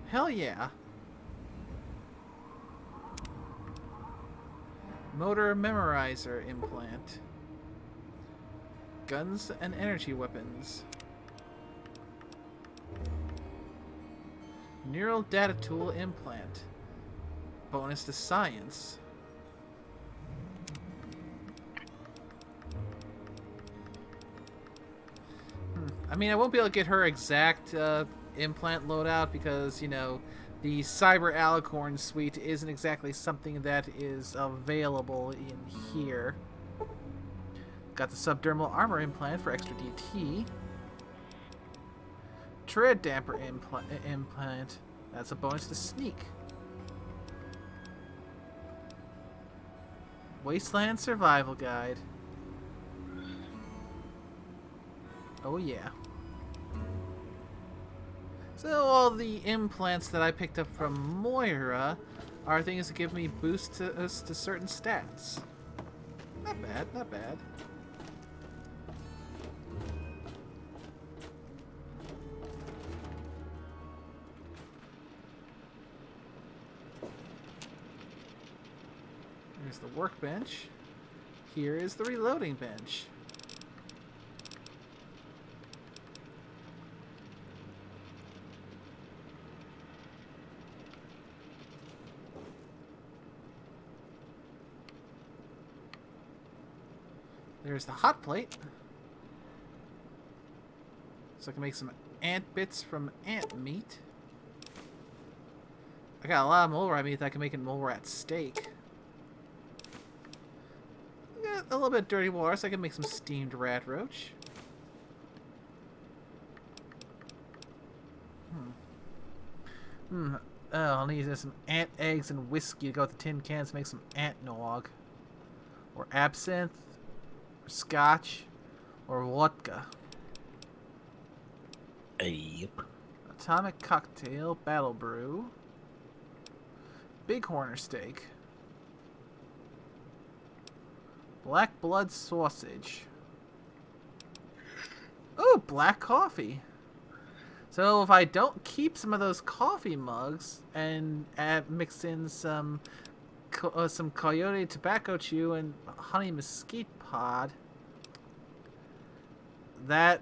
Hell yeah. Motor memorizer implant. Guns and energy weapons. Neural data tool implant. Bonus to science. I mean, I won't be able to get her exact implant loadout because, you know, the Cyber Alicorn suite isn't exactly something that is available in here. Got the subdermal armor implant for extra DT. Tread damper implant. That's a bonus to sneak. Wasteland survival guide. Oh yeah. So all the implants that I picked up from Moira are things that give me boosts to certain stats. Not bad, not bad. Here's the workbench. Here is the reloading bench. There's the hot plate. So I can make some ant bits from ant meat. I got a lot of mole rat meat that I can make in mole rat steak. got a little bit of dirty water, so I can make some steamed rat roach. Oh, I'll need some ant eggs and whiskey to go with the tin cans to make some ant nog. Or absinthe, or scotch, or vodka. Yep. Atomic cocktail, battle brew. Bighorner steak. Black blood sausage. Ooh, black coffee. So if I don't keep some of those coffee mugs and mix in some coyote tobacco chew and honey mesquite pod, that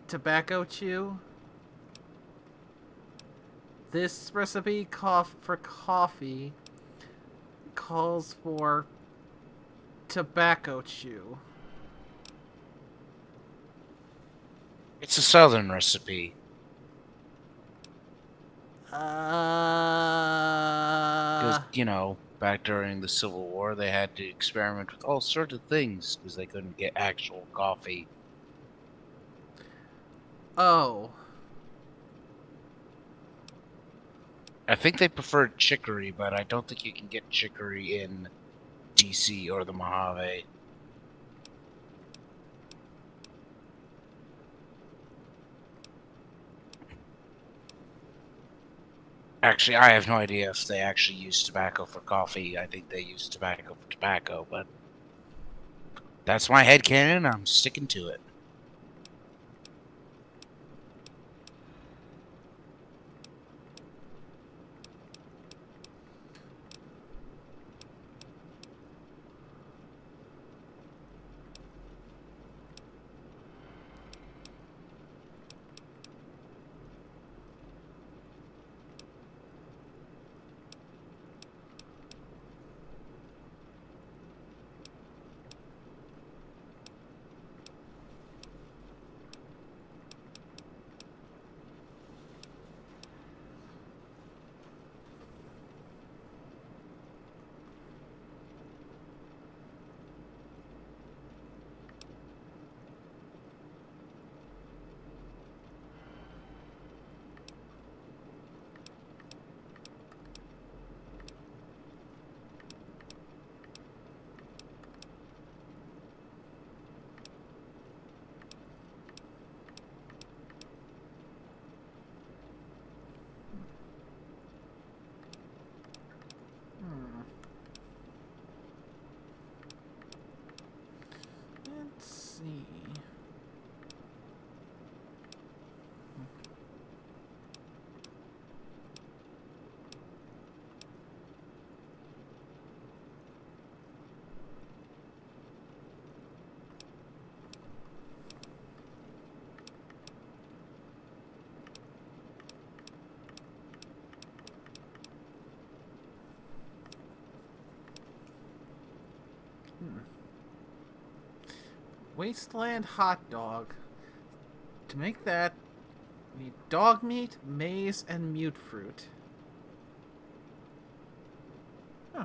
tobacco chew, this recipe for coffee calls for tobacco chew. It's a southern recipe. Because, back during the Civil War, they had to experiment with all sorts of things because they couldn't get actual coffee. Oh. I think they preferred chicory, but I don't think you can get chicory in DC or the Mojave. Actually, I have no idea if they actually use tobacco for coffee. I think they use tobacco for tobacco, but that's my headcanon. I'm sticking to it. Let's see. Wasteland hot dog. To make that, we need dog meat, maize, and mute fruit. Huh.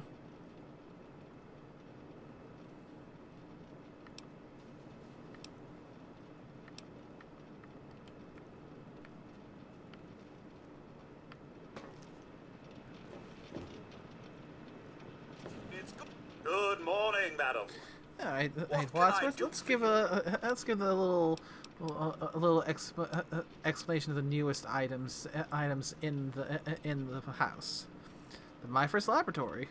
Good morning, madam. All right, Wadsworth. Let's give a little explanation of the newest items in the house. The My First Laboratory.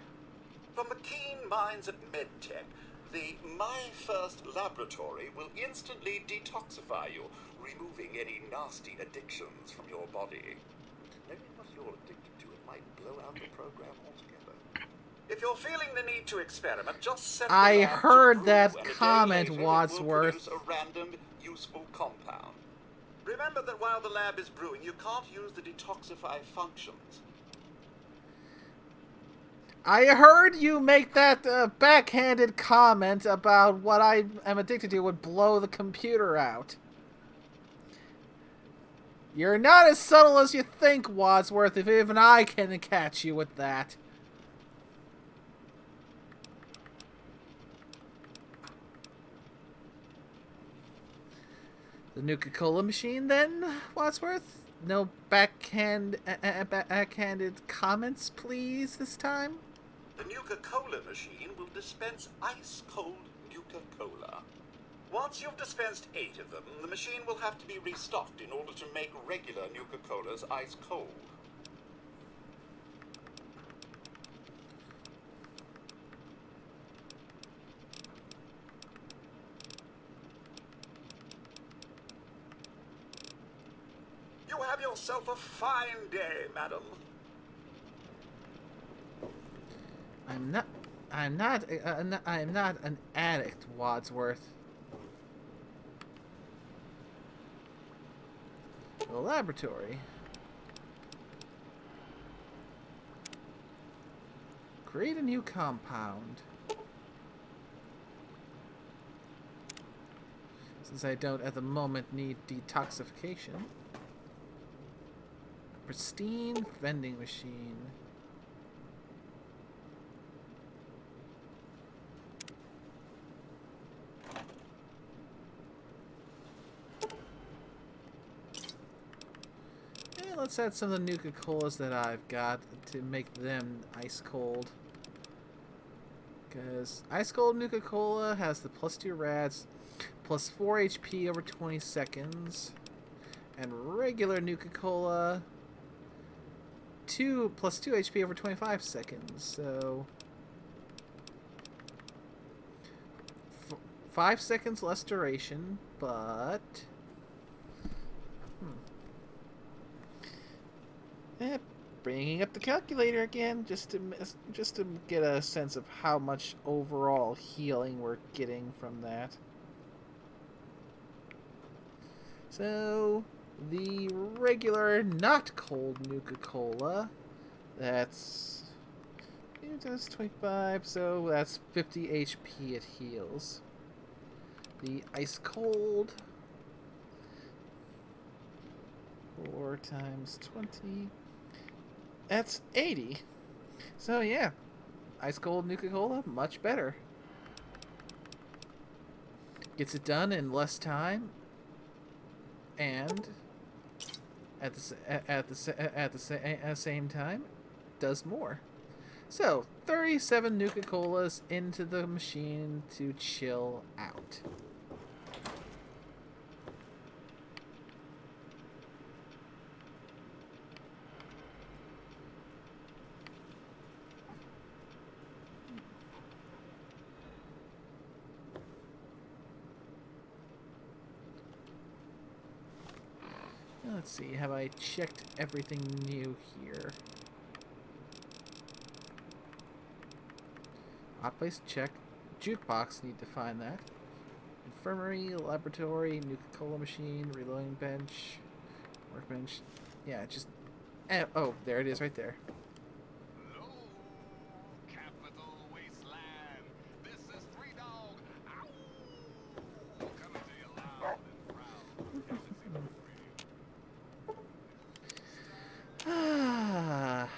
From the keen minds at MedTech, the My First Laboratory will instantly detoxify you, removing any nasty addictions from your body. Maybe what you're addicted to, it might blow out the program altogether. If you're feeling the need to experiment, just set I heard that comment, Wadsworth. A random, useful compound. Remember that while the lab is brewing, you can't use the detoxify functions. I heard you make that backhanded comment about what I am addicted to would blow the computer out. You're not as subtle as you think, Wadsworth, if even I can catch you with that. The Nuka-Cola machine, then, Wadsworth? No backhanded comments, please, this time? The Nuka-Cola machine will dispense ice-cold Nuka-Cola. Once you've dispensed 8 of them, the machine will have to be restocked in order to make regular Nuka-Colas ice-cold. You have yourself a fine day, madam. I'm not an addict, Wadsworth. The laboratory. Create a new compound. Since I don't at the moment need detoxification. A pristine vending machine. Let's add some of the Nuka-Colas that I've got to make them ice cold. Because ice cold Nuka-Cola has the +2 rats, +4 HP over 20 seconds, and regular Nuka-Cola +2 HP over 25 seconds. So 5 seconds less duration, but bringing up the calculator again, just to get a sense of how much overall healing we're getting from that. So the regular, not cold Nuka-Cola, that's 25, so that's 50 HP it heals. The ice cold, 4 times 20. That's 80. So yeah, ice cold Nuka-Cola, much better. Gets it done in less time, and at the same time, does more. So 37 Nuka-Colas into the machine to chill out. Let's see, have I checked everything new here? Hot place check. Jukebox, need to find that. Infirmary, laboratory, Nuka-Cola machine, reloading bench, workbench. Yeah, just... oh, there it is right there. Hello, capital wasteland. This is Three Dog. Ow! Coming to you loud and proud. Ah.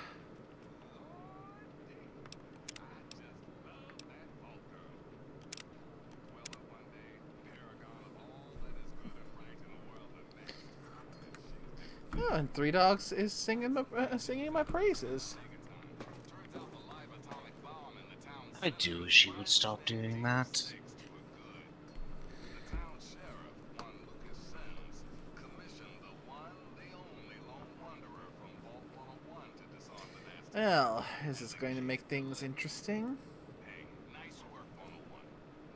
Oh, and Three Dogs is singing my praises. I do wish he would stop doing that. Well, this is going to make things interesting. Hey, nice work, 101.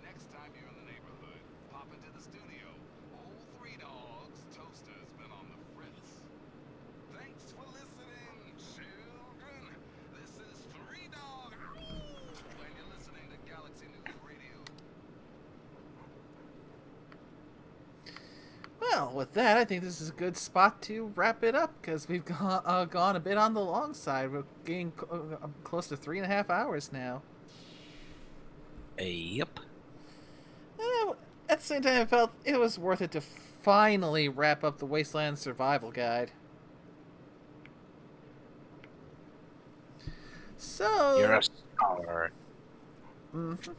Next time you're in the neighborhood, pop into the studio. Old Three Dogs Toaster's been on the fritz. Thanks for listening, children. This is Three Dog. When you're listening to Galaxy News Radio. Well, with that, I think this is a good spot to wrap it up, because we've gone a bit on the long side. We're getting close to 3.5 hours now. Yep. At the same time, I felt it was worth it to finally wrap up the Wasteland Survival Guide. So... You're a scholar. Mm-hmm.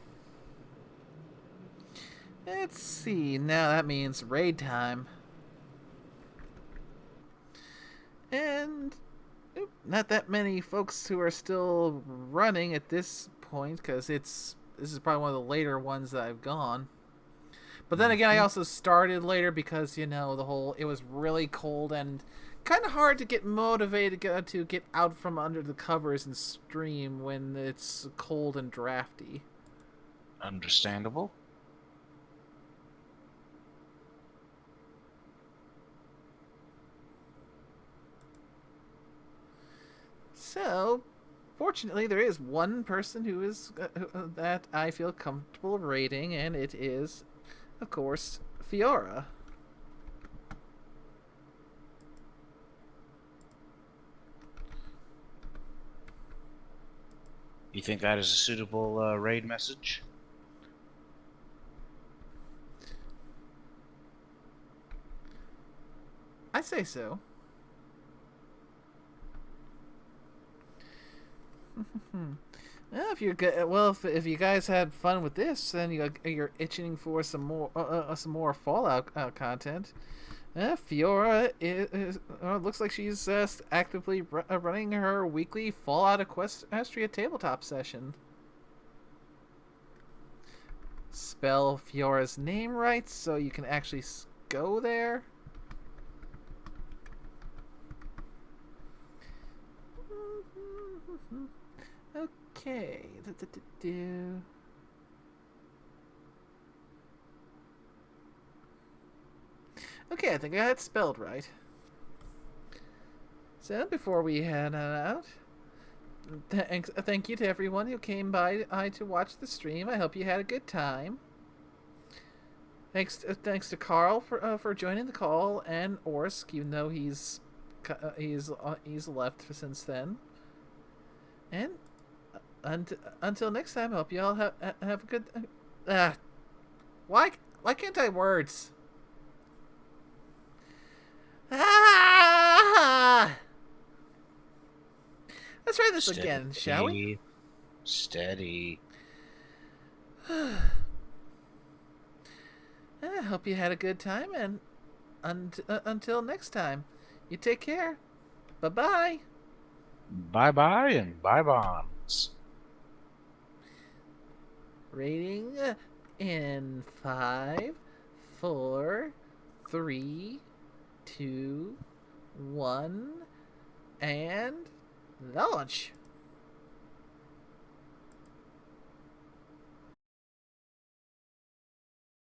Let's see. Now that means raid time. not that many folks who are still running at this point, because this is probably one of the later ones that I've gone. But then again, I also started later because, you know, it was really cold and kind of hard to get motivated to get out from under the covers and stream when it's cold and drafty. Understandable. So, fortunately, there is one person who is that I feel comfortable rating, and it is, of course, Fiora. You think that is a suitable raid message? I say so. Well, if you guys had fun with this, then you're itching for some more Fallout content. Fiora looks like she's actively running her weekly Fallout Equestria tabletop session. Spell Fiora's name right so you can actually go there. Okay. Okay, I think I had it spelled right. So, before we head out, thank you to everyone who came by to watch the stream. I hope you had a good time. Thanks to Carl for joining the call, and Orsk, even though he's left since then. And until next time, I hope you all have a good. Why can't I words? Let's try this again, shall we? Steady. I hope you had a good time, and until next time, you take care. Bye-bye. Bye-bye and bye-bonds. Rating in 5, 4, 3, 2, 1, and launch.